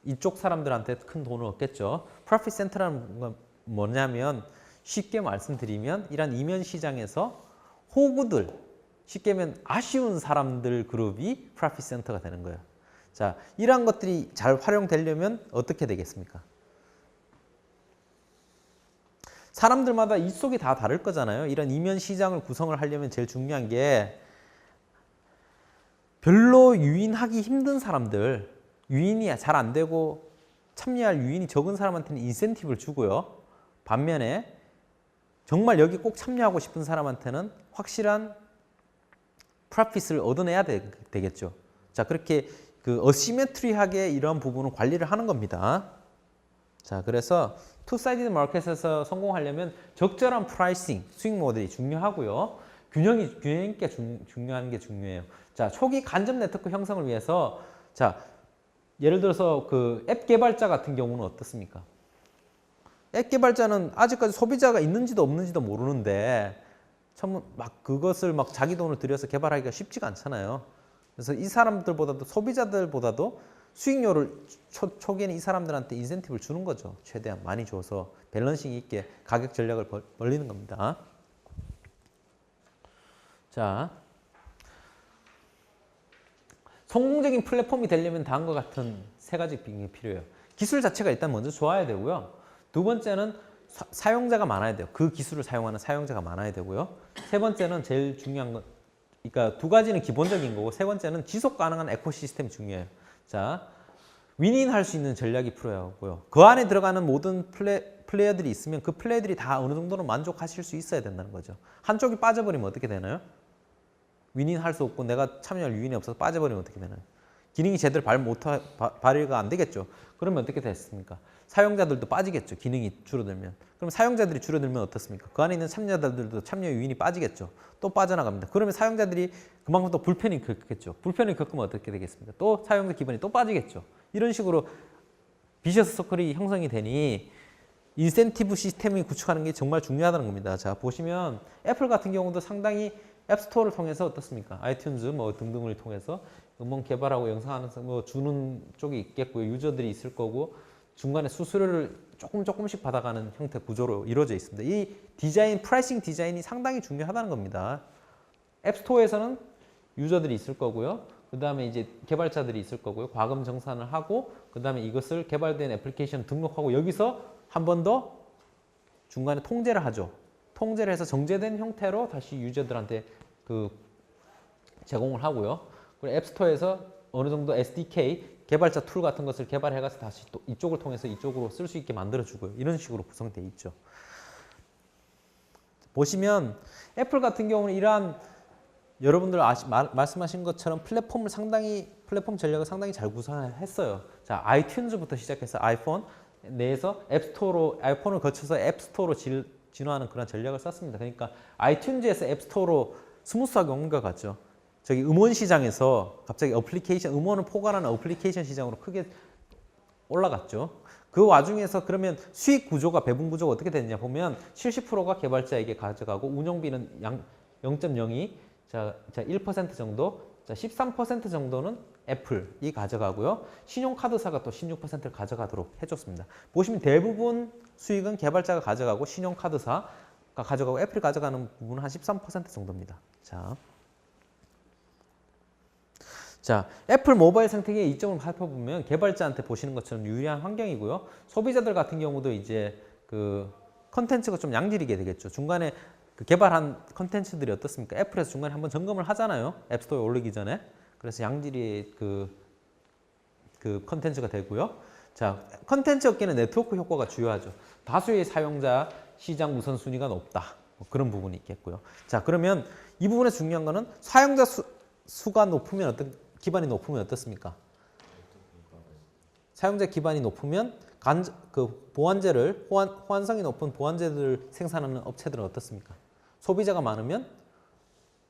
이쪽 사람들한테 큰 돈을 얻겠죠. 프로핏 센터라는 건 뭐냐면 쉽게 말씀드리면 이런 이면 시장에서 호구들, 쉽게 하면 아쉬운 사람들 그룹이 프로핏 센터가 되는 거예요. 자, 이러한 것들이 잘 활용되려면 어떻게 되겠습니까? 사람들마다 입속이 다 다를 거잖아요. 이런 이면 시장을 구성을 하려면 제일 중요한 게 별로 유인하기 힘든 사람들, 유인이 잘 안 되고 참여할 유인이 적은 사람한테는 인센티브를 주고요. 반면에 정말 여기 꼭 참여하고 싶은 사람한테는 확실한 프로핏을 얻어내야 되겠죠. 자, 그렇게 그 어시메트리하게 이런 부분을 관리를 하는 겁니다. 자, 그래서 투사이디드 마켓에서 성공하려면 적절한 프라이싱, 수익 모델이 중요하고요. 균형 있게 중요한 게 중요해요. 자, 초기 간접 네트워크 형성을 위해서 자, 예를 들어서 그 앱 개발자 같은 경우는 어떻습니까? 앱 개발자는 아직까지 소비자가 있는지도 없는지도 모르는데 막 그것을 막 자기 돈을 들여서 개발하기가 쉽지가 않잖아요. 그래서 이 사람들보다도 소비자들보다도 수익료를 초기에는 이 사람들한테 인센티브를 주는 거죠. 최대한 많이 줘서 밸런싱 있게 가격 전략을 벌리는 겁니다. 자, 성공적인 플랫폼이 되려면 다음과 같은 세 가지 비결이 필요해요. 기술 자체가 일단 먼저 좋아야 되고요. 두 번째는 사용자가 많아야 돼요. 그 기술을 사용하는 사용자가 많아야 되고요. 세 번째는 제일 중요한 건, 그러니까 두 가지는 기본적인 거고, 세 번째는 지속 가능한 에코시스템이 중요해요. 자, 윈윈할 수 있는 전략이 필요하고요. 그 안에 들어가는 모든 플레이어들이 있으면 그 플레이어들이 다 어느 정도는 만족하실 수 있어야 된다는 거죠. 한쪽이 빠져버리면 어떻게 되나요? 윈윈할 수 없고 내가 참여할 유인이 없어서 빠져버리면 어떻게 되나요? 기능이 제대로 발휘가 안 되겠죠. 그러면 어떻게 됐습니까? 사용자들도 빠지겠죠. 기능이 줄어들면. 그럼 사용자들이 줄어들면 어떻습니까? 그 안에 있는 참여자들도 참여 유인이 빠지겠죠. 또 빠져나갑니다. 그러면 사용자들이 그만큼 또 불편이 겪겠죠. 불편을 겪으면 어떻게 되겠습니까? 또 사용자 기반이 또 빠지겠죠. 이런 식으로 비셔스 서클이 형성이 되니 인센티브 시스템을 구축하는 게 정말 중요하다는 겁니다. 자, 보시면 애플 같은 경우도 상당히 앱스토어를 통해서 어떻습니까? 아이튠즈 뭐 등등을 통해서 음원 개발하고 영상하는 뭐 주는 쪽이 있겠고요. 유저들이 있을 거고 중간에 수수료를 조금씩 받아가는 형태 구조로 이루어져 있습니다. 이 디자인, 프라이싱 디자인이 상당히 중요하다는 겁니다. 앱스토어에서는 유저들이 있을 거고요. 그 다음에 이제 개발자들이 있을 거고요. 과금 정산을 하고 그 다음에 이것을 개발된 애플리케이션 등록하고 여기서 한 번 더 중간에 통제를 하죠. 통제를 해서 정제된 형태로 다시 유저들한테 그 제공을 하고요. 그리고 앱스토어에서 어느 정도 SDK 개발자 툴 같은 것을 개발해가서 다시 또 이쪽을 통해서 이쪽으로 쓸 수 있게 만들어주고요. 이런 식으로 구성되어 있죠. 보시면 애플 같은 경우는 이러한 여러분들 말씀하신 것처럼 플랫폼 전략을 상당히 잘 구성했어요. 자, 아이튠즈부터 시작해서 아이폰 내에서 앱스토어로 아이폰을 거쳐서 앱스토어로 진화하는 그런 전략을 썼습니다. 그러니까 아이튠즈에서 앱스토어로 스무스하게 온 것 같죠. 저기 음원 시장에서 갑자기 어플리케이션, 음원을 포괄하는 어플리케이션 시장으로 크게 올라갔죠. 그 와중에서 그러면 수익 구조가, 배분 구조가 어떻게 됐냐 보면 70%가 개발자에게 가져가고 운영비는 0.02, 자 1% 정도, 자 13% 정도는 애플이 가져가고요. 신용카드사가 또 16%를 가져가도록 해줬습니다. 보시면 대부분 수익은 개발자가 가져가고 신용카드사가 가져가고 애플이 가져가는 부분은 한 13% 정도입니다. 자, 애플 모바일 생태계의 이점을 살펴보면 개발자한테 보시는 것처럼 유리한 환경이고요. 소비자들 같은 경우도 이제 그 컨텐츠가 좀 양질이게 되겠죠. 중간에 그 개발한 컨텐츠들이 어떻습니까? 애플에서 중간에 한번 점검을 하잖아요. 앱스토어에 올리기 전에. 그래서 양질이 그 컨텐츠가 되고요. 자, 컨텐츠 업계는 네트워크 효과가 중요하죠. 다수의 사용자 시장 우선순위가 높다. 뭐 그런 부분이 있겠고요. 자, 그러면 이 부분에서 중요한 거는 사용자 수가 높으면 기반이 높으면 어떻습니까? 사용자 기반이 높으면 보안제를 호환성이 높은 보안제들을 생산하는 업체들은 어떻습니까? 소비자가 많으면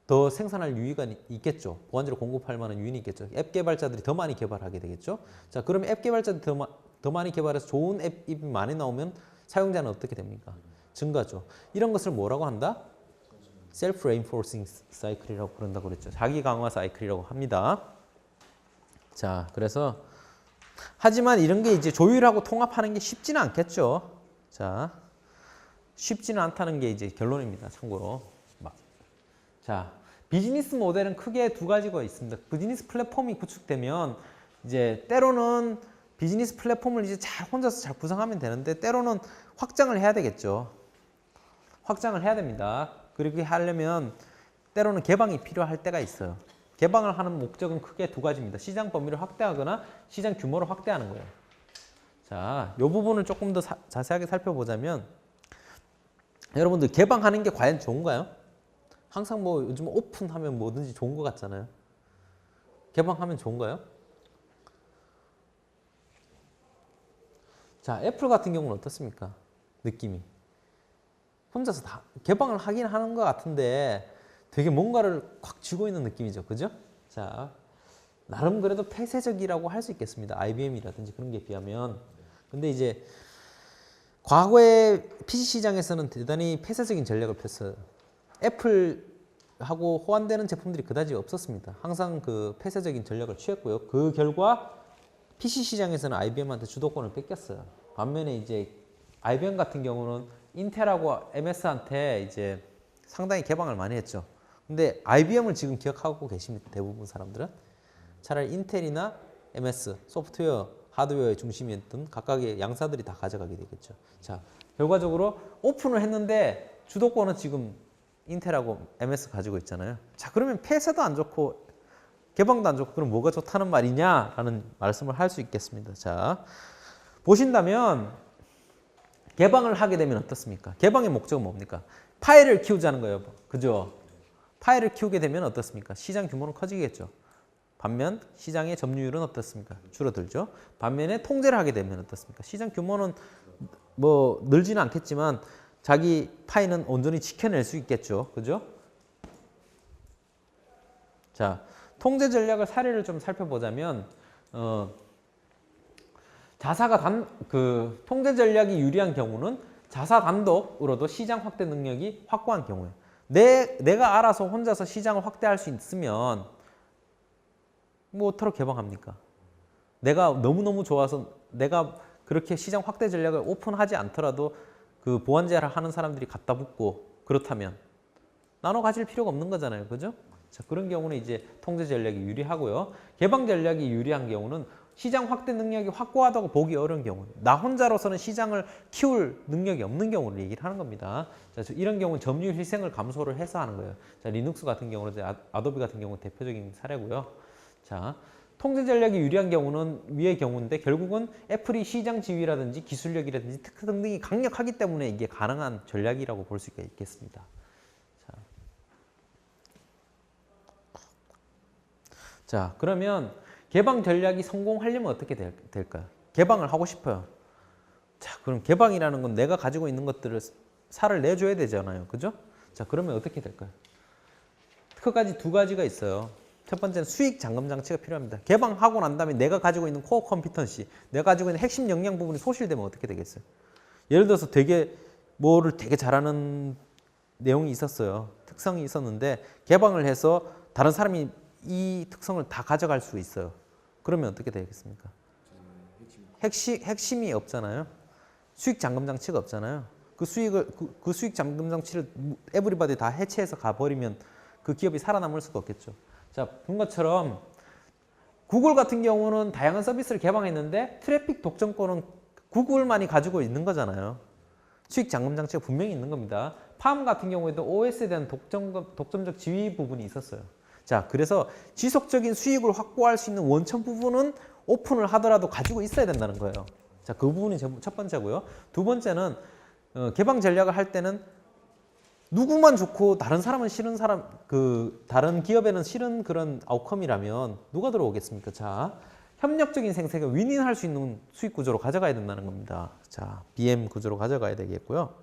더 생산할 유의가 있겠죠. 보안제를 공급할 만한 유인이 있겠죠. 앱 개발자들이 더 많이 개발하게 되겠죠. 자, 그러면 앱 개발자들이 더 많이 개발해서 좋은 앱이 많이 나오면 사용자는 어떻게 됩니까? 증가죠. 이런 것을 뭐라고 한다? self-reinforcing cycle이라고 그런다고 그랬죠. 자기 강화 사이클이라고 합니다. 자, 그래서 하지만 이런 게 이제 조율하고 통합하는 게 쉽지는 않겠죠. 자, 쉽지는 않다는 게 이제 결론입니다. 참고로. 자, 비즈니스 모델은 크게 두 가지가 있습니다. 비즈니스 플랫폼이 구축되면 이제 때로는 비즈니스 플랫폼을 이제 혼자서 잘 구성하면 되는데 때로는 확장을 해야 되겠죠. 확장을 해야 됩니다. 그렇게 하려면 때로는 개방이 필요할 때가 있어요. 개방을 하는 목적은 크게 두 가지입니다. 시장 범위를 확대하거나 시장 규모를 확대하는 거예요. 자, 이 부분을 조금 더 자세하게 살펴보자면 여러분들 개방하는 게 과연 좋은가요? 항상 뭐 요즘 오픈하면 뭐든지 좋은 것 같잖아요. 개방하면 좋은가요? 자, 애플 같은 경우는 어떻습니까? 느낌이. 혼자서 다 개방을 하긴 하는 것 같은데 되게 뭔가를 꽉 쥐고 있는 느낌이죠. 그죠? 자, 나름 그래도 폐쇄적이라고 할 수 있겠습니다. IBM이라든지 그런 게 비하면. 근데 이제 과거에 PC 시장에서는 대단히 폐쇄적인 전략을 폈어요. 애플하고 호환되는 제품들이 그다지 없었습니다. 항상 그 폐쇄적인 전략을 취했고요. 그 결과 PC 시장에서는 IBM한테 주도권을 뺏겼어요. 반면에 이제 IBM 같은 경우는 인텔하고 MS한테 이제 상당히 개방을 많이 했죠. 근데 IBM을 지금 기억하고 계십니까? 대부분 사람들은? 차라리 인텔이나 MS, 소프트웨어, 하드웨어의 중심이었던 각각의 양사들이 다 가져가게 되겠죠. 자, 결과적으로 오픈을 했는데 주도권은 지금 인텔하고 MS 가지고 있잖아요. 자, 그러면 폐쇄도 안 좋고 개방도 안 좋고 그럼 뭐가 좋다는 말이냐라는 말씀을 할 수 있겠습니다. 자, 보신다면 개방을 하게 되면 어떻습니까? 개방의 목적은 뭡니까? 파일을 키우자는 거예요. 그죠? 파일을 키우게 되면 어떻습니까? 시장 규모는 커지겠죠. 반면 시장의 점유율은 어떻습니까? 줄어들죠. 반면에 통제를 하게 되면 어떻습니까? 시장 규모는 뭐 늘지는 않겠지만 자기 파이는 온전히 지켜낼 수 있겠죠. 그죠? 자, 통제 전략의 사례를 좀 살펴보자면 통제 전략이 유리한 경우는 자사 단독으로도 시장 확대 능력이 확고한 경우에 내가 알아서 혼자서 시장을 확대할 수 있으면 뭐 어떻게 개방합니까? 내가 너무너무 좋아서 내가 그렇게 시장 확대 전략을 오픈하지 않더라도 그 보완제를 하는 사람들이 갖다 붙고 그렇다면 나눠 가질 필요가 없는 거잖아요. 그죠? 자, 그런 경우는 이제 통제 전략이 유리하고요. 개방 전략이 유리한 경우는 시장 확대 능력이 확고하다고 보기 어려운 경우, 나 혼자로서는 시장을 키울 능력이 없는 경우를 얘기를 하는 겁니다. 자, 이런 경우는 점유율 희생을 감소를 해서 하는 거예요. 자, 리눅스 같은 경우는 아도비 같은 경우는 대표적인 사례고요. 자, 통제 전략이 유리한 경우는 위의 경우인데 결국은 애플이 시장 지위라든지 기술력이라든지 특허 등등이 강력하기 때문에 이게 가능한 전략이라고 볼 수가 있겠습니다. 자, 그러면 개방 전략이 성공하려면 어떻게 될까요? 개방을 하고 싶어요. 자, 그럼 개방이라는 건 내가 가지고 있는 것들을 살을 내줘야 되잖아요. 그죠? 자, 그러면 어떻게 될까요? 크까지 두 가지가 있어요. 첫 번째는 수익 잠금 장치가 필요합니다. 개방하고 난 다음에 내가 가지고 있는 코어 컴피턴시, 내가 가지고 있는 핵심 역량 부분이 소실되면 어떻게 되겠어요? 예를 들어서 되게 뭐를 되게 잘하는 내용이 있었어요. 특성이 있었는데 개방을 해서 다른 사람이 이 특성을 다 가져갈 수 있어요. 그러면 어떻게 되겠습니까? 핵심이 없잖아요. 수익 잠금 장치가 없잖아요. 그 수익 잠금 장치를 에브리바디 다 해체해서 가버리면 그 기업이 살아남을 수가 없겠죠. 자, 본 것처럼 구글 같은 경우는 다양한 서비스를 개방했는데 트래픽 독점권은 구글만이 가지고 있는 거잖아요. 수익 잠금 장치가 분명히 있는 겁니다. 팜 같은 경우에도 OS에 대한 독점적 지위 부분이 있었어요. 자, 그래서 지속적인 수익을 확보할 수 있는 원천 부분은 오픈을 하더라도 가지고 있어야 된다는 거예요. 자, 그 부분이 첫 번째고요. 두 번째는 개방 전략을 할 때는 누구만 좋고 다른 사람은 싫은 사람, 다른 기업에는 싫은 그런 아웃컴이라면 누가 들어오겠습니까? 자, 협력적인 생태계 윈윈할 수 있는 수익 구조로 가져가야 된다는 겁니다. 자, BM 구조로 가져가야 되겠고요.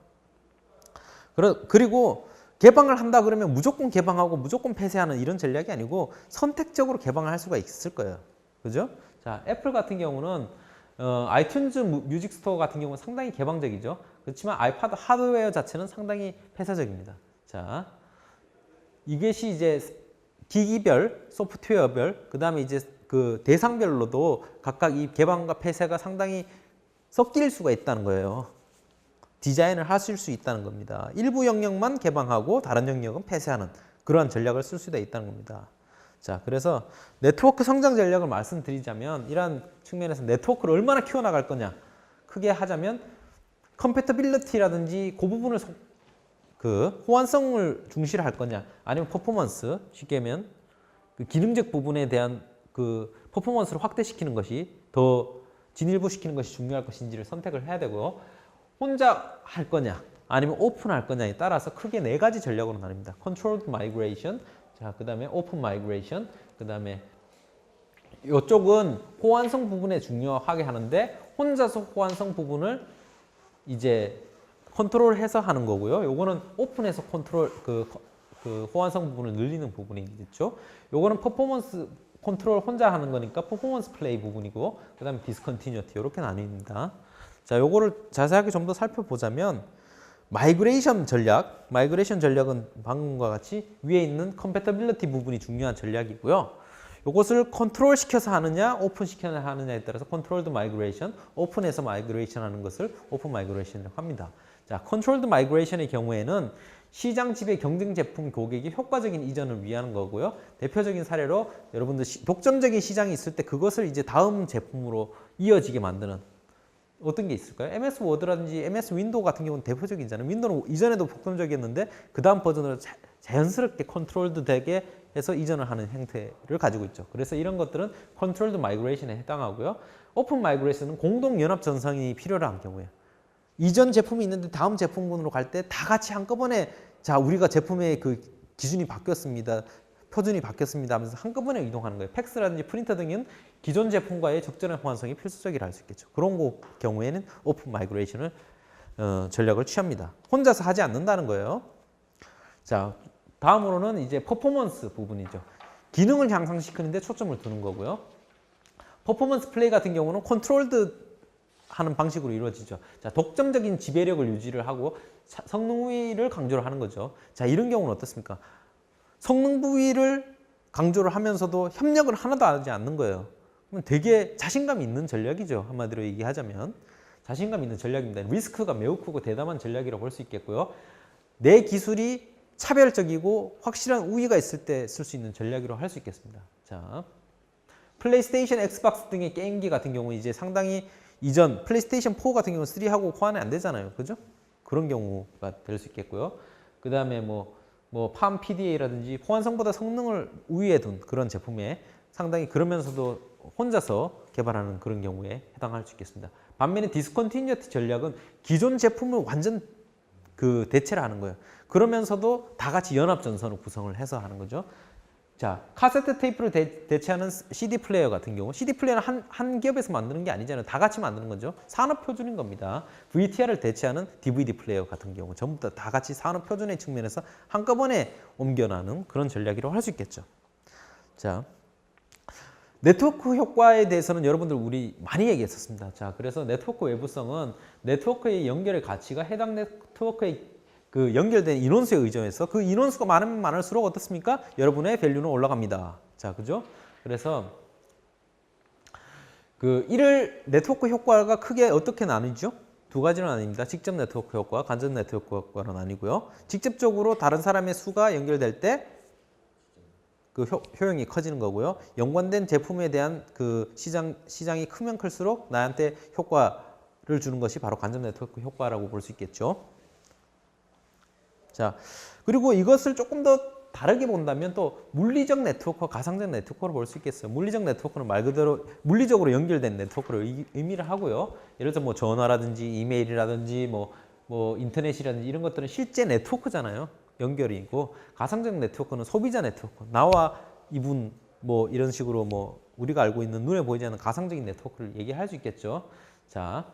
그리고 개방을 한다 그러면 무조건 개방하고 무조건 폐쇄하는 이런 전략이 아니고 선택적으로 개방을 할 수가 있을 거예요. 그죠? 자, 애플 같은 경우는 아이튠즈 뮤직 스토어 같은 경우는 상당히 개방적이죠. 그렇지만 아이팟 하드웨어 자체는 상당히 폐쇄적입니다. 자, 이것이 이제 기기별, 소프트웨어별, 그 다음에 이제 그 대상별로도 각각 이 개방과 폐쇄가 상당히 섞일 수가 있다는 거예요. 디자인을 하실 수 있다는 겁니다. 일부 영역만 개방하고 다른 영역은 폐쇄하는 그러한 전략을 쓸 수가 있다는 겁니다. 자, 그래서 네트워크 성장 전략을 말씀드리자면 이러한 측면에서 네트워크를 얼마나 키워나갈 거냐 크게 하자면 컴패터빌리티라든지 그 부분을 호환성을 중시를 할 거냐 아니면 퍼포먼스 쉽게 하면 그 기능적 부분에 대한 그 퍼포먼스를 확대시키는 것이 더 진일보시키는 것이 중요할 것인지를 선택을 해야 되고 혼자 할 거냐 아니면 오픈할 거냐에 따라서 크게 네 가지 전략으로 나뉩니다. Controlled Migration, 자, 그 다음에 Open Migration, 그 다음에 이쪽은 호환성 부분에 중요하게 하는데 혼자서 호환성 부분을 이제 컨트롤해서 하는 거고요. 요거는 오픈해서 컨트롤 그 호환성 부분을 늘리는 부분이겠죠. 요거는 퍼포먼스 컨트롤 혼자 하는 거니까 퍼포먼스 플레이 부분이고 그다음에 디스컨티뉴티 이렇게 나뉩니다. 자, 요거를 자세하게 좀 더 살펴보자면 마이그레이션 전략은 방금과 같이 위에 있는 컴패터빌리티 부분이 중요한 전략이고요. 요것을 컨트롤 시켜서 하느냐, 오픈 시켜서 하느냐에 따라서 컨트롤드 마이그레이션, 오픈해서 마이그레이션 하는 것을 오픈 마이그레이션이라고 합니다. 자, 컨트롤드 마이그레이션의 경우에는 시장 지배 경쟁 제품 고객이 효과적인 이전을 위한 거고요. 대표적인 사례로 여러분들 독점적인 시장이 있을 때 그것을 이제 다음 제품으로 이어지게 만드는 어떤 게 있을까요? MS 워드라든지 MS 윈도우 같은 경우는 대표적이잖아요. 윈도우는 이전에도 독점적이었는데 그 다음 버전으로 자연스럽게 컨트롤드 되게 해서 이전을 하는 형태를 가지고 있죠. 그래서 이런 것들은 컨트롤드 마이그레이션에 해당하고요. 오픈 마이그레이션은 공동 연합 전성이 필요한 경우에 이전 제품이 있는데 다음 제품군으로 갈 때 다 같이 한꺼번에 자, 우리가 제품의 그 기준이 바뀌었습니다. 표준이 바뀌었습니다 하면서 한꺼번에 이동하는 거예요. 팩스라든지 프린터 등은 기존 제품과의 적절한 호환성이 필수적이라 할 수 있겠죠. 그런 경우에는 오픈 마이그레이션을 전략을 취합니다. 혼자서 하지 않는다는 거예요. 자, 다음으로는 이제 퍼포먼스 부분이죠. 기능을 향상시키는 데 초점을 두는 거고요. 퍼포먼스 플레이 같은 경우는 컨트롤드 하는 방식으로 이루어지죠. 자, 독점적인 지배력을 유지를 하고 성능 우위를 강조를 하는 거죠. 자, 이런 경우는 어떻습니까? 성능 부위를 강조를 하면서도 협력을 하나도 하지 않는 거예요. 그러면 되게 자신감 있는 전략이죠. 한마디로 얘기하자면 자신감 있는 전략입니다. 리스크가 매우 크고 대담한 전략이라고 볼 수 있겠고요. 내 기술이 차별적이고 확실한 우위가 있을 때 쓸 수 있는 전략이라고 할 수 있겠습니다. 자, 플레이스테이션, 엑스박스 등의 게임기 같은 경우 이제 상당히 이전 플레이스테이션 4 같은 경우는 3하고 호환이 안 되잖아요. 그죠? 그런 경우가 될 수 있겠고요. 그 다음에 팜 PDA라든지 호환성보다 성능을 우위에 둔 그런 제품에 상당히 그러면서도 혼자서 개발하는 그런 경우에 해당할 수 있겠습니다. 반면에 디스컨티뉴티 전략은 기존 제품을 완전 대체를 하는 거예요. 그러면서도 다 같이 연합 전선을 구성을 해서 하는 거죠. 자, 카세트 테이프를 대체하는 CD 플레이어 같은 경우, CD 플레이어는 한 기업에서 만드는 게 아니잖아요. 다 같이 만드는 거죠. 산업 표준인 겁니다. VTR을 대체하는 DVD 플레이어 같은 경우 전부 다 같이 산업 표준의 측면에서 한꺼번에 옮겨나는 그런 전략이라고 할 수 있겠죠. 자, 네트워크 효과에 대해서는 여러분들 우리 많이 얘기했었습니다. 자, 그래서 네트워크 외부성은 네트워크의 연결의 가치가 해당 네트워크의 그 연결된 인원수에 의존해서 그 인원수가 많으면 많을수록 어떻습니까? 여러분의 밸류는 올라갑니다. 자, 그죠? 그래서 그 이를 네트워크 효과가 크게 어떻게 나뉘죠? 두 가지로 나뉩니다. 직접 네트워크 효과, 간접 네트워크 효과로 나뉘고요. 직접적으로 다른 사람의 수가 연결될 때 그 효용이 커지는 거고요. 연관된 제품에 대한 그 시장이 크면 클수록 나한테 효과를 주는 것이 바로 간접 네트워크 효과라고 볼 수 있겠죠. 자, 그리고 이것을 조금 더 다르게 본다면 또 물리적 네트워크와 가상적 네트워크로 볼 수 있겠어요. 물리적 네트워크는 말 그대로 물리적으로 연결된 네트워크를 의미를 하고요. 예를 들어 뭐 전화라든지 이메일이라든지 뭐 인터넷이라든지 이런 것들은 실제 네트워크잖아요. 연결이고, 가상적 네트워크는 소비자 네트워크, 나와 이분 뭐 이런 식으로 뭐 우리가 알고 있는 눈에 보이지 않는 가상적인 네트워크를 얘기할 수 있겠죠. 자,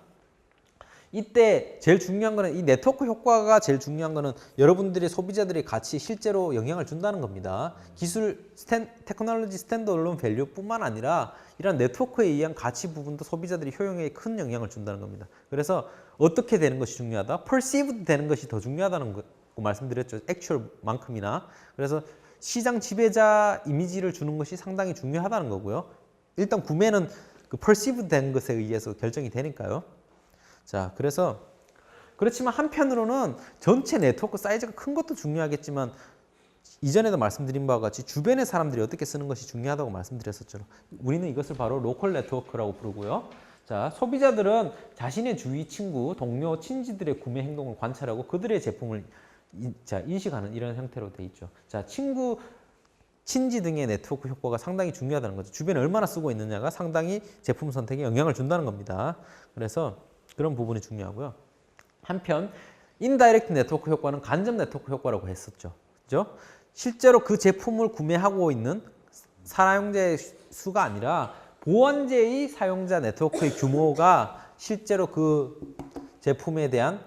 이때 제일 중요한 거는 이 네트워크 효과가 제일 중요한 거는 여러분들의 소비자들의 가치에 실제로 영향을 준다는 겁니다. 테크놀로지 스탠드얼론 밸류뿐만 아니라 이런 네트워크에 의한 가치 부분도 소비자들의 효용에 큰 영향을 준다는 겁니다. 그래서 어떻게 되는 것이 중요하다? perceived 되는 것이 더 중요하다는 거 말씀드렸죠. 액츄얼만큼이나. 그래서 시장 지배자 이미지를 주는 것이 상당히 중요하다는 거고요. 일단 구매는 그 perceived 된 것에 의해서 결정이 되니까요. 자, 그래서 그렇지만 한편으로는 전체 네트워크 사이즈가 큰 것도 중요하겠지만 이전에도 말씀드린 바와 같이 주변의 사람들이 어떻게 쓰는 것이 중요하다고 말씀드렸었죠. 우리는 이것을 바로 로컬 네트워크라고 부르고요. 자, 소비자들은 자신의 주위 친구, 동료, 친지들의 구매 행동을 관찰하고 그들의 제품을 인식하는 이런 형태로 돼 있죠. 자, 친구, 친지 등의 네트워크 효과가 상당히 중요하다는 거죠. 주변에 얼마나 쓰고 있느냐가 상당히 제품 선택에 영향을 준다는 겁니다. 그래서 그런 부분이 중요하고요. 한편 인다이렉트 네트워크 효과는 간접 네트워크 효과라고 했었죠. 그죠? 실제로 그 제품을 구매하고 있는 사용자의 수가 아니라 보완제의 사용자 네트워크의 규모가 실제로 그 제품에 대한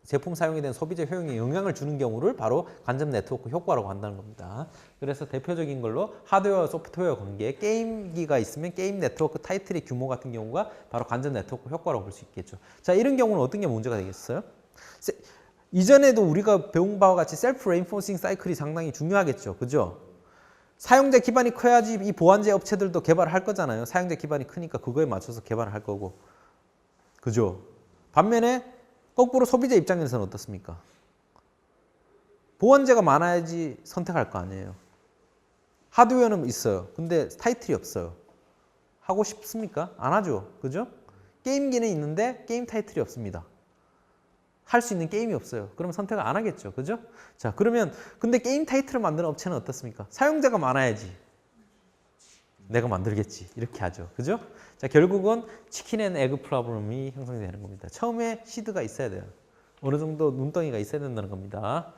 제품 사용에 대한 소비자 효용에 영향을 주는 경우를 바로 간접 네트워크 효과라고 한다는 겁니다. 그래서 대표적인 걸로 하드웨어와 소프트웨어 관계, 게임기가 있으면 게임 네트워크 타이틀의 규모 같은 경우가 바로 간접 네트워크 효과라고 볼 수 있겠죠. 자, 이런 경우는 어떤 게 문제가 되겠어요? 이전에도 우리가 배운 바와 같이 셀프 레인포싱 사이클이 상당히 중요하겠죠. 그죠? 사용자 기반이 커야지 이 보완제 업체들도 개발을 할 거잖아요. 사용자 기반이 크니까 그거에 맞춰서 개발을 할 거고. 그죠? 반면에 거꾸로 소비자 입장에서는 어떻습니까? 보완제가 많아야지 선택할 거 아니에요. 하드웨어는 있어요. 근데 타이틀이 없어요. 하고 싶습니까? 안 하죠. 그죠? 게임기는 있는데 게임 타이틀이 없습니다. 할 수 있는 게임이 없어요. 그러면 선택을 안 하겠죠. 그죠? 자, 그러면 근데 게임 타이틀을 만드는 업체는 어떻습니까? 사용자가 많아야지 내가 만들겠지. 이렇게 하죠. 그죠? 자, 결국은 치킨 앤 에그 프로블럼이 형성되는 겁니다. 처음에 시드가 있어야 돼요. 어느 정도 눈덩이가 있어야 된다는 겁니다.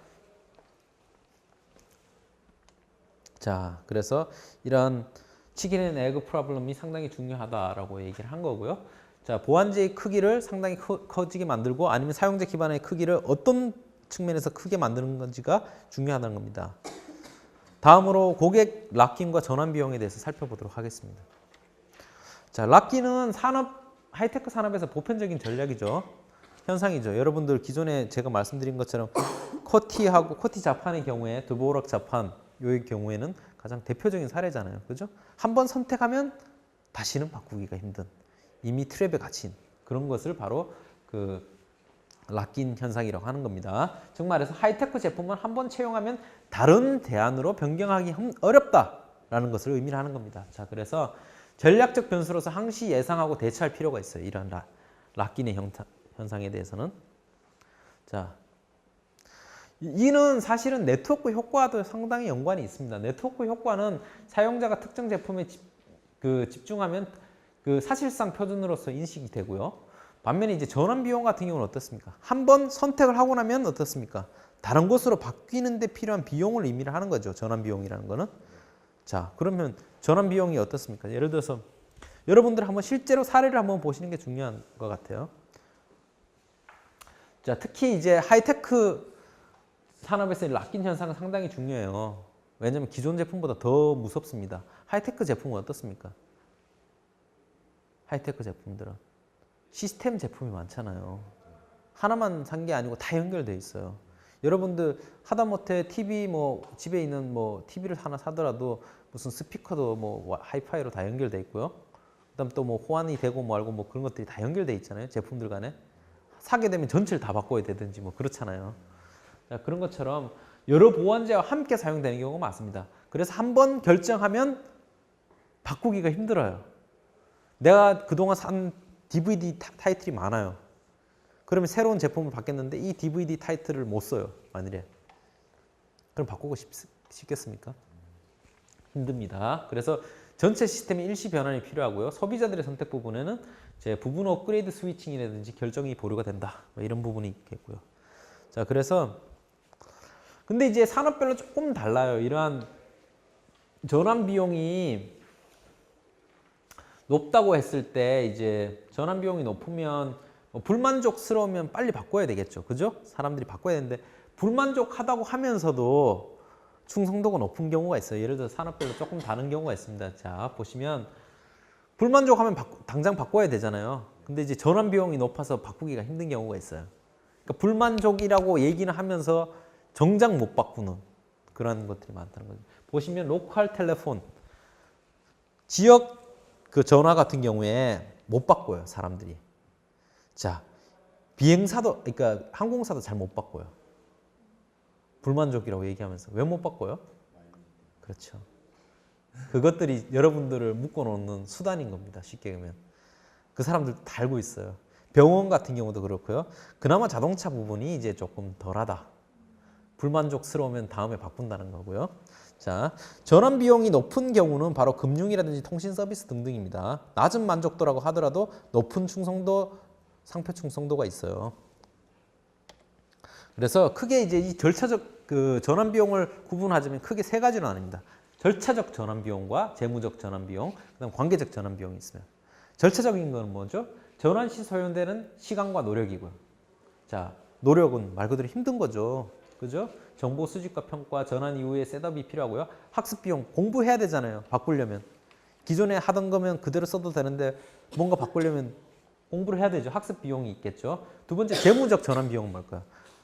자, 그래서 이런 치킨 앤 에그 프로블럼이 상당히 중요하다라고 얘기를 한 거고요. 자, 보완제의 크기를 상당히 커지게 만들고 아니면 사용자 기반의 크기를 어떤 측면에서 크게 만드는 건지가 중요하다는 겁니다. 다음으로 고객 락인과 전환 비용에 대해서 살펴보도록 하겠습니다. 자, 락인은 하이테크 산업에서 보편적인 전략이죠. 현상이죠. 여러분들 기존에 제가 말씀드린 것처럼 코티 자판의 경우에 드보락 자판 요의 경우에는 가장 대표적인 사례잖아요. 그죠? 한번 선택하면 다시는 바꾸기가 힘든 이미 트랩에 갇힌 그런 것을 바로 그 락인 현상이라고 하는 겁니다. 즉 말해서 하이테크 제품은 한번 채용하면 다른 대안으로 변경하기 어렵다라는 것을 의미를 하는 겁니다. 자, 그래서 전략적 변수로서 항시 예상하고 대처할 필요가 있어요. 이런 락인의 현상에 대해서는. 자, 이는 사실은 네트워크 효과와도 상당히 연관이 있습니다. 네트워크 효과는 사용자가 특정 제품에 집중하면 그 사실상 표준으로서 인식이 되고요. 반면에 이제 전환 비용 같은 경우는 어떻습니까? 한번 선택을 하고 나면 어떻습니까? 다른 곳으로 바뀌는 데 필요한 비용을 의미를 하는 거죠. 전환 비용이라는 거는. 자, 그러면 전환 비용이 어떻습니까? 예를 들어서 여러분들 한번 실제로 사례를 한번 보시는 게 중요한 것 같아요. 자, 특히 이제 하이테크 산업에서 락인 현상은 상당히 중요해요. 왜냐하면 기존 제품보다 더 무섭습니다. 하이테크 제품은 어떻습니까? 하이테크 제품들은 시스템 제품이 많잖아요. 하나만 산 게 아니고 다 연결돼 있어요. 여러분들 하다못해 TV 뭐 집에 있는 뭐 TV를 하나 사더라도 무슨 스피커도 뭐 하이파이로 다 연결돼 있고요. 그다음 또 뭐 호환이 되고 뭐 알고 뭐 그런 것들이 다 연결돼 있잖아요. 제품들 간에 사게 되면 전체를 다 바꿔야 되든지 뭐 그렇잖아요. 자, 그런 것처럼 여러 보완제와 함께 사용되는 경우가 많습니다. 그래서 한번 결정하면 바꾸기가 힘들어요. 내가 그동안 산 DVD 타이틀이 많아요. 그러면 새로운 제품을 받겠는데 이 DVD 타이틀을 못 써요. 만일에. 그럼 바꾸고 싶겠습니까? 힘듭니다. 그래서 전체 시스템의 일시 변환이 필요하고요. 소비자들의 선택 부분에는 이제 부분 업그레이드 스위칭이라든지 결정이 보류가 된다. 뭐 이런 부분이 있겠고요. 자, 그래서 근데 이제 산업별로 조금 달라요. 이러한 전환 비용이 높다고 했을 때 이제 전환 비용이 높으면 불만족스러우면 빨리 바꿔야 되겠죠. 그죠? 사람들이 바꿔야 되는데 불만족하다고 하면서도 충성도가 높은 경우가 있어요. 예를 들어 산업별로 조금 다른 경우가 있습니다. 자, 보시면 불만족하면 당장 바꿔야 되잖아요. 근데 이제 전환 비용이 높아서 바꾸기가 힘든 경우가 있어요. 그러니까 불만족이라고 얘기는 하면서 정작 못 바꾸는 그런 것들이 많다는 거죠. 보시면 로컬 텔레폰 지역 그 전화 같은 경우에 못 바꿔요, 사람들이. 자, 비행사도 그러니까 항공사도 잘 못 바꿔요. 불만족이라고 얘기하면서 왜 못 바꿔요? 그렇죠. 그것들이 여러분들을 묶어놓는 수단인 겁니다. 쉽게 보면 그 사람들 다 알고 있어요. 병원 같은 경우도 그렇고요. 그나마 자동차 부분이 이제 조금 덜하다. 불만족스러우면 다음에 바꾼다는 거고요. 자, 전환 비용이 높은 경우는 바로 금융이라든지 통신 서비스 등등입니다. 낮은 만족도라고 하더라도 높은 충성도, 상표 충성도가 있어요. 그래서 크게 이제 이 절차적 그 전환 비용을 구분하자면 크게 세 가지로 나뉩니다. 절차적 전환 비용과 재무적 전환 비용, 그다음 관계적 전환 비용이 있어요. 절차적인 건 뭐죠? 전환 시 소요되는 시간과 노력이고요. 자, 노력은 말 그대로 힘든 거죠. 그죠? 정보 수집과 평가, 전환 이후에 셋업이 필요하고요. 학습 비용, 공부해야 되잖아요. 바꾸려면. 기존에 하던 거면 그대로 써도 되는데 뭔가 바꾸려면 공부를 해야 되죠. 학습 비용이 있겠죠. 두 번째, 재무적 전환 비용은 뭘까요?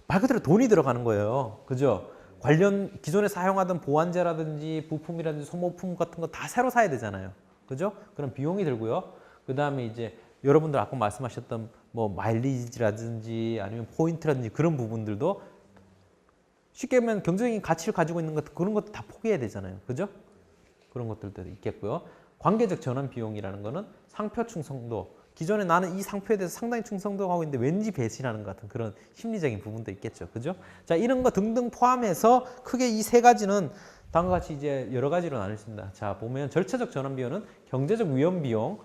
말 그대로 돈이 들어가는 거예요. 그죠? 관련 기존에 사용하던 보완제라든지 부품이라든지 소모품 같은 거 다 새로 사야 되잖아요. 그죠? 그런 비용이 들고요. 그 다음에 이제 여러분들 아까 말씀하셨던 뭐 마일리지라든지 아니면 포인트라든지 그런 부분들도 쉽게 보면 경제적인 가치를 가지고 있는 것 그런 것도 다 포기해야 되잖아요. 그죠? 그런 것들도 있겠고요. 관계적 전환 비용이라는 거는 상표 충성도. 기존에 나는 이 상표에 대해서 상당히 충성도하고 있는데 왠지 배신하는 것 같은 그런 심리적인 부분도 있겠죠. 그죠? 자, 이런 거 등등 포함해서 크게 이 세 가지는 다음과 같이 이제 여러 가지로 나눌 수 있습니다. 자, 보면 절차적 전환 비용은 경제적 위험 비용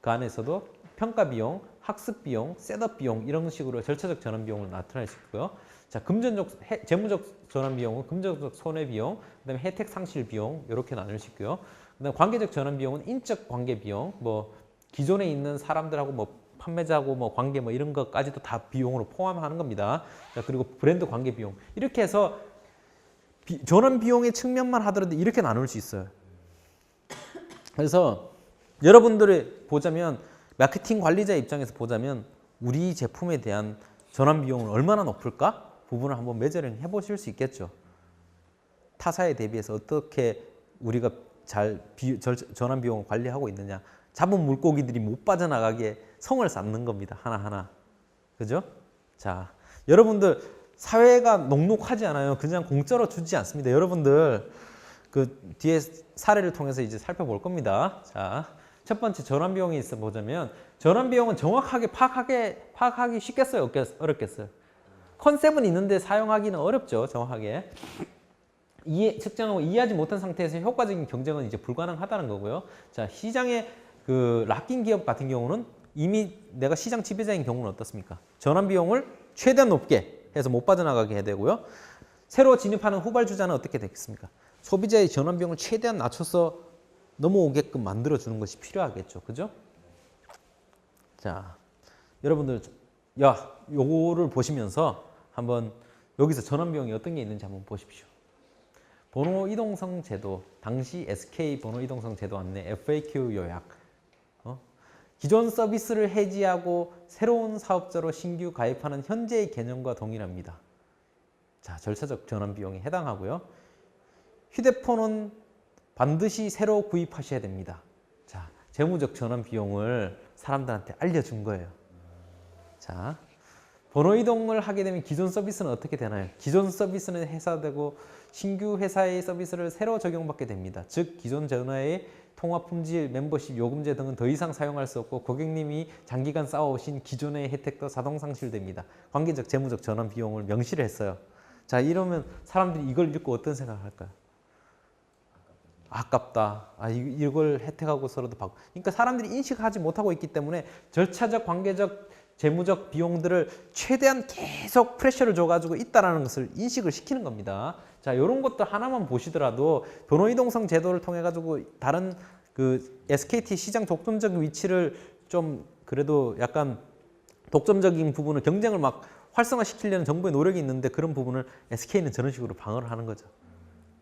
그 안에서도 평가 비용, 학습 비용, 셋업 비용 이런 식으로 절차적 전환 비용을 나타낼 수 있고요. 자, 금전적, 재무적 전환 비용은 금전적 손해 비용, 그다음에 혜택 상실 비용 이렇게 나눌 수 있고요. 그다음 관계적 전환 비용은 인적 관계 비용, 뭐 기존에 있는 사람들하고 뭐 판매자하고 뭐 관계 뭐 이런 것까지도 다 비용으로 포함하는 겁니다. 자, 그리고 브랜드 관계 비용 이렇게 해서 전환 비용의 측면만 하더라도 이렇게 나눌 수 있어요. 그래서 여러분들이 보자면 마케팅 관리자 입장에서 보자면 우리 제품에 대한 전환 비용은 얼마나 높을까? 부분을 한번 메저링 해보실 수 있겠죠. 타사에 대비해서 어떻게 우리가 잘 전환 비용을 관리하고 있느냐. 잡은 물고기들이 못 빠져나가게 성을 쌓는 겁니다. 하나하나. 그죠? 자, 여러분들 사회가 녹록하지 않아요. 그냥 공짜로 주지 않습니다. 여러분들 그 뒤에 사례를 통해서 이제 살펴볼 겁니다. 자, 첫 번째 전환 비용이 있어 보자면 전환 비용은 정확하게 파악하기 쉽겠어요? 어렵겠어요? 컨셉은 있는데 사용하기는 어렵죠. 정확하게. 측정하고 이해하지 못한 상태에서 효과적인 경쟁은 이제 불가능하다는 거고요. 자, 시장의 그 락인 기업 같은 경우는 이미 내가 시장 지배자인 경우는 어떻습니까? 전환 비용을 최대한 높게 해서 못 빠져나가게 해야 되고요. 새로 진입하는 후발주자는 어떻게 되겠습니까? 소비자의 전환 비용을 최대한 낮춰서 넘어오게끔 만들어주는 것이 필요하겠죠. 그죠? 자, 여러분들, 요거를 보시면서 한번 여기서 전환 비용이 어떤 게 있는지 한번 보십시오. 번호 이동성 제도, 당시 SK 번호 이동성 제도 안내, FAQ 요약. 기존 서비스를 해지하고 새로운 사업자로 신규 가입하는 현재의 개념과 동일합니다. 자, 절차적 전환 비용에 해당하고요. 휴대폰은 반드시 새로 구입하셔야 됩니다. 자, 재무적 전환 비용을 사람들한테 알려준 거예요. 자, 번호 이동을 하게 되면 기존 서비스는 어떻게 되나요? 기존 서비스는 해사되고 신규 회사의 서비스를 새로 적용받게 됩니다. 즉, 기존 전화의 통화 품질, 멤버십, 요금제 등은 더 이상 사용할 수 없고 고객님이 장기간 쌓아오신 기존의 혜택도 자동 상실됩니다. 관계적 재무적 전환 비용을 명시를 했어요. 자, 이러면 사람들이 이걸 읽고 어떤 생각을 할까요? 아깝다. 이걸 혜택하고서라도 받고. 그러니까 사람들이 인식하지 못하고 있기 때문에 절차적, 관계적, 재무적 비용들을 최대한 계속 프레셔를 줘가지고 있다라는 것을 인식을 시키는 겁니다. 자, 이런 것들 하나만 보시더라도 번호 이동성 제도를 통해 가지고 다른 그 SKT 시장 독점적 위치를 좀 그래도 약간 독점적인 부분을 경쟁을 막 활성화시키려는 정부의 노력이 있는데 그런 부분을 SK는 저런 식으로 방어를 하는 거죠.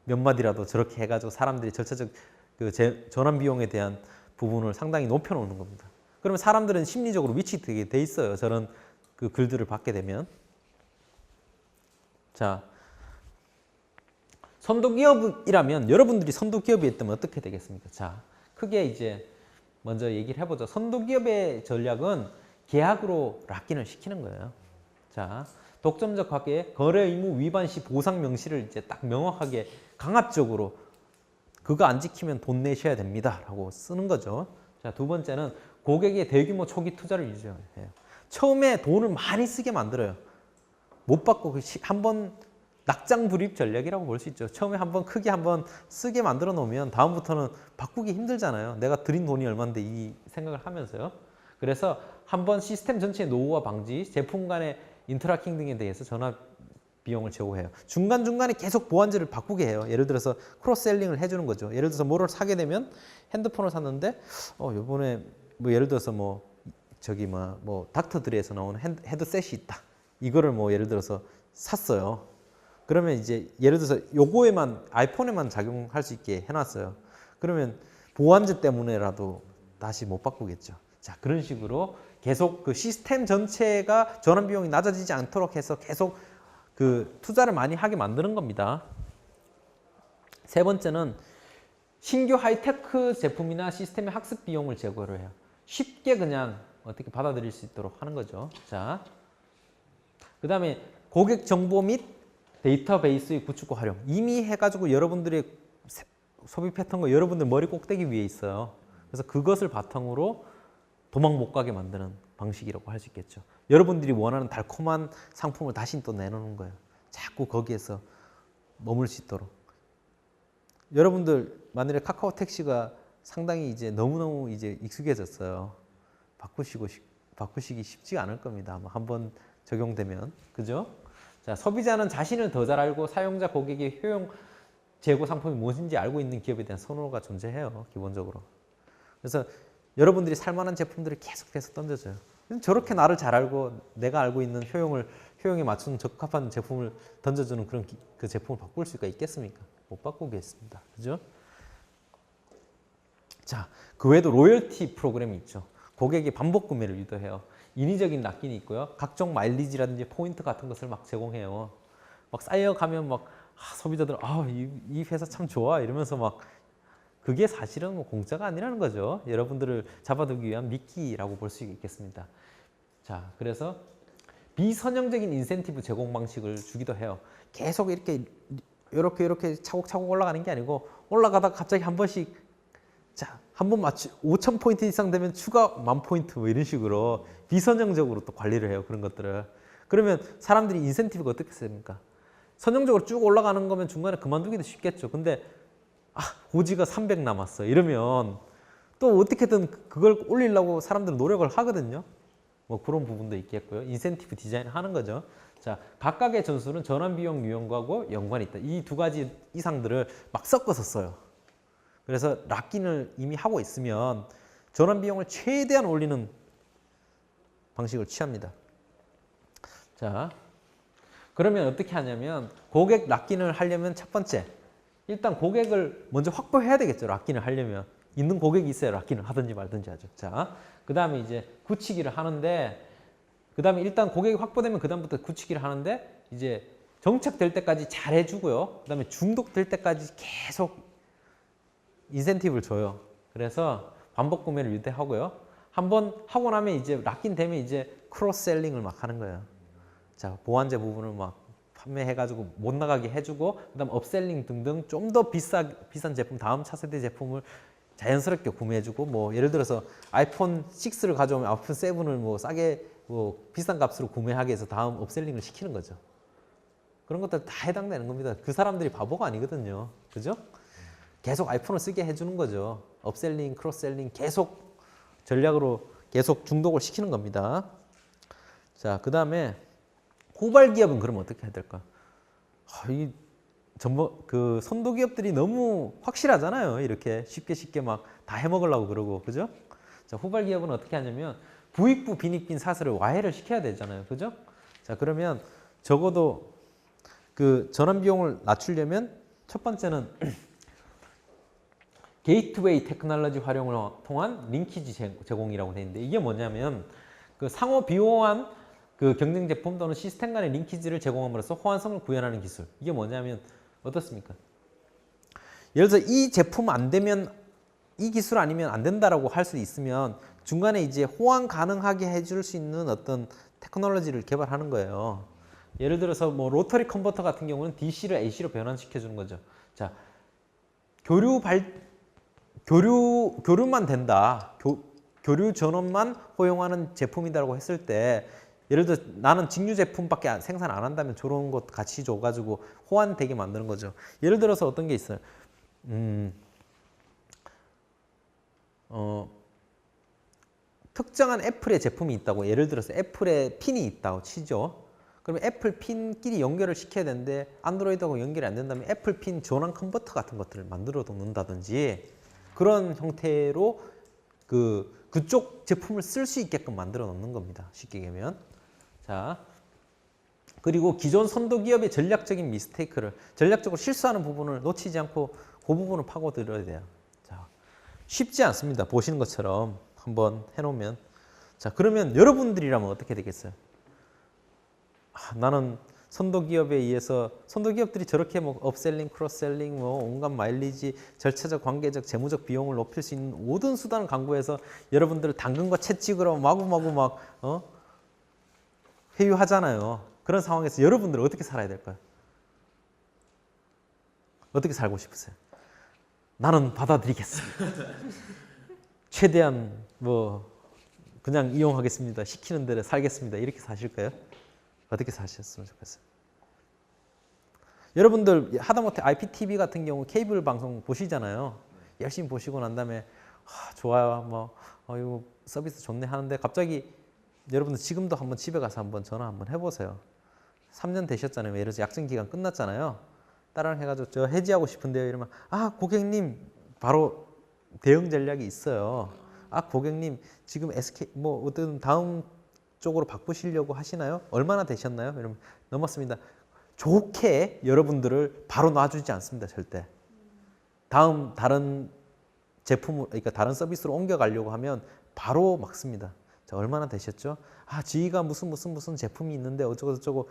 몇 마디라도 저렇게 해가지고 사람들이 절차적 그 전환 비용에 대한 부분을 상당히 높여놓는 겁니다. 그러면 사람들은 심리적으로 위축되게 돼 있어요. 저런 그 글들을 받게 되면. 자, 선도기업이라면 여러분들이 선도기업이었다면 어떻게 되겠습니까? 자, 크게 이제 먼저 얘기를 해보죠. 선도기업의 전략은 계약으로 락인을 시키는 거예요. 자, 독점적 관계, 거래 의무 위반 시 보상 명시를 이제 딱 명확하게 강압적으로 그거 안 지키면 돈 내셔야 됩니다. 라고 쓰는 거죠. 자, 두 번째는 고객의 대규모 초기 투자를 유지해요. 처음에 돈을 많이 쓰게 만들어요. 못 받고 한번 낙장불입 전략이라고 볼 수 있죠. 처음에 한번 크게 한번 쓰게 만들어 놓으면 다음부터는 바꾸기 힘들잖아요. 내가 들인 돈이 얼마인데 이 생각을 하면서요. 그래서 한번 시스템 전체의 노후화 방지, 제품 간의 인터라킹 등에 대해서 전화 비용을 제고해요. 중간중간에 계속 보완제를 바꾸게 해요. 예를 들어서 크로스셀링을 해주는 거죠. 예를 들어서 뭐를 사게 되면 핸드폰을 샀는데 요번에 뭐 예를 들어서 뭐 닥터드레에서 나오는 헤드셋이 있다. 이거를 뭐 예를 들어서 샀어요. 그러면 이제 예를 들어서 요거에만 아이폰에만 작용할 수 있게 해놨어요. 그러면 보완제 때문에라도 다시 못 바꾸겠죠. 자, 그런 식으로 계속 그 시스템 전체가 전환 비용이 낮아지지 않도록 해서 계속 그 투자를 많이 하게 만드는 겁니다. 세 번째는 신규 하이테크 제품이나 시스템의 학습 비용을 제거를 해요. 쉽게 그냥 어떻게 받아들일 수 있도록 하는 거죠. 자, 그 다음에 고객 정보 및 데이터베이스의 구축과 활용. 이미 해가지고 여러분들의 소비 패턴과 여러분들 머리 꼭대기 위에 있어요. 그래서 그것을 바탕으로 도망 못 가게 만드는 방식이라고 할 수 있겠죠. 여러분들이 원하는 달콤한 상품을 다시 또 내놓는 거예요. 자꾸 거기에서 머물 수 있도록. 여러분들 만일에 카카오 택시가 상당히 이제 너무너무 이제 익숙해졌어요. 바꾸시기 쉽지가 않을 겁니다. 아마 한번 적용되면. 그죠? 자, 소비자는 자신을 더 잘 알고 사용자 고객의 효용 재고 상품이 무엇인지 알고 있는 기업에 대한 선호가 존재해요. 기본적으로. 그래서 여러분들이 살만한 제품들을 계속해서 던져줘요. 저렇게 나를 잘 알고 내가 알고 있는 효용에 맞춘 적합한 제품을 던져주는 그런 그 제품을 바꿀 수가 있겠습니까? 못 바꾸겠습니다. 그죠? 자, 그 외에도 로열티 프로그램이 있죠. 고객이 반복 구매를 유도해요. 인위적인 납기이 있고요. 각종 마일리지라든지 포인트 같은 것을 막 제공해요. 막 쌓여가면 막 소비자들 이 회사 참 좋아 이러면서 막 그게 사실은 뭐 공짜가 아니라는 거죠. 여러분들을 잡아두기 위한 미끼라고 볼 수 있겠습니다. 자, 그래서 비선형적인 인센티브 제공 방식을 주기도 해요. 계속 이렇게 차곡차곡 올라가는 게 아니고 올라가다가 갑자기 한 번씩 자, 한 번 5,000포인트 이상 되면 추가 10,000포인트 뭐 이런 식으로 비선형적으로 또 관리를 해요. 그런 것들을. 그러면 사람들이 인센티브가 어떻게 씁니까? 선형적으로 쭉 올라가는 거면 중간에 그만두기도 쉽겠죠. 근데 고지가 300 남았어. 이러면 또 어떻게든 그걸 올리려고 사람들은 노력을 하거든요. 뭐 그런 부분도 있겠고요. 인센티브 디자인을 하는 거죠. 자, 각각의 전술은 전환 비용 유형과고 연관이 있다. 이 두 가지 이상들을 막 섞어서 써요. 그래서 락인을 이미 하고 있으면 전환 비용을 최대한 올리는 방식을 취합니다. 자, 그러면 어떻게 하냐면 고객 락인을 하려면 첫 번째, 일단 고객을 먼저 확보해야 되겠죠. 락인을 하려면 있는 고객이 있어야 락인을 하든지 말든지 하죠. 자, 그 다음에 이제 굳히기를 하는데, 그 다음에 일단 고객이 확보되면 그 다음부터 굳히기를 하는데, 이제 정착될 때까지 잘 해주고요. 그 다음에 중독될 때까지 계속 인센티브를 줘요. 그래서 반복 구매를 유도하고요. 한번 하고 나면 이제 락인 되면 이제 크로스셀링을 막 하는 거예요. 자, 보완제 부분을 막 판매해가지고 못 나가게 해주고, 그다음 업셀링 등등 좀 더 비싼 제품, 다음 차세대 제품을 자연스럽게 구매해주고, 뭐 예를 들어서 아이폰 6를 가져오면 아이폰 7을 뭐 싸게 뭐 비싼 값으로 구매하게 해서 다음 업셀링을 시키는 거죠. 그런 것들 다 해당되는 겁니다. 그 사람들이 바보가 아니거든요. 그죠? 계속 아이폰을 쓰게 해주는 거죠. 업셀링, 크로스셀링 계속 전략으로 계속 중독을 시키는 겁니다. 자, 그 다음에 후발 기업은 그럼 어떻게 해야 될까? 이 그 선도 기업들이 너무 확실하잖아요. 이렇게 쉽게 막 다 해먹으려고 그러고, 그죠? 자, 후발 기업은 어떻게 하냐면 부익부 빈익빈 사슬을 와해를 시켜야 되잖아요. 그죠? 자, 그러면 적어도 그 전환 비용을 낮추려면 첫 번째는 게이트웨이 테크놀로지 활용을 통한 링키지 제공이라고 되어 있는데, 이게 뭐냐면 그 상호 비호환 그 경쟁 제품 또는 시스템 간의 링키지를 제공함으로써 호환성을 구현하는 기술. 이게 뭐냐면 어떻습니까? 예를 들어서 이 제품 안 되면, 이 기술 아니면 안 된다라고 할 수 있으면 중간에 이제 호환 가능하게 해줄 수 있는 어떤 테크놀로지를 개발하는 거예요. 예를 들어서 뭐 로터리 컨버터 같은 경우는 DC를 AC로 변환시켜 주는 거죠. 자, 교류만 된다. 교류 전원만 허용하는 제품이다라고 했을 때, 예를 들어 나는 직류 제품밖에 생산 안 한다면 저런 것 같이 줘가지고 호환되게 만드는 거죠. 예를 들어서 어떤 게 있어요. 특정한 애플의 제품이 있다고, 예를 들어서 애플의 핀이 있다고 치죠. 그러면 애플 핀끼리 연결을 시켜야 되는데 안드로이드하고 연결이 안 된다면 애플 핀 전환 컨버터 같은 것들을 만들어 놓는다든지, 그런 형태로 그쪽 제품을 쓸 수 있게끔 만들어 놓는 겁니다. 쉽게 얘기하면. 자, 그리고 기존 선도 기업의 전략적인 미스테이크를, 전략적으로 실수하는 부분을 놓치지 않고 그 부분을 파고들어야 돼요. 자, 쉽지 않습니다. 보시는 것처럼 한번 해놓으면. 자, 그러면 여러분들이라면 어떻게 되겠어요? 나는 선도 기업에 의해서, 선도 기업들이 저렇게 뭐 업셀링, 크로스셀링, 뭐 온갖 마일리지, 절차적, 관계적, 재무적 비용을 높일 수 있는 모든 수단을 강구해서 여러분들 당근과 채찍으로 마구마구 막 회유하잖아요. 그런 상황에서 여러분들은 어떻게 살아야 될까요? 어떻게 살고 싶으세요? 나는 받아들이겠습니다. 최대한 뭐 그냥 이용하겠습니다. 시키는 대로 살겠습니다. 이렇게 사실까요? 어떻게 사셨으면 좋겠어요? 여러분들 하다못해 IPTV 같은 경우 케이블 방송 보시잖아요. 열심히 보시고 난 다음에 좋아요, 뭐 이거 서비스 좋네 하는데 갑자기 여러분들 지금도 한번 집에 가서 한번 전화 한번 해보세요. 3년 되셨잖아요. 예를 들어서 약정 기간 끝났잖아요. 따랑 해가지고 저 해지하고 싶은데요. 이러면 고객님 바로 대응 전략이 있어요. 고객님 지금 SK 뭐 어떤 다음 쪽으로 바꾸시려고 하시나요? 얼마나 되셨나요? 이러면 넘었습니다. 좋게 여러분들을 바로 놔주지 않습니다. 절대. 다른 제품을, 그러니까 다른 서비스로 옮겨가려고 하면 바로 막습니다. 자, 얼마나 되셨죠? 저희가 무슨 제품이 있는데 어쩌고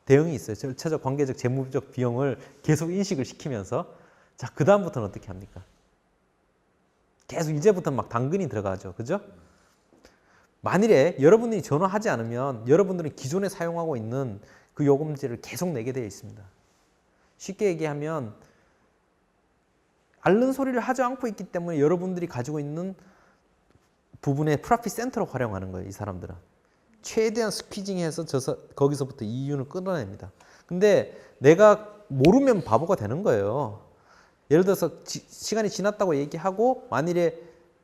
대응이 있어요. 절차적, 관계적, 재무적 비용을 계속 인식을 시키면서. 자, 그 다음부터는 어떻게 합니까? 계속 이제부터 막 당근이 들어가죠. 그죠? 만일에 여러분들이 전화하지 않으면 여러분들은 기존에 사용하고 있는 그 요금제를 계속 내게 되어 있습니다. 쉽게 얘기하면 앓는 소리를 하지 않고 있기 때문에 여러분들이 가지고 있는 부분의 프로핏 센터로 활용하는 거예요. 이 사람들은 최대한 스퀴징해서 거기서부터 이윤을 끌어냅니다. 근데 내가 모르면 바보가 되는 거예요. 예를 들어서 시간이 지났다고 얘기하고 만일에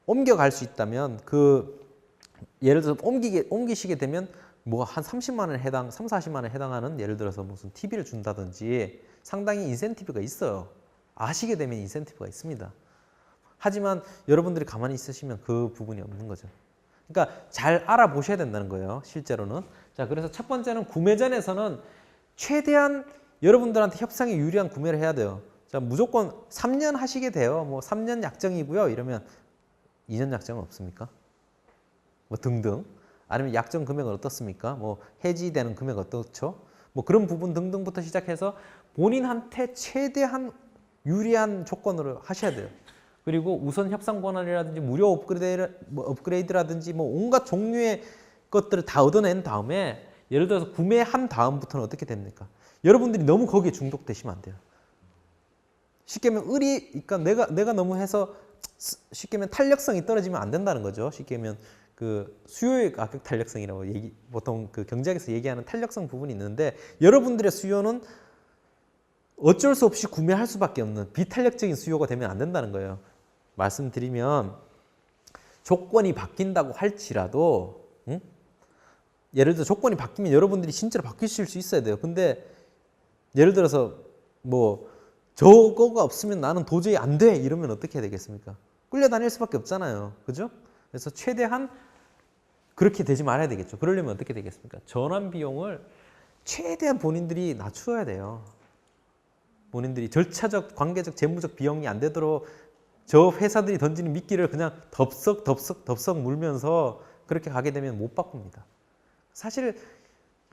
옮겨갈 수 있다면 예를 들어서 옮기시게 되면 뭐 한 30만 원에 해당, 3, 40만 원에 해당하는 예를 들어서 무슨 TV를 준다든지 상당히 인센티브가 있어요. 아시게 되면 인센티브가 있습니다. 하지만 여러분들이 가만히 있으시면 그 부분이 없는 거죠. 그러니까 잘 알아보셔야 된다는 거예요. 실제로는. 자, 그래서 첫 번째는 구매 전에서는 최대한 여러분들한테 협상에 유리한 구매를 해야 돼요. 자, 무조건 3년 하시게 돼요. 뭐 3년 약정이고요. 이러면 2년 약정은 없습니까? 뭐 등등. 아니면 약정 금액은 어떻습니까? 뭐 해지되는 금액 어떻죠? 뭐 그런 부분 등등부터 시작해서 본인한테 최대한 유리한 조건으로 하셔야 돼요. 그리고 우선 협상 권한이라든지 무료 업그레이드라든지 뭐 온갖 종류의 것들을 다 얻어낸 다음에 예를 들어서 구매한 다음부터는 어떻게 됩니까? 여러분들이 너무 거기에 중독되시면 안 돼요. 쉽게 하면 그러니까 내가 너무 해서 쉽게 하면 탄력성이 떨어지면 안 된다는 거죠. 쉽게 하면 그 수요의 가격 탄력성이라고 보통 그 경제학에서 얘기하는 탄력성 부분이 있는데 여러분들의 수요는 어쩔 수 없이 구매할 수밖에 없는 비탄력적인 수요가 되면 안 된다는 거예요. 말씀드리면 조건이 바뀐다고 할지라도 예를 들어 조건이 바뀌면 여러분들이 진짜로 바뀌실 수 있어야 돼요. 근데 예를 들어서 뭐 저거가 없으면 나는 도저히 안 돼 이러면 어떻게 해야 되겠습니까? 끌려다닐 수밖에 없잖아요. 그죠? 그래서 최대한 그렇게 되지 말아야 되겠죠. 그러려면 어떻게 되겠습니까? 전환 비용을 최대한 본인들이 낮춰야 돼요. 본인들이 절차적, 관계적, 재무적 비용이 안 되도록 저 회사들이 던지는 미끼를 그냥 덥석 물면서 그렇게 가게 되면 못 바꿉니다. 사실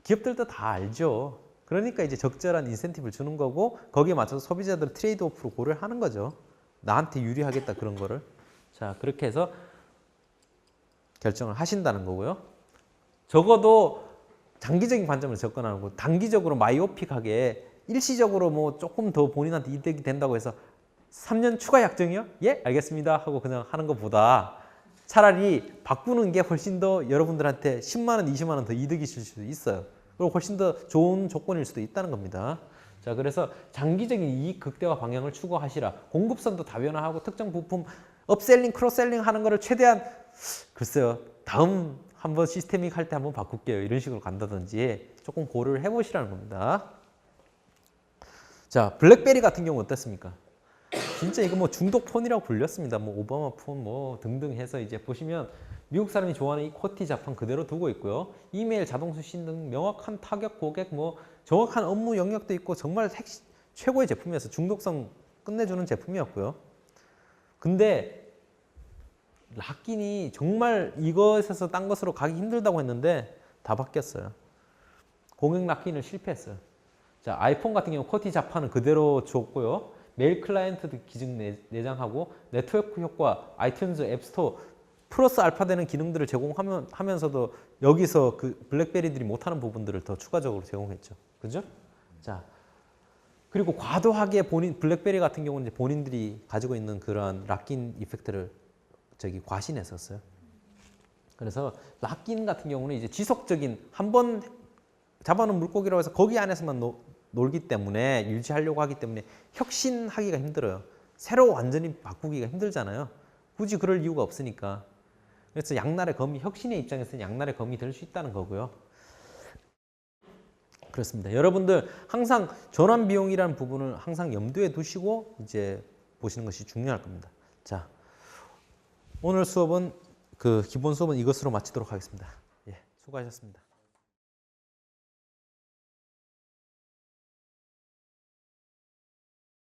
기업들도 다 알죠. 그러니까 이제 적절한 인센티브를 주는 거고 거기에 맞춰서 소비자들 트레이드오프로 고려를 하는 거죠. 나한테 유리하겠다 그런 거를. 자, 그렇게 해서 결정을 하신다는 거고요. 적어도 장기적인 관점을 접근하는 거고 단기적으로 마이오픽하게 일시적으로 뭐 조금 더 본인한테 이득이 된다고 해서 3년 추가 약정이요? 예, 알겠습니다 하고 그냥 하는 것보다 차라리 바꾸는 게 훨씬 더 여러분들한테 10만 원, 20만 원 더 이득이 있을 수도 있어요. 그리고 훨씬 더 좋은 조건일 수도 있다는 겁니다. 자, 그래서 장기적인 이익 극대화 방향을 추구하시라. 공급선도 다변화하고 특정 부품 업셀링, 크로셀링 하는 거를 최대한 글쎄요. 다음 한번 시스테믹 할 때 한번 바꿀게요. 이런 식으로 간다든지 조금 고려를 해보시라는 겁니다. 자, 블랙베리 같은 경우 어떻습니까? 진짜 이거 뭐 중독 폰이라고 불렸습니다. 뭐 오바마 폰 뭐 등등 해서 이제 보시면 미국 사람이 좋아하는 이 쿼티 자판 그대로 두고 있고요. 이메일 자동 수신 등 명확한 타격 고객 뭐 정확한 업무 영역도 있고 정말 최고의 제품이어서 중독성 끝내주는 제품이었고요. 근데 락긴이 정말 이것에서 딴 것으로 가기 힘들다고 했는데 다 바뀌었어요. 공익 락긴을 실패했어요. 자, 아이폰 같은 경우 쿼티 자판은 그대로 줬고요. 메일 클라이언트도 기능 내장하고 네트워크 효과, 아이튠즈, 앱스토어 플러스 알파 되는 기능들을 제공하면서도 여기서 그 블랙베리들이 못하는 부분들을 더 추가적으로 제공했죠. 그죠? 자, 그리고 과도하게 블랙베리 같은 경우는 이제 본인들이 가지고 있는 그러한 락긴 이펙트를 과신했었어요. 그래서 락긴 같은 경우는 이제 지속적인 한번 잡아놓은 물고기라고 해서 거기 안에서만 놀기 때문에 유지하려고 하기 때문에 혁신하기가 힘들어요. 새로 완전히 바꾸기가 힘들잖아요. 굳이 그럴 이유가 없으니까. 그래서 양날의 검이 혁신의 입장에서는 양날의 검이 될 수 있다는 거고요. 그렇습니다. 여러분들 항상 전환 비용이라는 부분을 항상 염두에 두시고 이제 보시는 것이 중요할 겁니다. 자, 오늘 수업은 기본 수업은 이것으로 마치도록 하겠습니다. 예, 수고하셨습니다.